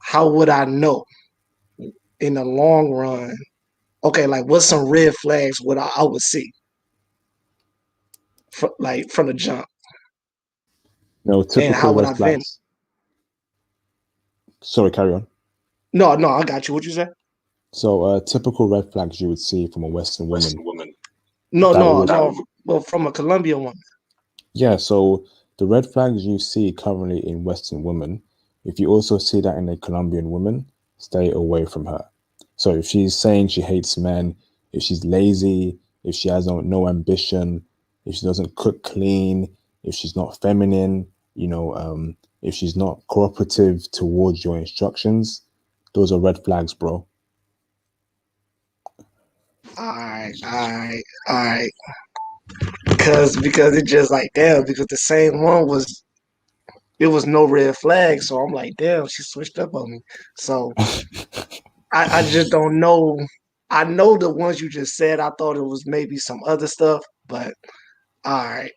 how would I know in the long run? Okay, like, what's some red flags would I would see, like from the jump, No, and how typical would red I vent? flags. Sorry, carry on. No, I got you. What you say? So, typical red flags you would see from a Western woman. No, That no, would, no. Well, from a Colombian woman. yeah. So the red flags you see currently in Western women, if you also see that in a Colombian woman, stay away from her. So if she's saying she hates men, if she's lazy, if she has no ambition, if she doesn't cook clean, if she's not feminine, if she's not cooperative towards your instructions, those are red flags, bro. All right. Because it just like damn, because the same one was it was no red flag. So I'm like, damn, she switched up on me. So I just don't know. I know the ones you just said. I thought it was maybe some other stuff, but all right.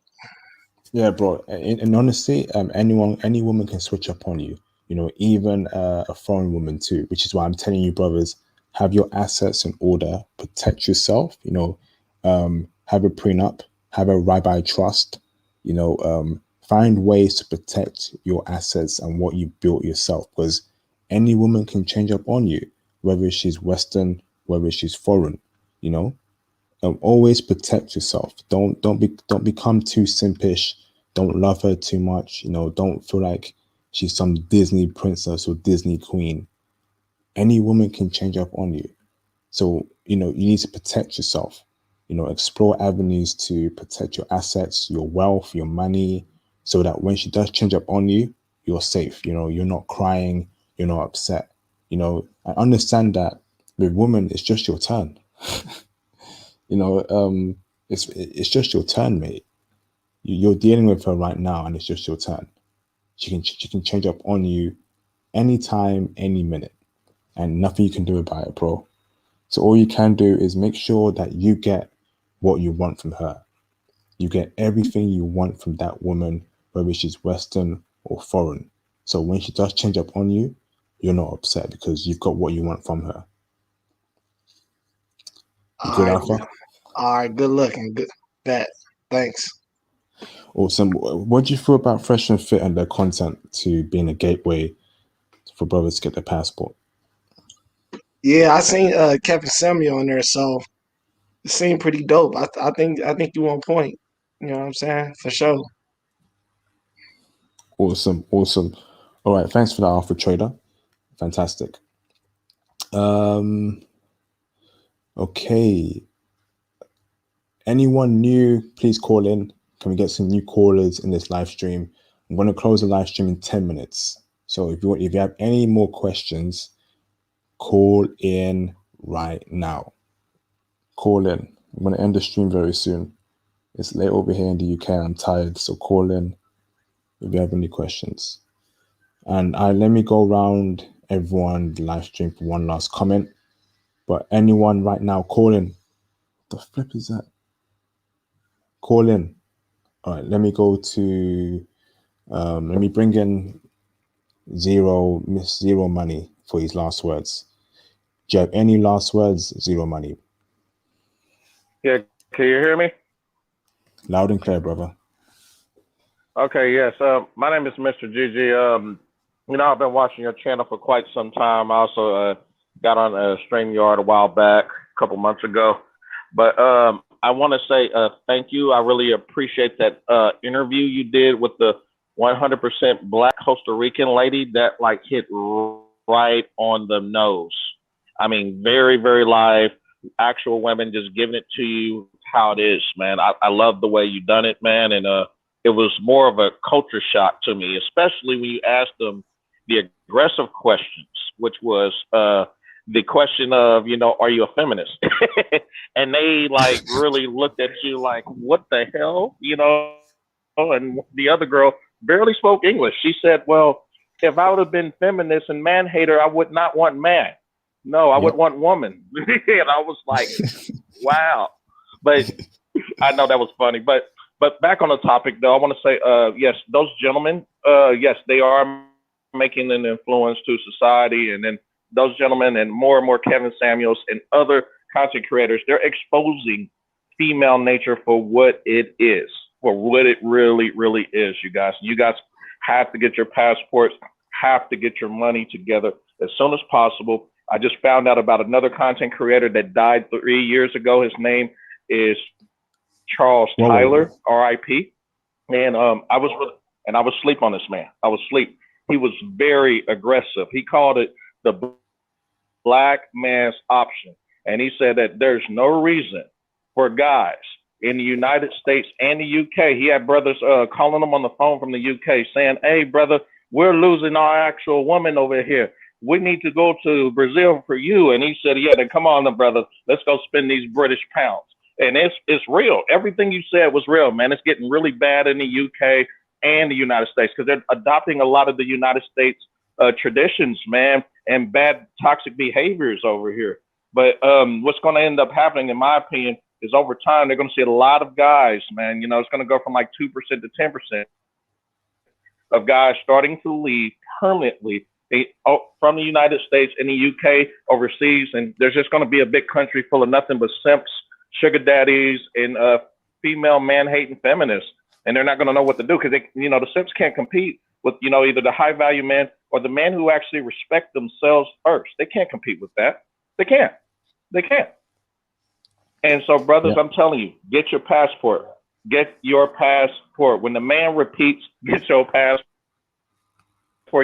Yeah, bro. And honestly, any woman can switch up on you. Even a foreign woman too. Which is why I'm telling you, brothers, have your assets in order, protect yourself. Have a prenup, have a rabbi trust. Find ways to protect your assets and what you built yourself, because any woman can change up on you, whether she's Western, whether she's foreign. You know, always protect yourself. Don't become too simpish. Don't love her too much. Don't feel like she's some Disney princess or Disney queen. Any woman can change up on you. So you need to protect yourself. Explore avenues to protect your assets, your wealth, your money, so that when she does change up on you, you're safe. You're not crying, you're not upset. I understand that with women, it's just your turn. It's just your turn, mate. You're dealing with her right now, and it's just your turn. She can change up on you anytime, any minute, and nothing you can do about it, bro. So all you can do is make sure that you get what you want from her. You get everything you want from that woman, whether she's Western or foreign. So when she does change up on you, you're not upset because you've got what you want from her. You All good, right. Alpha? All right. Good looking. Good. That. Thanks. Awesome. What do you feel about Fresh and Fit and their content to being a gateway for brothers to get their passport? Yeah, I seen Kevin Samuel in there, so it seemed pretty dope. I think you on point. You know what I'm saying? For sure. Awesome. All right. Thanks for that, Alpha Trader. Fantastic. Okay. Anyone new, please call in. Can we get some new callers in this live stream? I'm going to close the live stream in 10 minutes. So if you have any more questions, call in right now. Call in. I'm going to end the stream very soon. It's late over here in the UK. I'm tired, so call in if you have any questions. And let me go around everyone live stream for one last comment. But anyone right now, call in. What the flip is that? Call in. All right, let me go to, let me bring in Miss Zero Money for his last words. Do you have any last words, Zero Money? Yeah, can you hear me? Loud and clear, brother. Okay, yes. My name is Mr. GG. I've been watching your channel for quite some time. I also got on StreamYard a while back, a couple months ago. But I want to say thank you. I really appreciate that interview you did with the 100% Black Costa Rican lady that like hit right on the nose. I mean, very, very live, actual women just giving it to you how it is, man. I love the way you done it, man. And it was more of a culture shock to me, especially when you asked them the aggressive questions, which was the question of, are you a feminist? And they like really looked at you like, what the hell? And the other girl barely spoke English. She said, well, if I would have been feminist and man hater, I would not want man. No, I would want woman. And I was like, wow. But I know that was funny. But back on the topic, though, I want to say, yes, those gentlemen, yes, they are making an influence to society. And then those gentlemen and more Kevin Samuels and other content creators, they're exposing female nature for what it is, for what it really, really is, you guys. You guys have to get your passports, have to get your money together as soon as possible. I just found out about another content creator that died 3 years ago. His name is Charles Tyler, R.I.P. And I was asleep on this man. I was asleep. He was very aggressive. He called it the black man's option. And he said that there's no reason for guys in the United States and the UK. He had brothers calling him on the phone from the UK saying, hey, brother, we're losing our actual woman over here. We need to go to Brazil for you. And he said, yeah, then come on, then, brother. Let's go spend these British pounds. And it's real. Everything you said was real, man. It's getting really bad in the UK and the United States because they're adopting a lot of the United States traditions, man, and bad toxic behaviors over here. But what's going to end up happening, in my opinion, is over time, they're going to see a lot of guys, man, it's going to go from like 2% to 10% of guys starting to leave permanently from the United States and the UK overseas. And there's just going to be a big country full of nothing but simps, sugar daddies, and female man-hating feminists. And they're not going to know what to do because the simps can't compete with, either the high-value men or the men who actually respect themselves first. They can't compete with that. They can't. And so, brothers, I'm telling you, get your passport. Get your passport. When the man repeats, get your passport,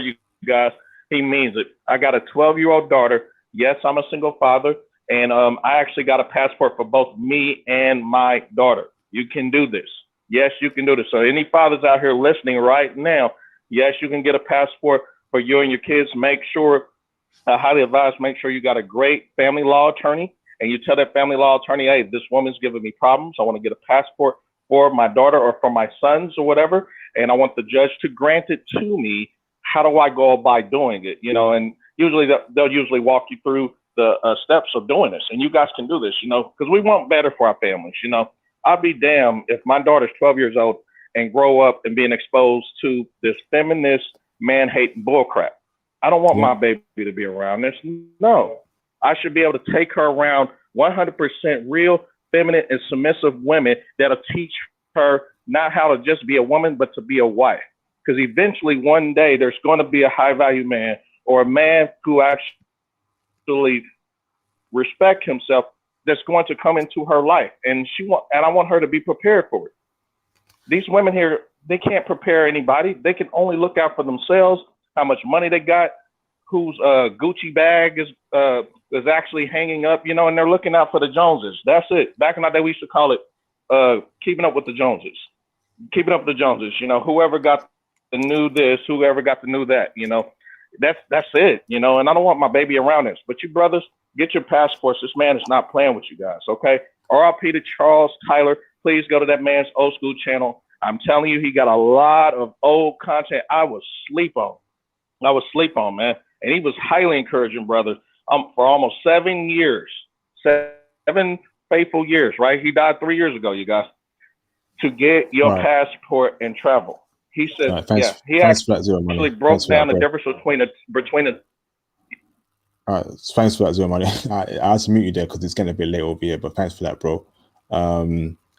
you guys, he means it. I got a 12-year-old daughter. Yes, I'm a single father. And I actually got a passport for both me and my daughter. You can do this. Yes, you can do this. So any fathers out here listening right now, yes, you can get a passport for you and your kids. Make sure, I highly advise, make sure you got a great family law attorney. And you tell that family law attorney, hey, this woman's giving me problems. I want to get a passport for my daughter or for my sons or whatever. And I want the judge to grant it to me. How do I go about doing it? And usually they'll usually walk you through the steps of doing this. And you guys can do this, because we want better for our families. I'll be damned if my daughter's 12 years old and grow up and being exposed to this feminist man-hating bullcrap. I don't want my baby to be around this. No, I should be able to take her around 100% real feminine and submissive women that'll teach her not how to just be a woman, but to be a wife. Because eventually one day there's going to be a high-value man or a man who actually respect himself that's going to come into her life. And I want her to be prepared for it. These women here, they can't prepare anybody. They can only look out for themselves, how much money they got, whose Gucci bag is actually hanging up, and they're looking out for the Joneses. That's it. Back in the day, we used to call it keeping up with the Joneses. Keeping up with the Joneses, whoever got the new this, whoever got the new that, that's it, and I don't want my baby around this. But you brothers, get your passports. This man is not playing with you guys, okay? RIP to Charles Tyler. please go to that man's old school channel. I'm telling you, he got a lot of old content I was sleep on. Man. And he was highly encouraging, brother, for almost 7 years, 7 faithful years, right? He died 3 years ago, you guys, to get your Right. passport and travel. He said, All right, thanks, he thanks for that, Zero actually Money. broke Thanks for that, down the bro. difference between a All right, thanks for that, Zero Money. I had to mute you there because it's getting a bit late over here, but thanks for that, bro.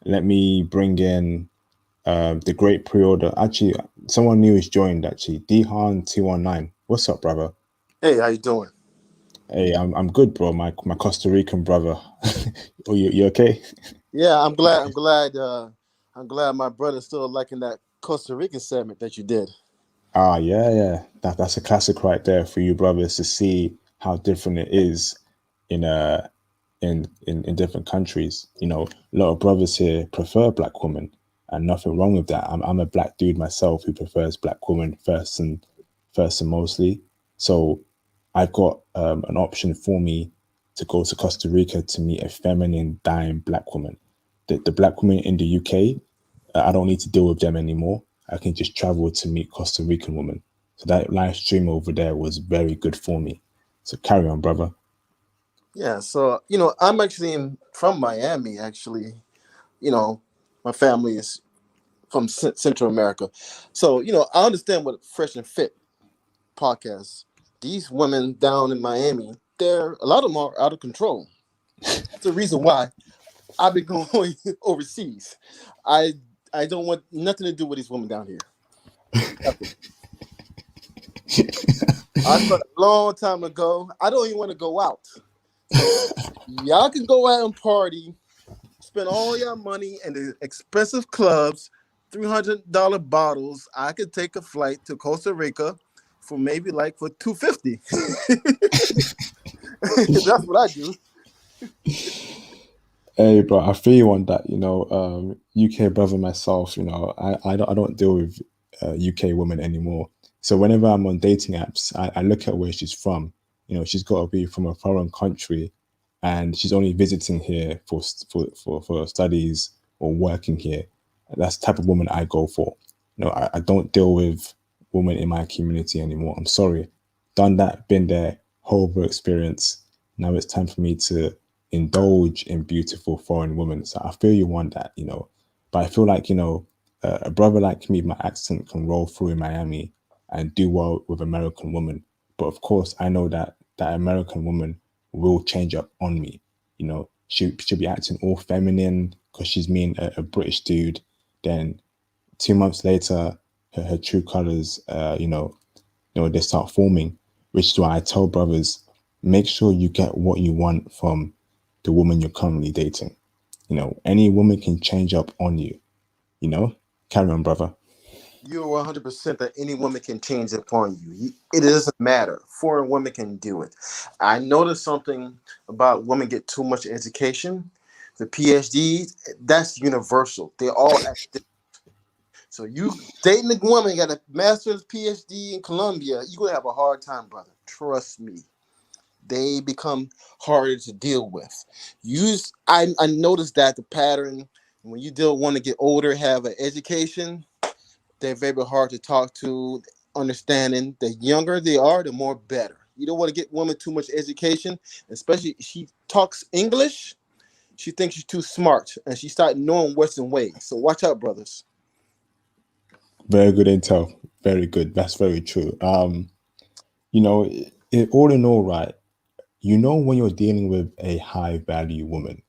Let me bring in the great pre-order. Actually, someone new has joined. Actually, Dhan219. What's up, brother? Hey, how you doing? Hey, I'm good, bro. My Costa Rican brother. Oh, you okay? Yeah, I'm glad. I'm glad my brother's still liking that Costa Rican segment that you did. Yeah. That's a classic right there for you brothers to see how different it is in in different countries. You know, a lot of brothers here prefer black women, and nothing wrong with that. I'm a black dude myself who prefers black women first and mostly. So I've got an option for me to go to Costa Rica to meet a feminine, dying black woman. The black women in the UK, I don't need to deal with them anymore. I can just travel to meet Costa Rican women. So that live stream over there was very good for me. So carry on, brother. Yeah, so I'm actually from Miami. Actually, my family is from Central America, so I understand what Fresh and Fit podcast. These women down in Miami, a lot of them are out of control. That's the reason why I've been going overseas. I don't want nothing to do with these women down here. Nothing. I started a long time ago. I don't even want to go out. So y'all can go out and party, spend all your money in the expensive clubs, $300 bottles. I could take a flight to Costa Rica for maybe for $250. That's what I do. Hey, bro, I feel you on that. UK brother myself. I don't deal with UK women anymore. So whenever I'm on dating apps, I look at where she's from. She's got to be from a foreign country, and she's only visiting here for studies or working here. That's the type of woman I go for. I don't deal with women in my community anymore. I'm sorry, done that, been there, horrible experience. Now it's time for me to indulge in beautiful foreign women. So I feel you want that, but I feel like, a brother like me, my accent can roll through in Miami and do well with American women. But of course, I know that that American woman will change up on me. She'll be acting all feminine because she's meeting a British dude. Then 2 months later, her true colors, they start forming, which is why I tell brothers, make sure you get what you want from the woman you're currently dating. Any woman can change up on you. Carry on, brother. You're 100% that any woman can change upon you. It doesn't matter. Foreign women can do it. I noticed something about women get too much education. The PhDs, that's universal. They're all so you dating a woman got a master's PhD in Columbia, you're gonna have a hard time, brother. Trust me. They become harder to deal with. I noticed that the pattern when you want to get older, have an education, they're very hard to talk to. Understanding the younger they are, the more better. You don't want to get women too much education, especially if she talks English. She thinks she's too smart, and she starts knowing Western ways. So watch out, brothers. Very good intel. Very good. That's very true. All in all, right, when you're dealing with a high value woman,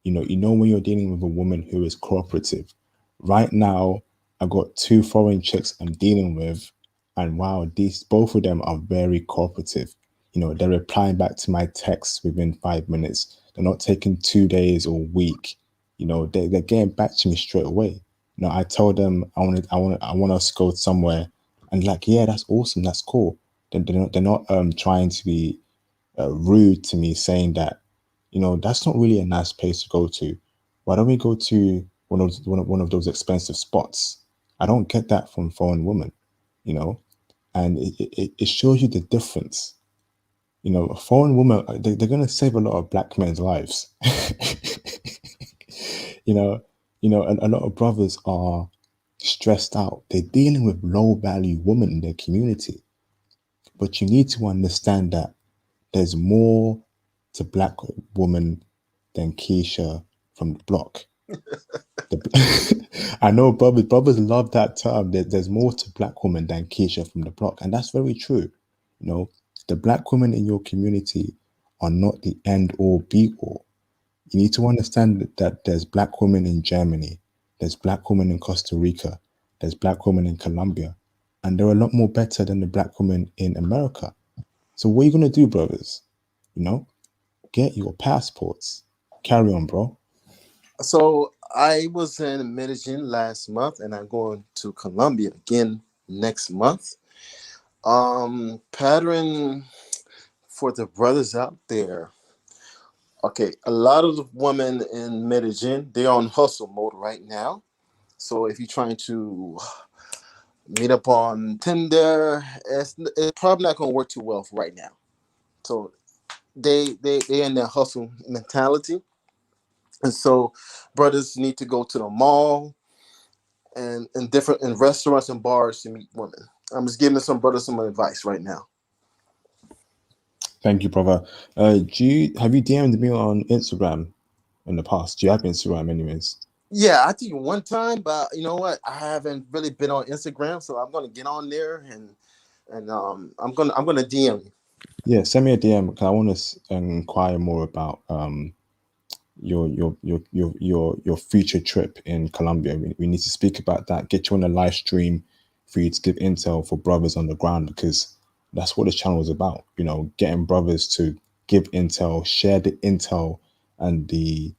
when you're dealing with a woman who is cooperative. Right now, I got 2 foreign chicks I'm dealing with, and wow, both of them are very cooperative. They're replying back to my texts within 5 minutes. They're not taking 2 days or a week. They're getting back to me straight away. I told them I want us to go somewhere, and like, yeah, that's awesome, that's cool. They're not trying to be rude to me, saying that, that's not really a nice place to go to. Why don't we go to one of those expensive spots? I don't get that from foreign women, and it shows you the difference. A foreign woman, they're going to save a lot of black men's lives. You know, and a lot of brothers are stressed out. They're dealing with low value women in their community. But you need to understand that there's more to black woman than Keisha from the block. I know brothers love that term. There's more to black women than Keisha from the block, and that's very true. You know, the black women in your community are not the end all be all. You need to understand that there's black women in Germany, there's black women in Costa Rica, there's black women in Colombia, and they're a lot more better than the black women in America. So what are you gonna do, brothers? You know, get your passports. Carry on, bro. So I was in Medellin last month, and I'm going to Colombia again next month. Pattern for the brothers out there. Okay, a lot of the women in Medellin, they're on hustle mode right now. So if you're trying to meet up on Tinder, it's probably not going to work too well right now. So they in their hustle mentality, and so brothers need to go to the mall and in different in restaurants and bars to meet women. I'm just giving some brothers some advice right now. Thank you, brother. Have you DM'd me on Instagram in the past? Do you have Instagram, anyways? Yeah, I think one time, but you know what? I haven't really been on Instagram, so I'm gonna get on there and I'm gonna DM you. Yeah, send me a DM because I want to inquire more about your future trip in Colombia. We need to speak about that. Get you on a live stream for you to give intel for brothers on the ground, because that's what this channel is about. You know, getting brothers to give intel, share the intel and the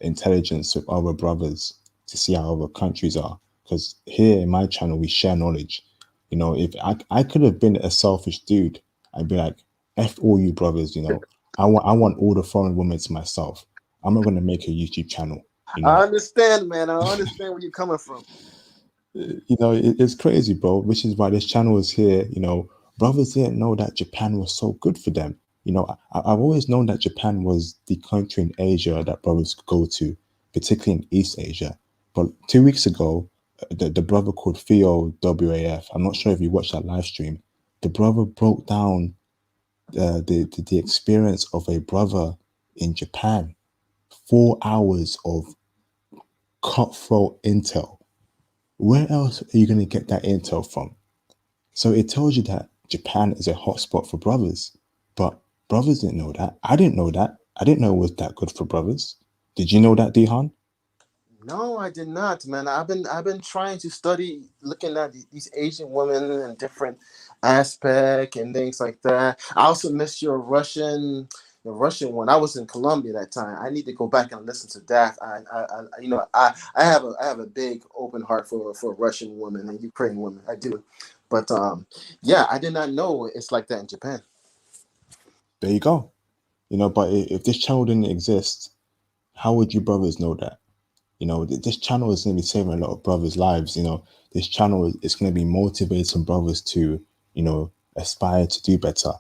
intelligence with other brothers to see how other countries are. Because here in my channel, we share knowledge. You know, if I could have been a selfish dude, I'd be like, F all you brothers, you know, I want all the foreign women to myself. I'm not gonna make a YouTube channel, you I know. understand, man. I understand where you're coming from. You know, it's crazy, bro, which is why this channel is here. You know, brothers didn't know that Japan was so good for them. You know, I've always known that Japan was the country in Asia that brothers could go to, particularly in East Asia. But 2 weeks ago, the brother called Theo WAF, I'm not sure if you watched that live stream, the brother broke down the experience of a brother in Japan. 4 hours of cutthroat intel. Where else are you going to get that intel from? So it tells you that Japan is a hotspot for brothers, but brothers didn't know that. I didn't know that. I didn't know it was that good for brothers. Did you know that, Dihan? No, I did not, man. I've been trying to study, looking at these Asian women and different aspect and things like that. I also missed the Russian one. I was in Colombia that time. I need to go back and listen to that. I have a big open heart for Russian women and Ukrainian women. I do, but yeah, I did not know it's like that in Japan. There you go. You know, but if this channel didn't exist, how would you brothers know that? You know, this channel is going to be saving a lot of brothers' lives. You know, this channel is going to be motivating brothers to, you know, aspire to do better,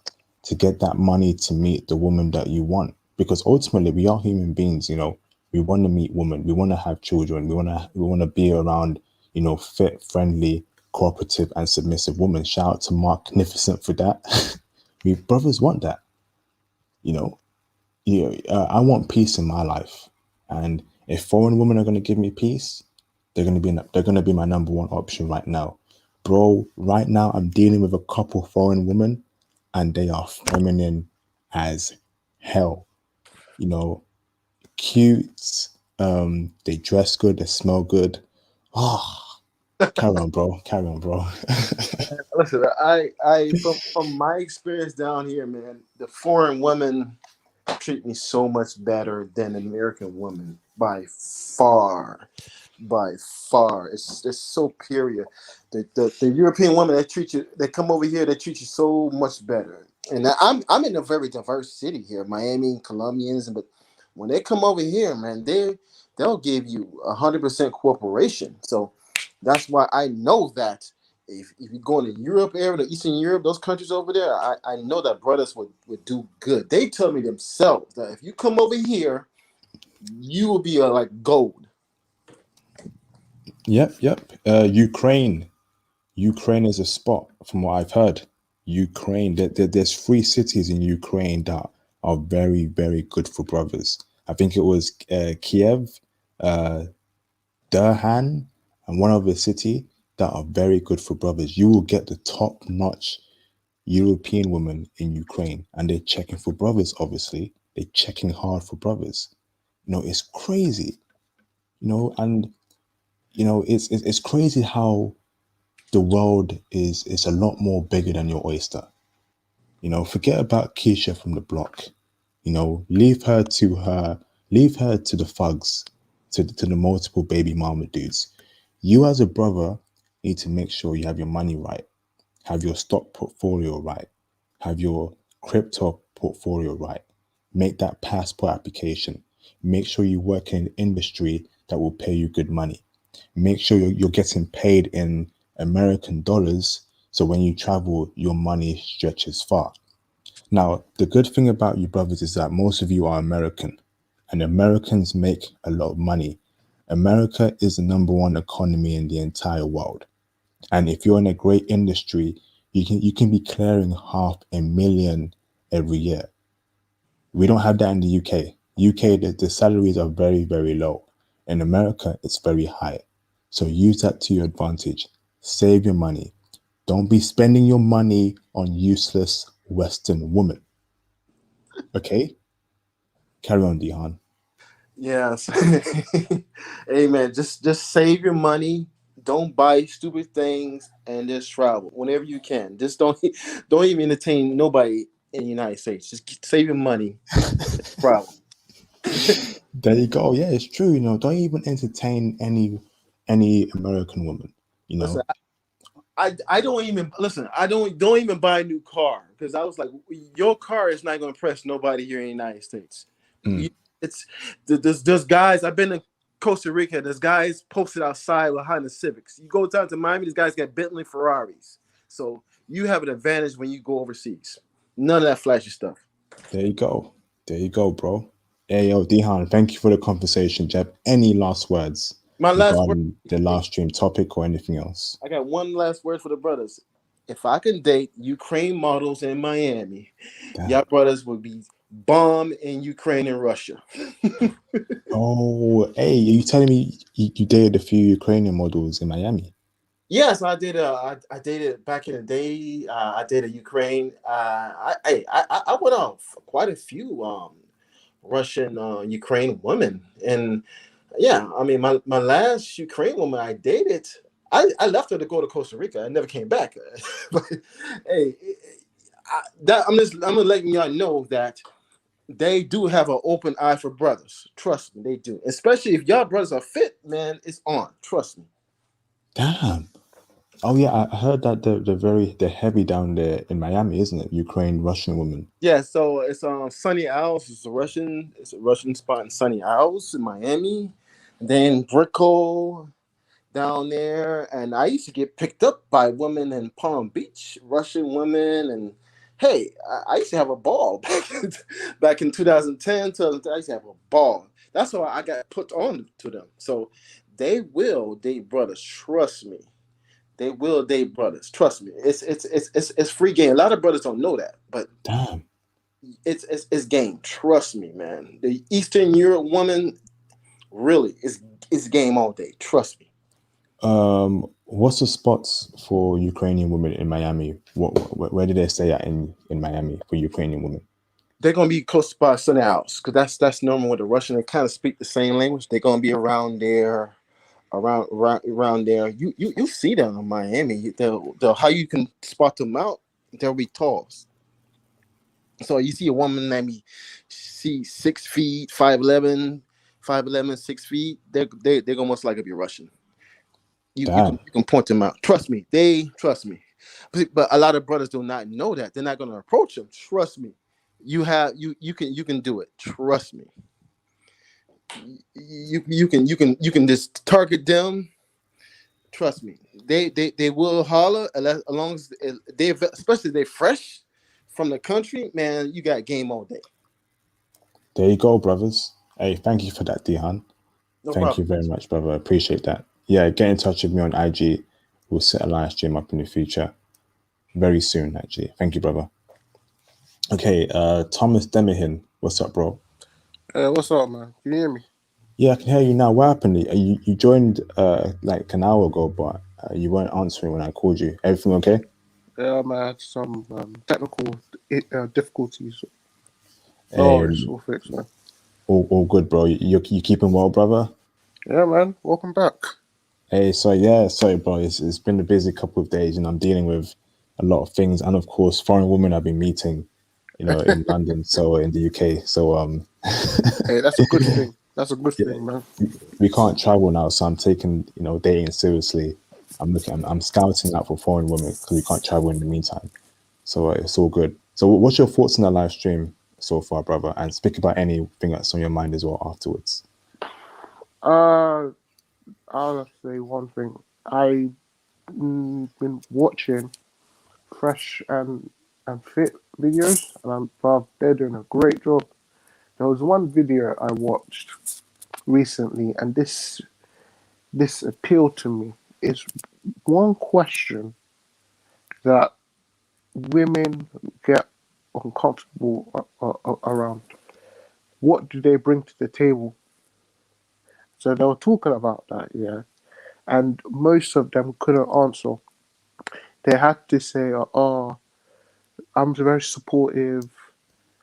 to get that money to meet the woman that you want. Because ultimately, we are human beings. You know, we want to meet women, we want to have children, we want to be around, you know, fit, friendly, cooperative, and submissive women. Shout out to Mark Magnificent for that. We brothers want that. You know, I want peace in my life, and if foreign women are going to give me peace, they're going to be my number one option right now, bro. Right now, I'm dealing with a couple foreign women, and they are feminine as hell. You know, cute. They dress good. They smell good. Oh, carry on, bro. Carry on, bro. Listen, I from my experience down here, man, the foreign women treat me so much better than an American woman by far. By far, it's superior. The European women that treat you, they come over here, they treat you so much better. And I'm in a very diverse city here, Miami, Colombians, but when they come over here, man, they'll give you 100% cooperation. So that's why I know that if you go in the Europe area, the Eastern Europe, those countries over there, I know that brothers would do good. They tell me themselves that if you come over here, you will be like gold. Yep. Ukraine. Ukraine is a spot, from what I've heard. Ukraine. There's 3 cities in Ukraine that are very, very good for brothers. I think it was Kiev, Durhan, and one other city that are very good for brothers. You will get the top-notch European women in Ukraine, and they're checking for brothers. Obviously, they're checking hard for brothers. It's crazy. And it's crazy how the world is a lot more bigger than your oyster. Forget about Keisha from the block. Leave her to the thugs, to the multiple baby mama dudes. You as a brother need to make sure you have your money right, have your stock portfolio right, have your crypto portfolio right. Make that passport application. Make sure you work in an industry that will pay you good money. Make sure you're getting paid in American dollars, so when you travel, your money stretches far. Now, the good thing about you brothers is that most of you are American, and Americans make a lot of money. America is the #1 economy in the entire world. And if you're in a great industry, you can be clearing $500,000 every year. We don't have that in the UK. UK, the salaries are very, very low. In America, it's very high. So use that to your advantage. Save your money. Don't be spending your money on useless Western women. Okay? Carry on, Dihan. Yes. Hey man, just save your money. Don't buy stupid things and just travel whenever you can. Just don't even entertain nobody in the United States. Just save your money, travel. There you go. Yeah, it's true. Don't even entertain any American woman. Listen, I don't even listen. I don't even buy a new car because I was like, your car is not going to impress nobody here in the United States. It's there's guys. I've been to Costa Rica. There's guys posted outside with Honda Civics. You go down to Miami, these guys got Bentley Ferraris. So you have an advantage when you go overseas. None of that flashy stuff. There you go, bro. Hey, yo, Dihan, thank you for the conversation, Jeb. Any last words My last word. regarding the live stream topic or anything else? I got one last word for the brothers. If I can date Ukraine models in Miami, y'all brothers would be bomb in Ukraine and Russia. Oh, hey, are you telling me you dated a few Ukrainian models in Miami? Yes, I did. I dated back in the day. I dated Ukraine. I went on quite a few Russian Ukraine women, and yeah, I mean my last Ukraine woman I dated, I left her to go to Costa Rica. I never came back. But hey, I'm gonna let y'all know that they do have an open eye for brothers. Trust me, they do. Especially if y'all brothers are fit, man. It's on. Trust me. Damn. Oh yeah, I heard that they're heavy down there in Miami, isn't it? Ukraine, Russian women. Yeah, so it's Sunny Isles. It's a Russian spot in Sunny Isles in Miami. Then Brickell down there, and I used to get picked up by women in Palm Beach, Russian women, and hey, I used to have a ball back in 2010. I used to have a ball. That's why I got put on to them. So they will date brothers. Trust me. They will date brothers. Trust me. It's free game. A lot of brothers don't know that, but damn, it's game. Trust me, man. The Eastern Europe woman really is game all day. Trust me. What's the spots for Ukrainian women in Miami? Where do they stay at in Miami for Ukrainian women? They're gonna be close by Sunny House because that's normal with the Russian. They kind of speak the same language. They're gonna be around there. Around there, you see them in Miami. They'll how you can spot them out. They'll be tall. So you see a woman maybe see 6 feet, 5'11", 6 feet. They're gonna most likely be Russian. You can point them out. Trust me, they trust me. But a lot of brothers do not know that. They're not gonna approach them. Trust me. You can do it. Trust me. You can just target them. Trust me, they will holler as long as they, especially if they're fresh from the country. Man, you got game all day. There you go, brothers. Hey, thank you for that, Dihan. No thank problem. you very much, brother. I appreciate that. yeah, get in touch with me on IG. We'll set a live stream up in the future very soon, actually. Thank you, brother. Okay, Thomas Demihin, what's up, bro? What's up, man? Can you hear me? Yeah, I can hear you now. What happened? You joined like an hour ago, but you weren't answering when I called you. Everything okay? Yeah, man. I had some technical difficulties. No Hey, worries, all fixed, man. all good, bro. You keeping well, brother? Yeah, man. Welcome back. Hey, sorry, bro. It's been a busy couple of days, and I'm dealing with a lot of things, and of course, foreign women I've been meeting, in London, so in the UK. So Hey, that's a good thing. That's a good yeah, thing, man. we can't travel now, so I'm taking dating seriously. I'm scouting out for foreign women because we can't travel in the meantime. So it's all good. So what's your thoughts on the live stream so far, brother? And speak about anything that's on your mind as well afterwards. I'll say one thing. I've been watching Fresh and Fit videos, and they're doing a great job. There was one video I watched recently, and this appealed to me. It's one question that women get uncomfortable around. What do they bring to the table? So they were talking about that, yeah, and most of them couldn't answer. They had to say, "Oh, I'm very supportive."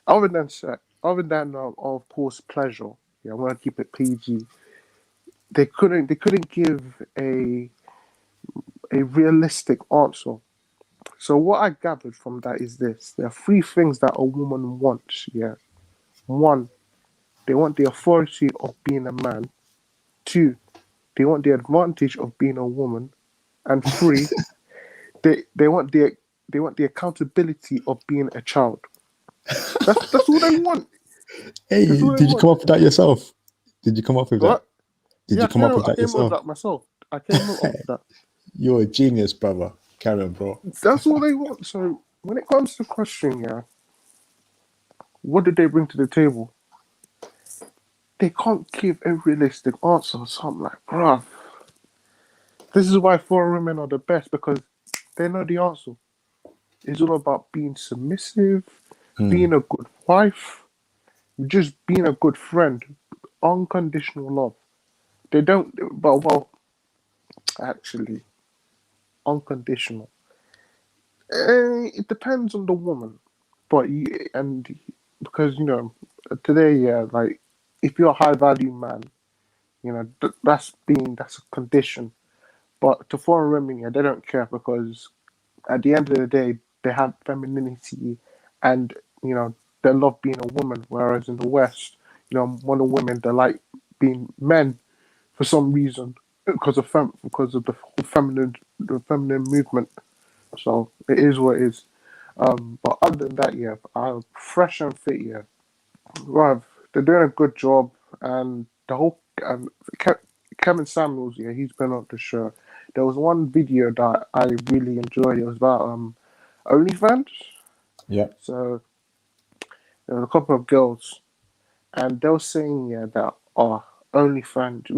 Other than sex, other than of course pleasure. Yeah, I want to keep it PG. They couldn't give a realistic answer. So what I gathered from that is this: there are three things that a woman wants. Yeah, one, they want the authority of being a man. Two, they want the advantage of being a woman. And three, they want the accountability of being a child. That's all they want. Hey, That's all they did you want. come up with that yourself? Did you come up with that? What? Did Yeah, you come up with I that came up with yourself? that myself. I came up with that. You're a genius, brother. Carry on, bro. That's all they want. So when it comes to the question, yeah, what did they bring to the table? They can't give a realistic answer. So I'm like, bruh, this is why foreign women are the best, because they know the answer. It's all about being submissive, being a good wife, just being a good friend, unconditional love. They don't, but well, actually, unconditional. It depends on the woman, but because today, yeah, like if you're a high value man, that's a condition. But to foreign women, yeah, they don't care because at the end of the day, they have femininity, and they love being a woman. Whereas in the West, modern women they like being men for some reason because of the whole feminine movement. So it is what it is. But other than that, yeah, Fresh and Fit, yeah, right, they're doing a good job, and the whole Kevin Samuels, yeah, he's been on the show. There was one video that I really enjoyed. It was about OnlyFans. Yeah. So there was a couple of girls, and they were saying yeah that OnlyFans,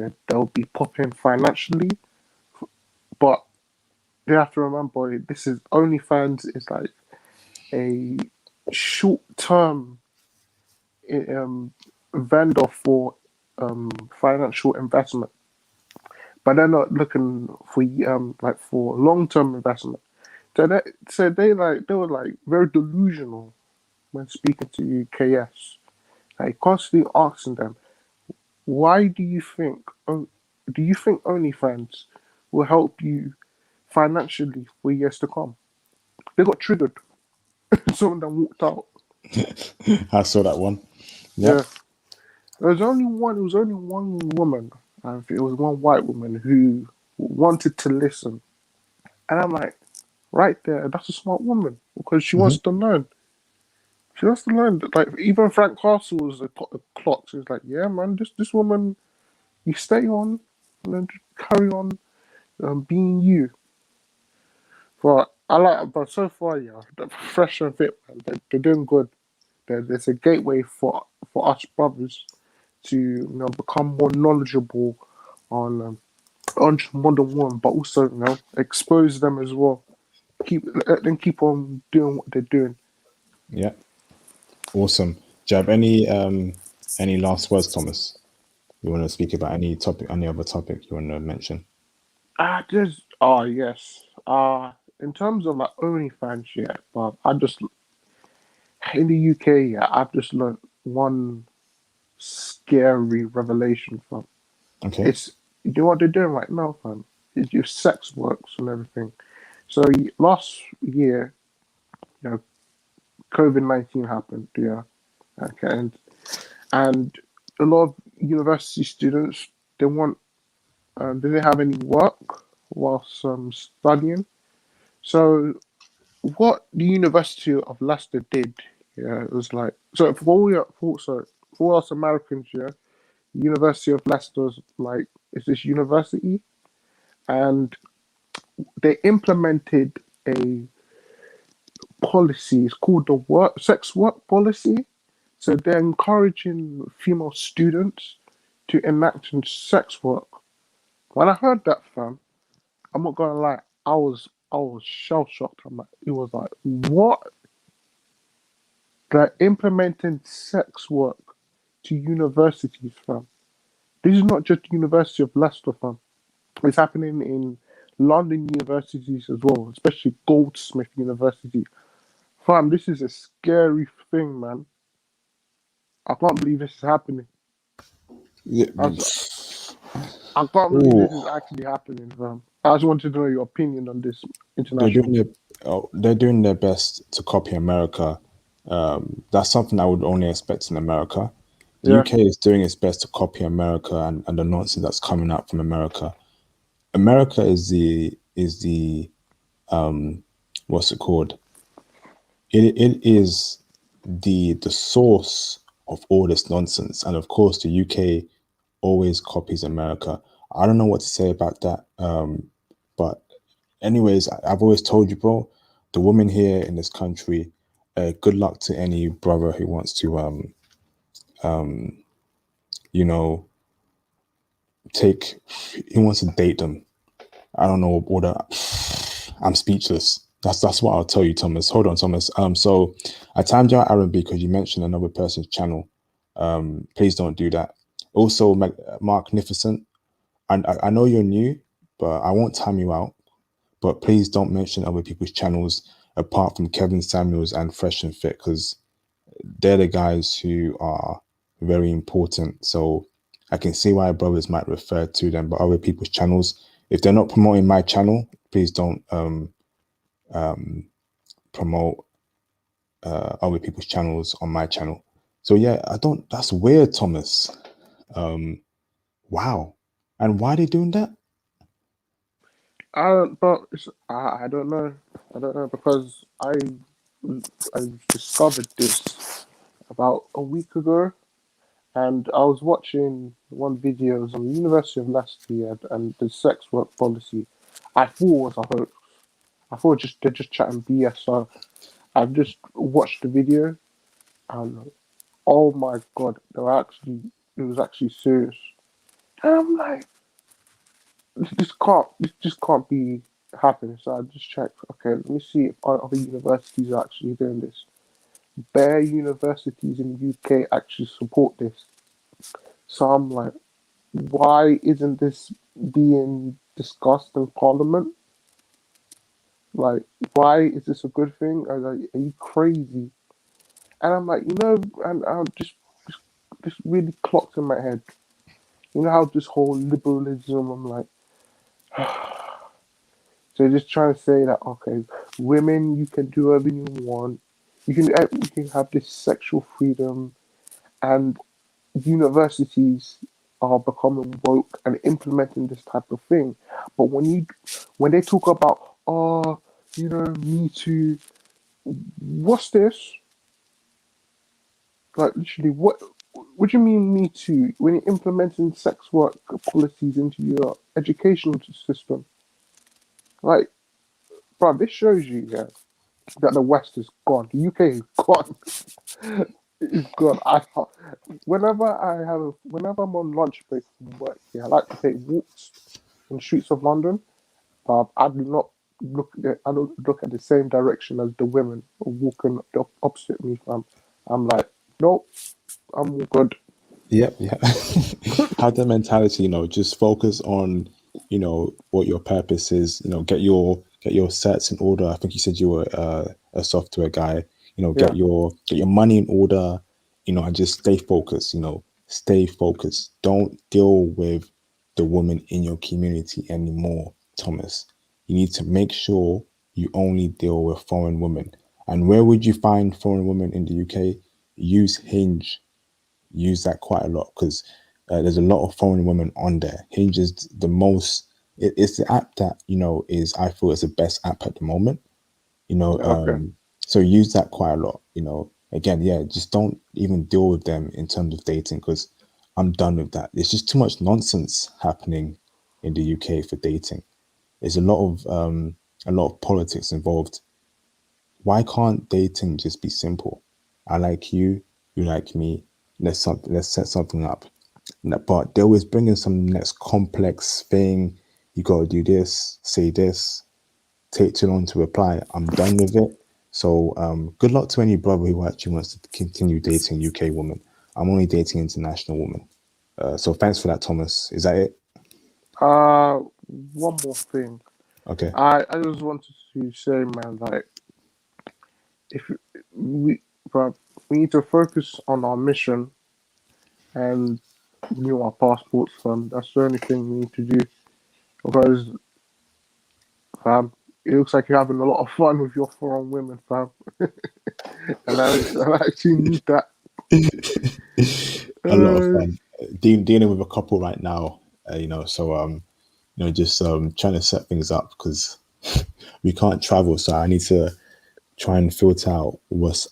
yeah, they'll be popping financially, but you have to remember this is OnlyFans is like a short term vendor for financial investment, but they're not looking for like for long term investment. They were like very delusional when speaking to KS, like constantly asking them, why do you think OnlyFans will help you financially for years to come? They got triggered. Some of them walked out. I saw that one. Yeah. Yep. There was only one. It was only one woman. It was one white woman who wanted to listen, and I'm like, right there, that's a smart woman because she wants to learn. She wants to learn. Like even Frank Castle was a clock. She was like, yeah, man, this woman, you stay on, and then just carry on being you. But so far, yeah, the Fresh and Fit, man, they're doing good. There's a gateway for us brothers to become more knowledgeable on on modern woman, but also, you know, expose them as well. Let them keep on doing what they're doing. Yeah. Awesome. Do you have any last words, Thomas? You want to speak about any topic, any other topic you want to mention? Yes. In terms of like OnlyFans, yeah, but I just in the UK, yeah, I've just learned one scary revelation from. Okay. It's you know what they're doing right now, fam. It's your sex works and everything. So last year, you know, COVID-19 happened, yeah. Okay, and a lot of university students they want they didn't have any work whilst studying. So what the University of Leicester did, yeah, it was like so for us Americans, yeah, University of Leicester's like is this university, and they implemented a policy. It's called the work sex work policy. So they're encouraging female students to enact in sex work. When I heard that, fam, I'm not gonna lie, I was shell shocked. I'm like, it was like, what? They're implementing sex work to universities, fam. This is not just University of Leicester, fam. It's happening in London universities as well, especially Goldsmith University. Fam, this is a scary thing, man. I can't believe this is happening. Yeah. I can't believe Ooh. this is actually happening, fam. I just wanted to know your opinion on this They're international. they're doing their best to copy America. That's something I would only expect in America. The Yeah. UK is doing its best to copy America and the nonsense that's coming out from America. America is the what's it called? It is the source of all this nonsense, and of course the UK always copies America. I don't know what to say about that. But anyways, I've always told you, bro, the women here in this country, good luck to any brother who wants to you know, he wants to date them. I don't know what I'm speechless. That's what I'll tell you, Thomas. Hold on, Thomas. So I timed you out, Aaron, because you mentioned another person's channel. Please don't do that. Also, Magnificent, and I know you're new, but I won't time you out. But please don't mention other people's channels apart from Kevin Samuels and Fresh and Fit, because they're the guys who are very important. So I can see why brothers might refer to them, but other people's channels, if they're not promoting my channel, please don't promote other people's channels on my channel. So yeah, that's weird, Thomas. Wow. And why are they doing that? I don't know. I don't know because I discovered this about a week ago, and I was watching one videos on the University of Leicester and the sex work policy. I thought it was a hoax. I thought they're just chatting BS. So I just watched the video, and oh my god, it was actually serious. And I'm like, this just can't be happening. So I just checked. Okay, let me see if other universities are actually doing this. Bare universities in the UK actually support this. So I'm like, why isn't this being discussed in Parliament? Like, why is this a good thing? Are you crazy? And I'm like, and I just really clocked in my head. You know how this whole liberalism, I'm like, so just trying to say that, okay, women, you can do whatever you want. You can have this sexual freedom, and universities are becoming woke and implementing this type of thing. But when they talk about, Me Too, what's this? Like literally, what do you mean Me Too? When you're implementing sex work policies into your education system, like, bro, this shows you, yeah, that the West is gone. The UK is gone. It's gone. Whenever I'm on lunch break from work, yeah, I like to take walks in the streets of London, I do not I don't look at the same direction as the women walking opposite me, fam. I'm like, nope, I'm all good. Yep, yeah. Have the mentality, just focus on, what your purpose is. Get your sets in order. I think you said you were a software guy. Yeah, Get your money in order. And just stay focused. Stay focused. Don't deal with the women in your community anymore, Thomas. You need to make sure you only deal with foreign women. And where would you find foreign women in the UK? Use Hinge. Use that quite a lot because there's a lot of foreign women on there. Hinge is the most. It's the app that is, I feel, is the best app at the moment. You know, okay. so use that quite a lot. Again, yeah, just don't even deal with them in terms of dating because I'm done with that. There's just too much nonsense happening in the UK for dating. There's a lot of politics involved. Why can't dating just be simple? I like you, you like me. Let's set something up. But they always bring in some next complex thing. You gotta do this, say this, take too long to reply. I'm done with it. So good luck to any brother who actually wants to continue dating UK women. I'm only dating international women. So thanks for that, Thomas. Is that it? Uh, one more thing. Okay. I just wanted to say, man, like if we, but we need to focus on our mission and renew our passports, fam. That's the only thing we need to do because, fam, it looks like you're having a lot of fun with your foreign women, fam. And I actually need that. A lot of Uh, fun. Dealing with a couple right now, so just trying to set things up because we can't travel, so I need to try and filter what's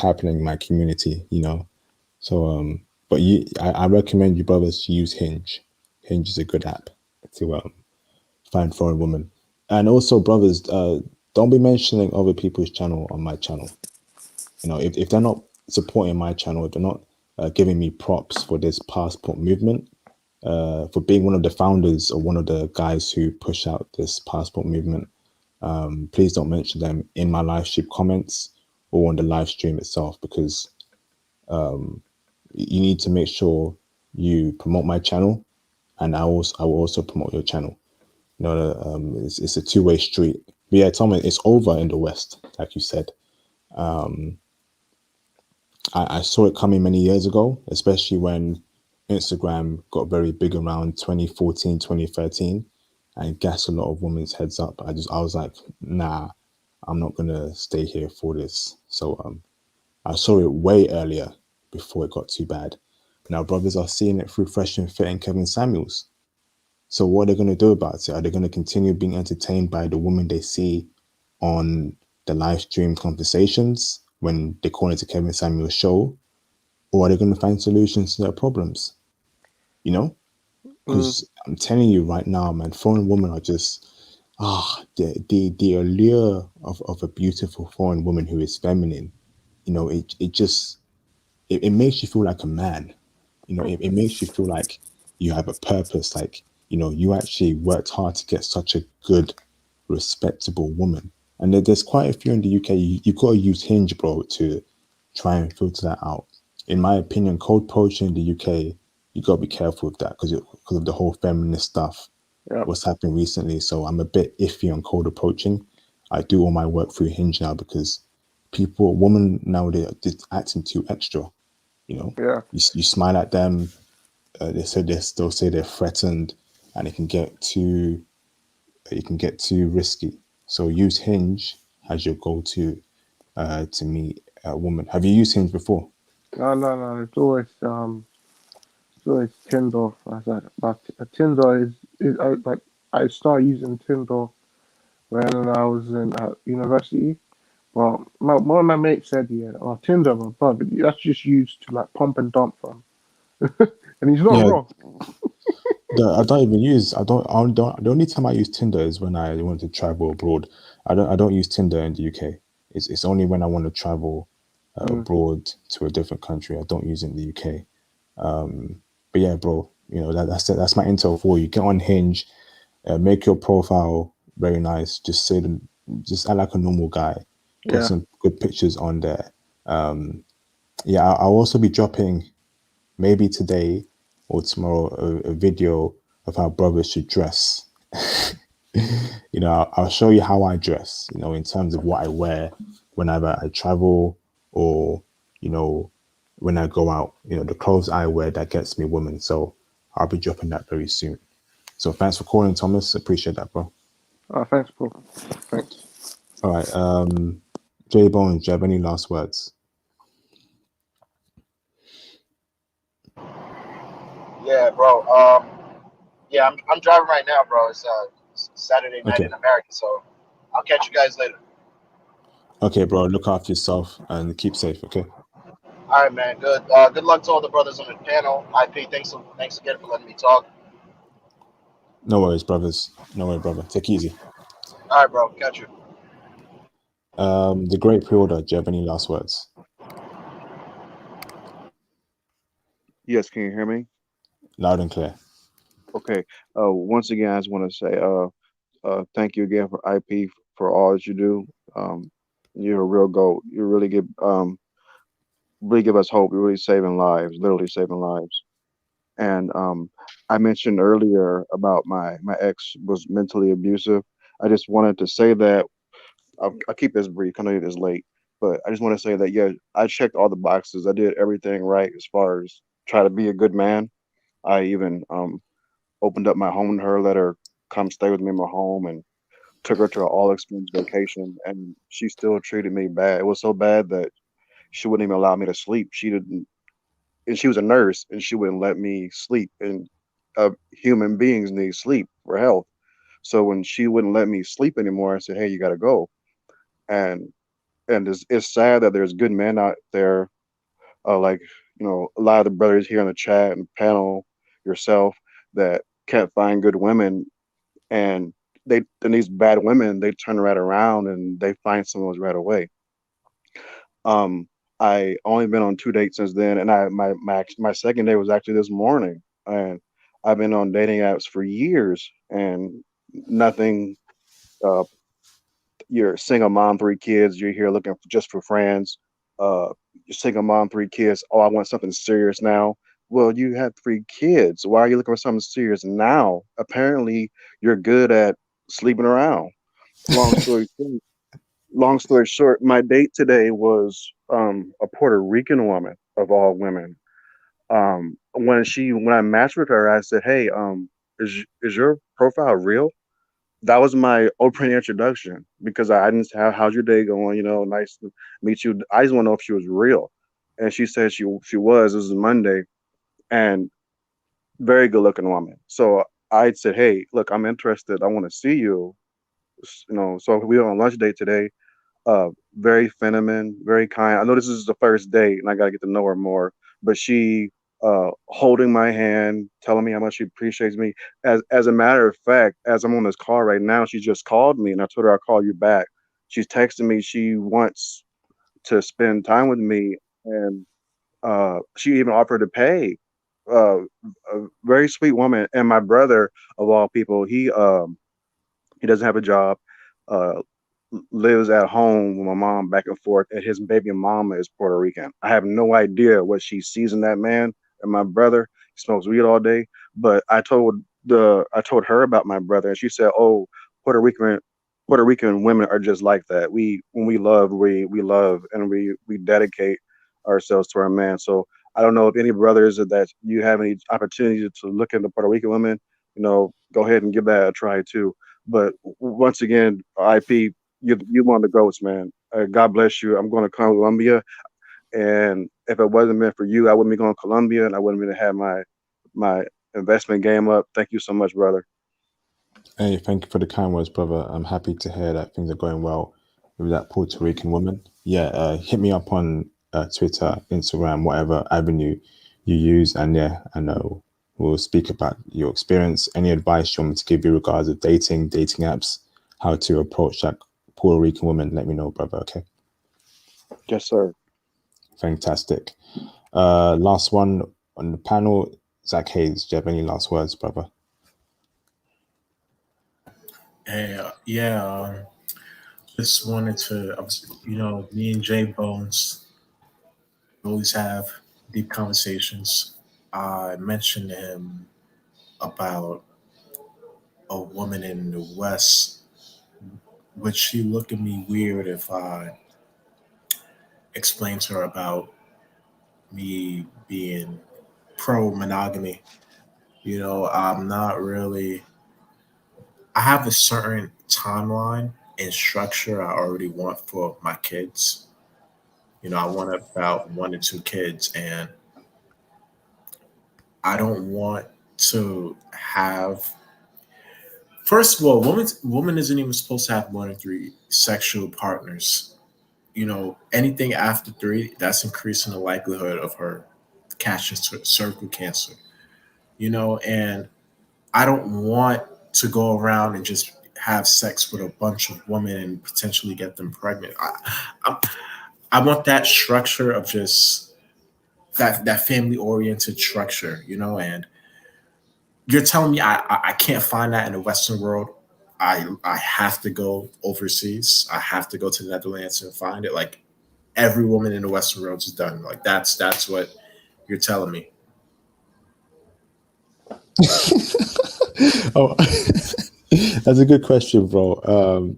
happening in my community. So but I recommend you brothers to use Hinge. Hinge is a good app to find foreign women. And also, brothers, don't be mentioning other people's channel on my channel. If they're not supporting my channel, if they're not giving me props for this passport movement, for being one of the founders or one of the guys who push out this passport movement, please don't mention them in my live stream comments or on the live stream itself because you need to make sure you promote my channel, and I will also promote your channel. It's a two-way street. But yeah, Thomas, it's over in the West, like you said. I saw it coming many years ago, especially when Instagram got very big around 2014, 2013, and gassed a lot of women's heads up. I was like, nah, I'm not gonna stay here for this. So I saw it way earlier before it got too bad. Now brothers are seeing it through Fresh and Fit and Kevin Samuels. So what are they gonna do about it? Are they gonna continue being entertained by the woman they see on the live stream conversations when they call into Kevin Samuel's show? Or are they going to find solutions to their problems? mm, Because I'm telling you right now, man, foreign women are just the allure of a beautiful foreign woman who is feminine. It makes you feel like a man. It makes you feel like you have a purpose. Like you actually worked hard to get such a good, respectable woman. And there's quite a few in the UK. You've got to use Hinge, bro, to try and filter that out. In my opinion, cold poaching in the UK, you got to be careful with that because of the whole feminist stuff, yeah, what's happened recently. So I'm a bit iffy on cold approaching. I do all my work through Hinge now because women nowadays are just acting too extra. yeah. You smile at them, they'll say they're threatened, and it can get too risky. So use Hinge as your go-to to meet a woman. Have you used Hinge before? No, no, no. It's always Tinder. I said, but Tinder is like I started using Tinder when I was in university. Well, one of my mates said, yeah, oh, Tinder, my brother, that's just used to like pump and dump from. And he's not Yeah, wrong. I don't even use. I don't. The only time I use Tinder is when I want to travel abroad. I don't use Tinder in the UK. It's only when I want to travel Mm, abroad to a different country. I don't use it in the UK. But yeah, bro, that's it. That's my intel for you. Get on Hinge. Make your profile very nice. Just act like a normal guy. Put Yeah. some good pictures on there. Yeah, I'll also be dropping maybe today or tomorrow a video of how brothers should dress. You know, I'll show you how I dress, you know, in terms of what I wear whenever I travel or, you know, when I go out, you know, the clothes I wear that gets me women. So I'll be dropping that very soon. So thanks for calling, Thomas. Appreciate that, bro. Thanks, bro. Thanks. All right. J Bones, do you have any last words? Yeah, bro. Yeah, I'm driving right now, bro. It's Saturday night Okay. in America, so I'll catch you guys later. Okay, bro. Look after yourself and keep safe, okay? All right, man. Good. Good luck to all the brothers on the panel. IP, thanks again for letting me talk. No worries, brothers. No worries, brother. Take it easy. All right, bro. Catch you. The Great Pre-Order, do you have any last words? Yes, can you hear me? Loud and clear. Okay. Once again, I just want to say, thank you again for IP for all that you do. You're a real goat. You really give us hope. You're really saving lives, literally saving lives. And I mentioned earlier about my ex was mentally abusive. I just wanted to say that I'll keep this brief. I know it is late, but I just want to say that yeah, I checked all the boxes. I did everything right as far as try to be a good man. I even opened up my home to her, let her come stay with me in my home, and took her to an all expense vacation. And she still treated me bad. It was so bad that she wouldn't even allow me to sleep. She didn't, and she was a nurse, and she wouldn't let me sleep. And human beings need sleep for health. So when she wouldn't let me sleep anymore, I said, "Hey, you got to go." And it's sad that there's good men out there, like a lot of the brothers here in the chat and panel, yourself, that can't find good women, and these bad women, they turn right around and they find someone right away. Um, I only been on 2 dates since then, and my second date was actually this morning, and I've been on dating apps for years, and nothing. Uh, you're a single mom, 3 kids. You're here looking just for friends. You're single mom, 3 kids. Oh, I want something serious now. Well, you have 3 kids. Why are you looking for something serious now? Apparently, you're good at sleeping around. Long story short, long story short, my date today was a Puerto Rican woman of all women. When I matched with her, I said, "Hey, is your profile real?" That was my opening introduction because I didn't say, how's your day going? Nice to meet you. I just want to know if she was real. And she said she was. This was Monday, and very good looking woman. So I said, "Hey, look, I'm interested. I want to see you." So we were on lunch date today. Very feminine, very kind. I know this is the first date, and I got to get to know her more. But she holding my hand, telling me how much she appreciates me. As a matter of fact, as I'm on this call right now, she just called me, and I told her I'll call you back. She's texting me. She wants to spend time with me, and she even offered to pay. A very sweet woman. And my brother, of all people, he doesn't have a job. Uh, Lives at home with my mom back and forth, and his baby mama is Puerto Rican. I have no idea what she sees in that man. And my brother, he smokes weed all day. But I told her about my brother, and she said, "Oh, Puerto Rican Puerto Rican women are just like that. When we love, we love, and we dedicate ourselves to our man." So I don't know if any brothers that you have any opportunity to look into Puerto Rican women, go ahead and give that a try too. But once again, IP, you one of the goats, man. God bless you. I'm going to Colombia, and if it wasn't meant for you, I wouldn't be going to Colombia, and I wouldn't even have my investment game up. Thank you so much, brother. Hey, thank you for the kind words, brother. I'm happy to hear that things are going well with that Puerto Rican woman. Yeah, hit me up on Twitter, Instagram, whatever avenue you use, and yeah, I know we'll speak about your experience. Any advice you want me to give you regards of dating apps, how to approach that Puerto Rican woman, let me know, brother. Okay. Yes, sir. Fantastic. Last one on the panel, Zach Hayes. Do you have any last words, brother? Hey, yeah, just wanted to, me and Jay Bones always have deep conversations. I mentioned to him about a woman in the West. Would she look at me weird if I explained to her about me being pro monogamy? I'm not really, I have a certain timeline and structure I already want for my kids. I want about 1 to 2 kids, and I don't want to have. First of all, woman isn't even supposed to have more than 3 sexual partners. Anything after 3, that's increasing the likelihood of her catching cervical cancer. And I don't want to go around and just have sex with a bunch of women and potentially get them pregnant. I, I want that structure of just that family oriented structure, and you're telling me I can't find that in the Western world. I have to go overseas. I have to go to the Netherlands and find it. Like every woman in the Western world is done. Like that's what you're telling me. Oh, that's a good question, bro.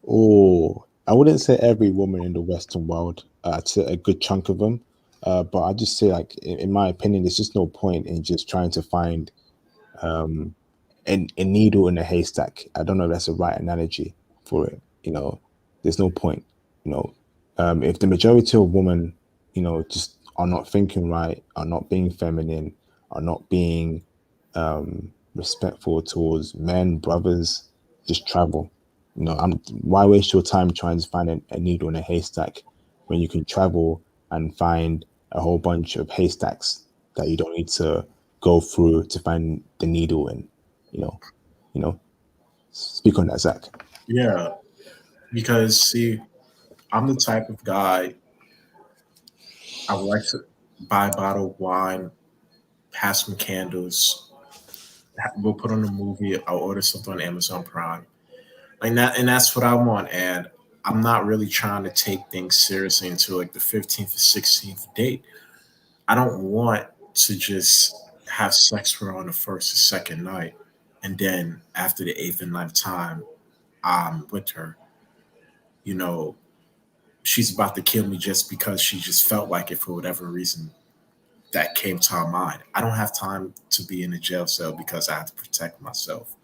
Oh, I wouldn't say every woman in the Western world. I'd say a good chunk of them. But I just say, like, in my opinion, there's just no point in just trying to find um, a needle in a haystack. I don't know if that's the right analogy for it. There's no point. You know, if the majority of women, just are not thinking right, are not being feminine, are not being respectful towards men, brothers, just travel. Why waste your time trying to find a needle in a haystack when you can travel and find a whole bunch of haystacks that you don't need to go through to find the needle in. You know, you know. Speak on that, Zach. Yeah, because see, I'm the type of guy I would like to buy a bottle of wine, pass some candles. We'll put on a movie. I'll order something on Amazon Prime, like that, and that's what I want. And I'm not really trying to take things seriously until like the 15th or 16th date. I don't want to just have sex for her on the first or second night, and then after the eighth and ninth time, I'm with her. You know, she's about to kill me just because she just felt like it for whatever reason that came to our mind. I don't have time to be in a jail cell because I have to protect myself.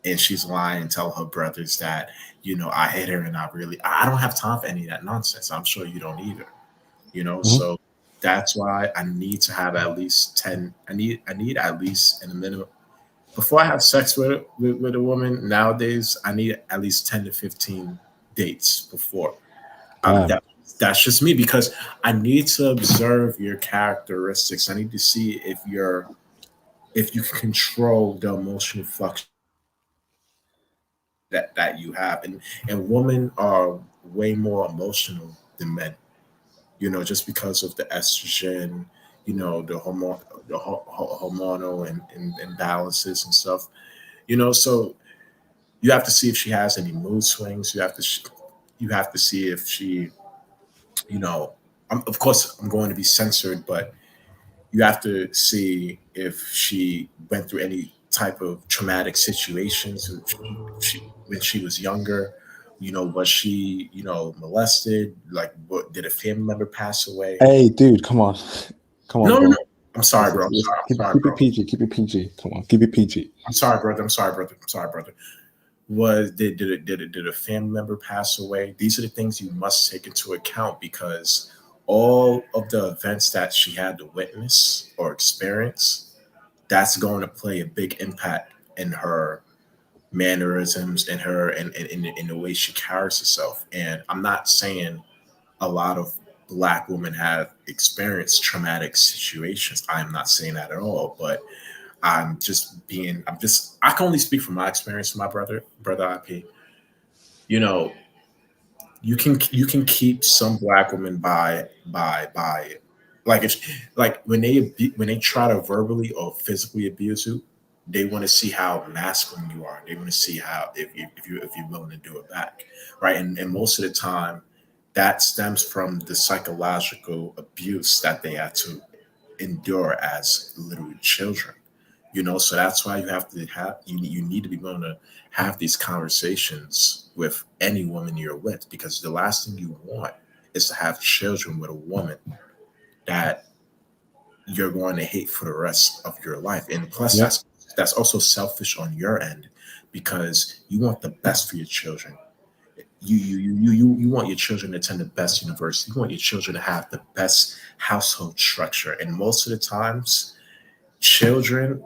And she's lying and tell her brothers that, I hit her and I don't have time for any of that nonsense. I'm sure you don't either. Mhm. So that's why I need to have at least 10. I need at least in a minimum before I have sex with a woman nowadays, I need at least 10 to 15 dates before. Um, Damn. that, that's just me because I need to observe your characteristics. I need to see if you can control the emotional flux that you have. And women are way more emotional than men, just because of the estrogen, the hormonal and imbalances and stuff. So you have to see if she has any mood swings. You have to see if she, you know, of course I'm going to be censored, but you have to see if she went through any type of traumatic situations when she was younger. Was she, molested? Like, what, did a family member pass away? Hey, dude, come on, come on, No, no, bro. no. I'm sorry, bro. I'm sorry. I'm sorry, Keep it bro. PG. Keep it PG. Come on, keep it PG. I'm sorry, brother. I'm sorry, brother. I'm sorry, brother. Did a family member pass away? These are the things you must take into account because all of the events that she had to witness or experience, that's going to play a big impact in her mannerisms, in her and in the way she carries herself. And I'm not saying a lot of black women have experienced traumatic situations. I'm not saying that at all, but I can only speak from my experience, my brother IP. You know, you can keep some black women like if like when they try to verbally or physically abuse you, They want to see how masculine you are. They want to see how if you're willing to do it back, right? And most of the time, that stems from the psychological abuse that they had to endure as little children. So that's why you need to be willing to have these conversations with any woman you're with, because the last thing you want is to have children with a woman that you're going to hate for the rest of your life. And plus, Yeah. that's also selfish on your end, because you want the best for your children. You want your children to attend the best university. You want your children to have the best household structure. And most of the times, children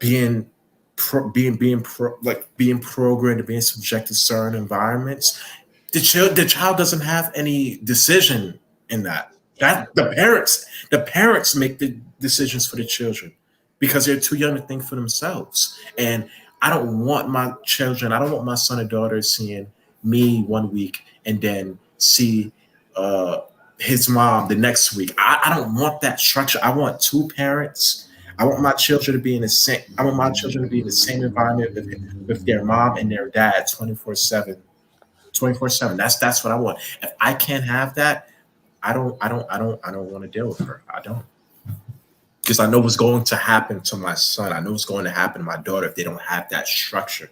being programmed, being subjected to certain environments, the child doesn't have any decision in that. That the parents make the decisions for the children, because they're too young to think for themselves. And I don't want my son or daughter seeing me one week and then see uh, his mom the next week. I don't want that structure. I want two parents. I want my children to be in the same. I want my children to be in the same environment with their mom and their dad 24/7. 24/7. That's what I want. If I can't have that, I don't want to deal with her. I don't. Because I know what's going to happen to my son. I know what's going to happen to my daughter if they don't have that structure.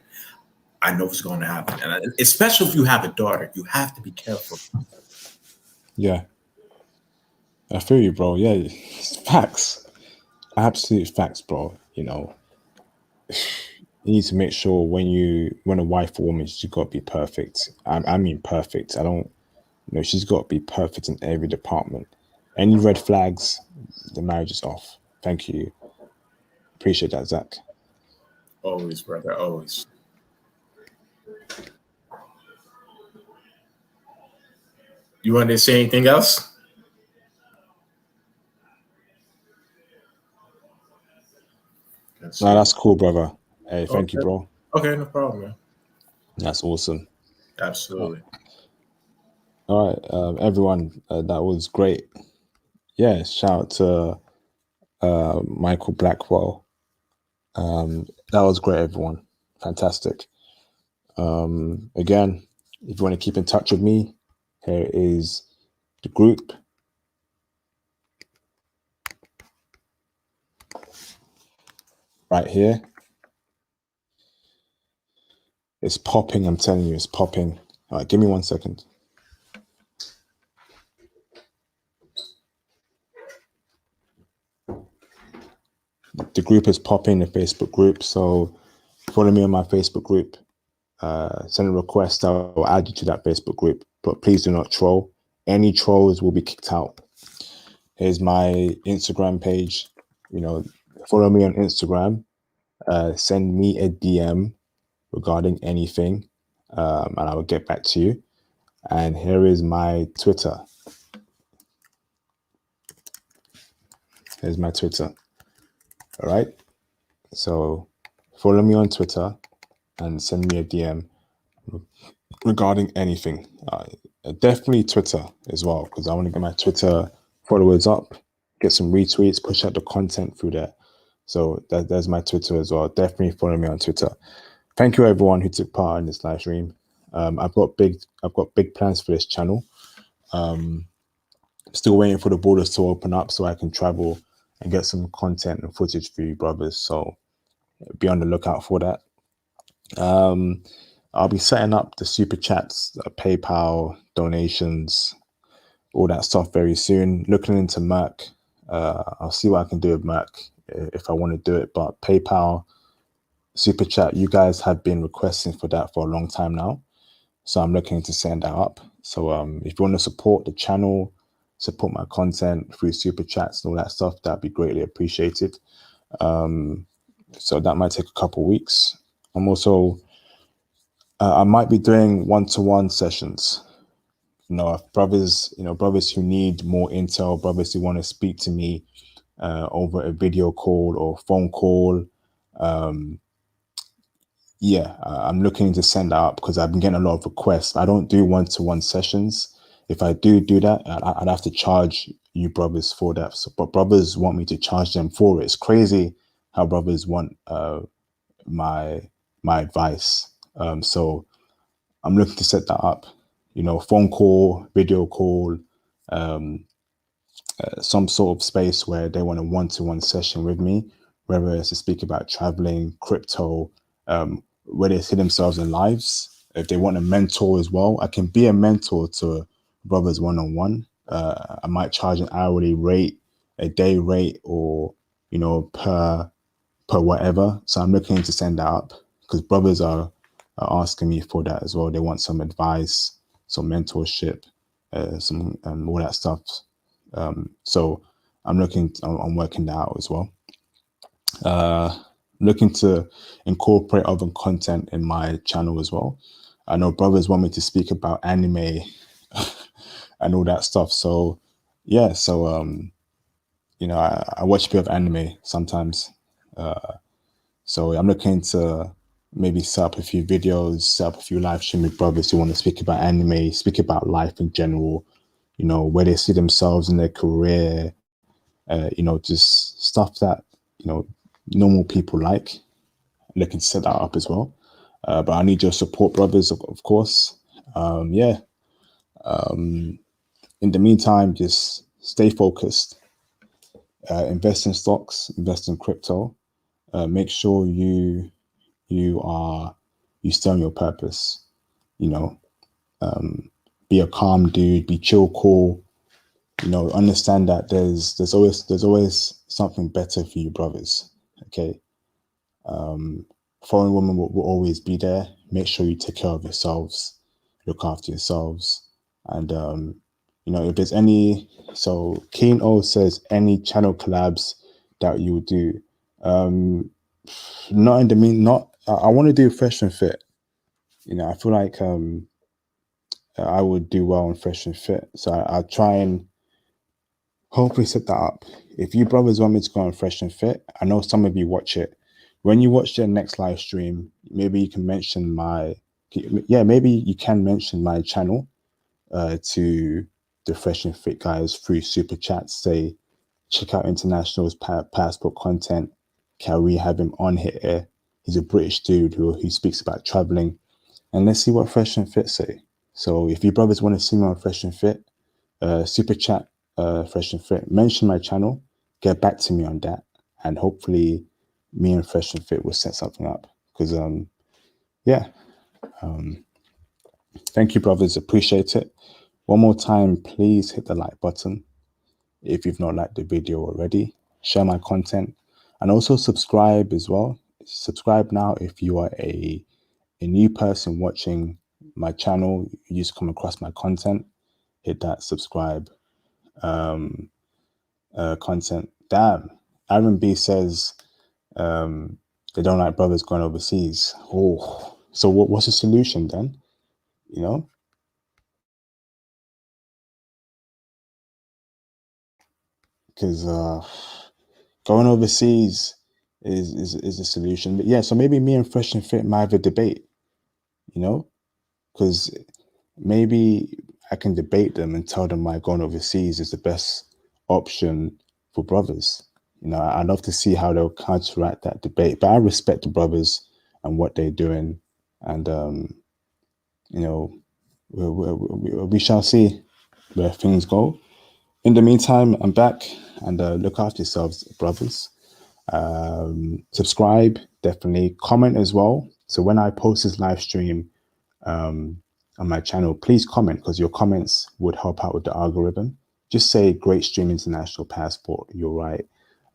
I know what's going to happen. And especially if you have a daughter, you have to be careful. Yeah. I feel you, bro. Yeah, it's facts. Absolute facts, bro. You need to make sure when a wife or woman, she's got to be perfect. I mean perfect. I don't, she's got to be perfect in every department. Any red flags, the marriage is off. Thank you. Appreciate that, Zach. Always, brother. Always. You want to say anything else? No, that's cool, brother. Hey, thank you, Okay. bro. Okay, no problem, man. That's awesome. Absolutely. All right, everyone, that was great. Yeah, shout out to Michael Blackwell. That was great, everyone. Fantastic. Again, if you want to keep in touch with me, here is the group. Right here. It's popping, I'm telling you, it's popping. All right, give me 1 second. The group is popping, the Facebook group. So follow me on my Facebook group. Send a request, I'll add you to that Facebook group. But please do not troll. Any trolls will be kicked out. Here's my Instagram page. Follow me on Instagram. Send me a DM regarding anything, and I will get back to you. And here is my Twitter. Here's my Twitter. All right. So follow me on Twitter and send me a DM regarding anything. Definitely Twitter as well, because I want to get my Twitter followers up, get some retweets, push out the content through there. So there's my Twitter as well. Definitely follow me on Twitter. Thank you everyone who took part in this live stream. I've got big plans for this channel. Still waiting for the borders to open up so I can travel and get some content and footage for you brothers. So be on the lookout for that. I'll be setting up the super chats, PayPal donations, all that stuff very soon. Looking into Merc. I'll see what I can do with Merc if I want to do it. But PayPal, super chat, you guys have been requesting for that for a long time now. So I'm looking to send that up. So if you want to support the channel, support my content through super chats and all that stuff, that'd be greatly appreciated. So that might take a couple weeks. I'm also I might be doing one-to-one sessions. If brothers who need more intel, brothers who want to speak to me over a video call or phone call. I'm looking to send that up because I've been getting a lot of requests. I don't do one-to-one sessions. If I do that, I'd have to charge you brothers for that. But brothers want me to charge them for it. It's crazy how brothers want my advice. So I'm looking to set that up, you know, phone call, video call, some sort of space where they want a one-to-one session with me, whether it's to speak about traveling, crypto, where they see themselves in lives. If they want a mentor as well, I can be a mentor to brothers one-on-one. I might charge an hourly rate, a day rate, or, you know, per whatever. So I'm looking to send that up because brothers are asking me for that as well. They want some advice, some mentorship, some all that stuff. So I'm I'm working that out as well. Looking to incorporate other content in my channel as well. I know brothers want me to speak about anime and all that stuff. So yeah, so you know, I watch a bit of anime sometimes. So I'm looking to maybe set up a few videos, set up a few live stream with brothers who want to speak about anime, speak about life in general, you know, where they see themselves in their career, you know, just stuff that, you know, normal people like. Looking to set that up as well. But I need your support, brothers, of course. Yeah. In the meantime, just stay focused, invest in stocks, invest in crypto, make sure you stay on your purpose, you know, be a calm dude, be chill, cool, you know, understand that there's always something better for you, brothers. Okay. Foreign women will always be there. Make sure you take care of yourselves, look after yourselves. And you know, if there's any, so Keen O says any channel collabs that you would do. Not in the not I want to do Fresh and Fit. You know, I feel like I would do well on Fresh and Fit. So I'll try and hopefully set that up. If you brothers want me to go on Fresh and Fit, I know some of you watch it. When you watch the next live stream, maybe you can mention maybe you can mention my channel to the Fresh and Fit guys through super chats. Say, check out International's passport content. Can we have him on here? He's a British dude who speaks about traveling. And let's see what Fresh and Fit say. So if you brothers want to see me on Fresh and Fit, super chat Fresh and Fit, mention my channel, get back to me on that, and hopefully me and Fresh and Fit will set something up. Because yeah, thank you, brothers, appreciate it. One more time, please hit the like button if you've not liked the video already. Share my content and also subscribe as well. Subscribe now if you are a new person watching my channel. You just come across my content, hit that subscribe content. Damn, Aaron B says they don't like brothers going overseas. Oh, so what's the solution then? You know, because going overseas is a solution. But yeah, so maybe me and Fresh and Fit might have a debate. You know, because maybe I can debate them and tell them why going overseas is the best option for brothers. You know, I'd love to see how they'll counteract that debate. But I respect the brothers and what they're doing, and you know, we shall see where things go. In the meantime, I'm back, and look after yourselves, brothers. Subscribe, definitely. Comment as well. So when I post this live stream on my channel, please comment, because your comments would help out with the algorithm. Just say great stream, International Passport, you're right,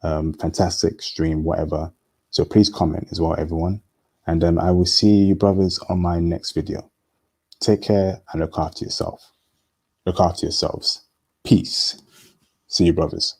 fantastic stream, whatever. So please comment as well, everyone. And I will see you brothers on my next video. Take care and look after yourself. Look after yourselves. Peace. See you, brothers.